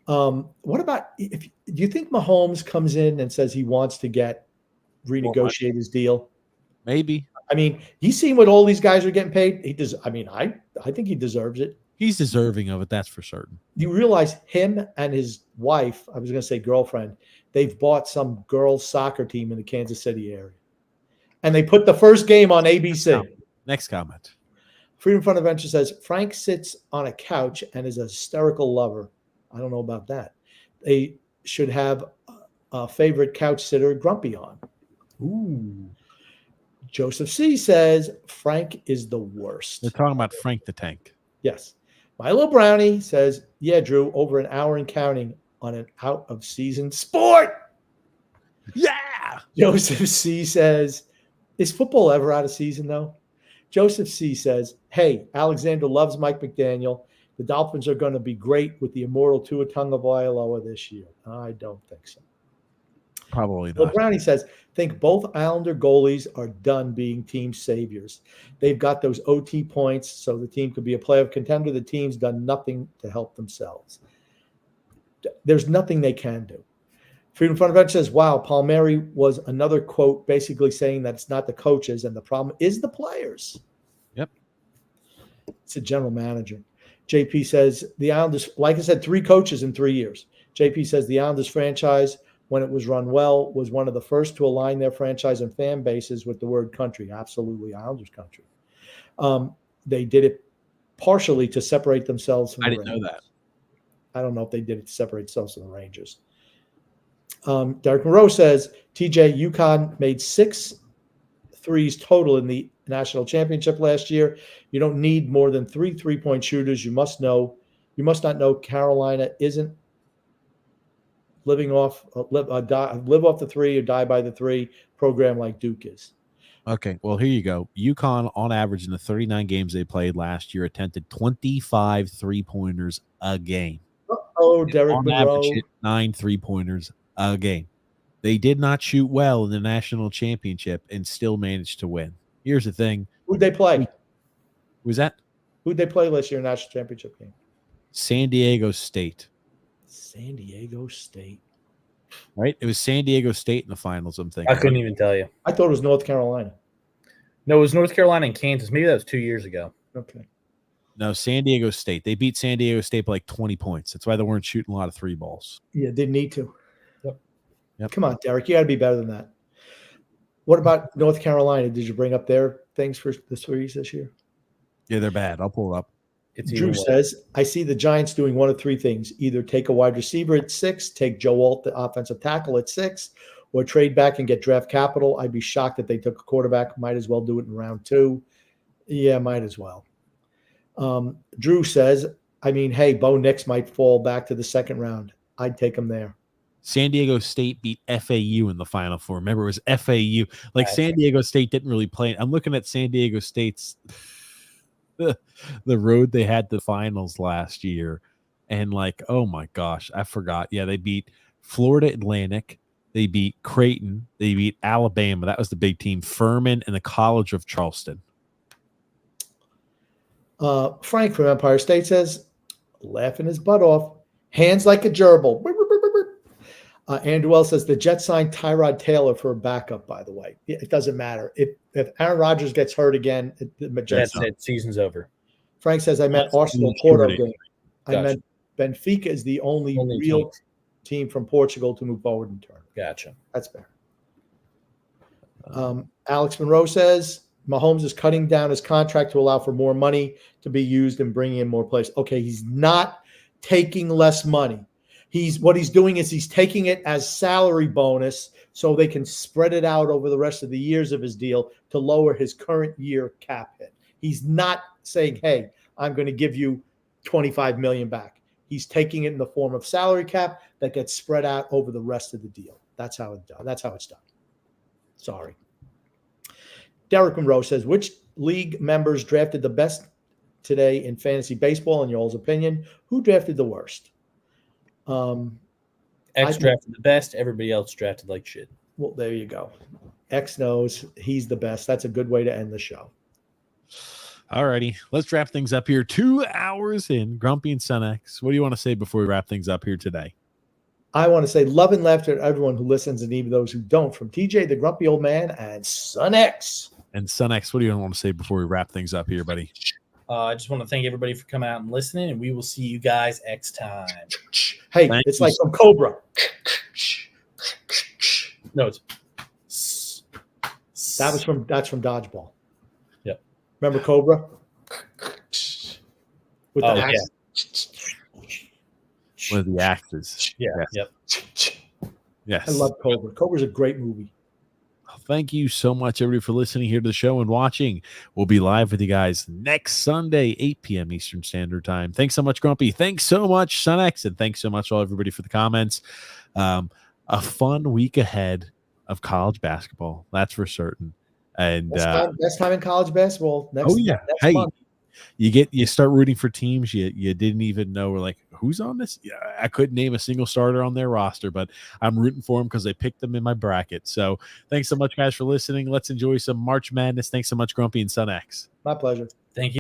What about do you think Mahomes comes in and says he wants to renegotiate his deal? Maybe. I mean, he's seen what all these guys are getting paid. He does. I mean, I think he deserves it. He's deserving of it. That's for certain. You realize him and his wife, I was going to say girlfriend, they've bought some girls' soccer team in the Kansas City area. And they put the first game on ABC. Next comment. Freedom Fund Adventure says, Frank sits on a couch and is a hysterical lover. I don't know about that. They should have a favorite couch sitter, Grumpy, on. Ooh. Joseph C. says, Frank is the worst. They're talking about Frank the Tank. Yes. Milo Brownie says, yeah, Drew, over an hour and counting on an out-of-season sport. Yeah. Joseph C. says, is football ever out of season, though? Joseph C. says, hey, Alexander loves Mike McDaniel. The Dolphins are going to be great with the immortal Tua Tagovailoa this year. I don't think so. Probably not. Well, Brownie says, think both Islander goalies are done being team saviors. They've got those OT points so the team could be a playoff contender. The team's done nothing to help themselves. There's nothing they can do. Freedom Fund Event says, wow, Palmieri was another quote basically saying that it's not the coaches and the problem is the players. Yep. It's a general manager. JP says, the Islanders, like I said, 3 coaches in 3 years. JP says the Islanders franchise, when it was run well, was one of the first to align their franchise and fan bases with the word country. Absolutely, Islanders country. They did it partially to separate themselves from I the didn't Rangers. know that. I don't know if they did it to separate themselves from the Rangers. Derek Monroe says, TJ, UConn made 6 threes total in the national championship last year. You don't need more than 3 3-point shooters. You must not know Carolina isn't live off the 3 or die by the 3 program like Duke is. Okay, well, here you go. UConn, on average, in the 39 games they played last year, attempted 25 3-pointers a game. Oh, Derek on Monroe. average, hit 9 3-pointers a game. They did not shoot well in the national championship and still managed to win. Here's the thing. Who'd they play? Was that? Who'd they play last year in the national championship game? San Diego State. San Diego State. Right? It was San Diego State in the finals, I'm thinking. I couldn't even tell you. I thought it was North Carolina. No, it was North Carolina and Kansas. Maybe that was 2 years ago. Okay. No, San Diego State. They beat San Diego State by like 20 points. That's why they weren't shooting a lot of 3 balls. Yeah, didn't need to. Yep. Come on, Derek. You got to be better than that. What about North Carolina? Did you bring up their things for the threes this year? Yeah, they're bad. I'll pull it up. Drew says, I see the Giants doing one of 3 things. Either take a wide receiver at 6, take Joe Alt, the offensive tackle, at 6, or trade back and get draft capital. I'd be shocked if they took a quarterback. Might as well do it in round 2. Yeah, might as well. Drew says, I mean, hey, Bo Nix might fall back to the 2nd round. I'd take him there. San Diego State beat FAU in the Final Four. Remember, it was FAU. Like, San Diego State didn't really play. I'm looking at San Diego State's the road they had the finals last year. And, like, oh, my gosh, I forgot. Yeah, they beat Florida Atlantic. They beat Creighton. They beat Alabama. That was the big team. Furman and the College of Charleston. Frank from Empire State says, laughing his butt off, hands like a gerbil. Andrew L says the Jets signed Tyrod Taylor for a backup, by the way. It doesn't matter. If Aaron Rodgers gets hurt again, the Jets. That's it. Season's over. Frank says, I meant Arsenal Porto game. I meant Benfica is the only real team from Portugal to move forward in turn. Gotcha. That's fair. Alex Monroe says, Mahomes is cutting down his contract to allow for more money to be used and bringing in more players. Okay, he's not taking less money. What he's doing is he's taking it as salary bonus so they can spread it out over the rest of the years of his deal to lower his current year cap hit. He's not saying, hey, I'm going to give you $25 million back. He's taking it in the form of salary cap that gets spread out over the rest of the deal. That's how it's done. That's how it's done. Sorry. Derek Monroe says, which league members drafted the best today in fantasy baseball, in y'all's opinion? Who drafted the worst? X drafted the best. Everybody else drafted like shit. Well, there you go. X knows he's the best. That's a good way to end the show. All righty. Let's wrap things up here. 2 hours in. Grumpy and Sun X. What do you want to say before we wrap things up here today? I want to say love and laughter to everyone who listens and even those who don't, from TJ, the grumpy old man, and Sun X. And Sun X, what do you want to say before we wrap things up here, buddy? I just want to thank everybody for coming out and listening, and we will see you guys next time. Hey, it's like some Cobra. No, it's that's from Dodgeball. Yep. Remember Cobra? With the axe. One of the axes. Yeah. Yes. Yep. Yes. I love Cobra. Cobra's a great movie. Thank you so much, everybody, for listening here to the show and watching. We'll be live with you guys next Sunday, 8 p.m. Eastern Standard Time. Thanks so much, Grumpy. Thanks so much, Sun X. And thanks so much, all everybody, for the comments. A fun week ahead of college basketball. That's for certain. And best time in college basketball. Next month. You start rooting for teams you didn't even know were like, who's on this? Yeah, I couldn't name a single starter on their roster, but I'm rooting for them because they picked them in my bracket. So thanks so much, guys, for listening. Let's enjoy some March Madness. Thanks so much, Grumpy and Sun X. My pleasure. Thank you.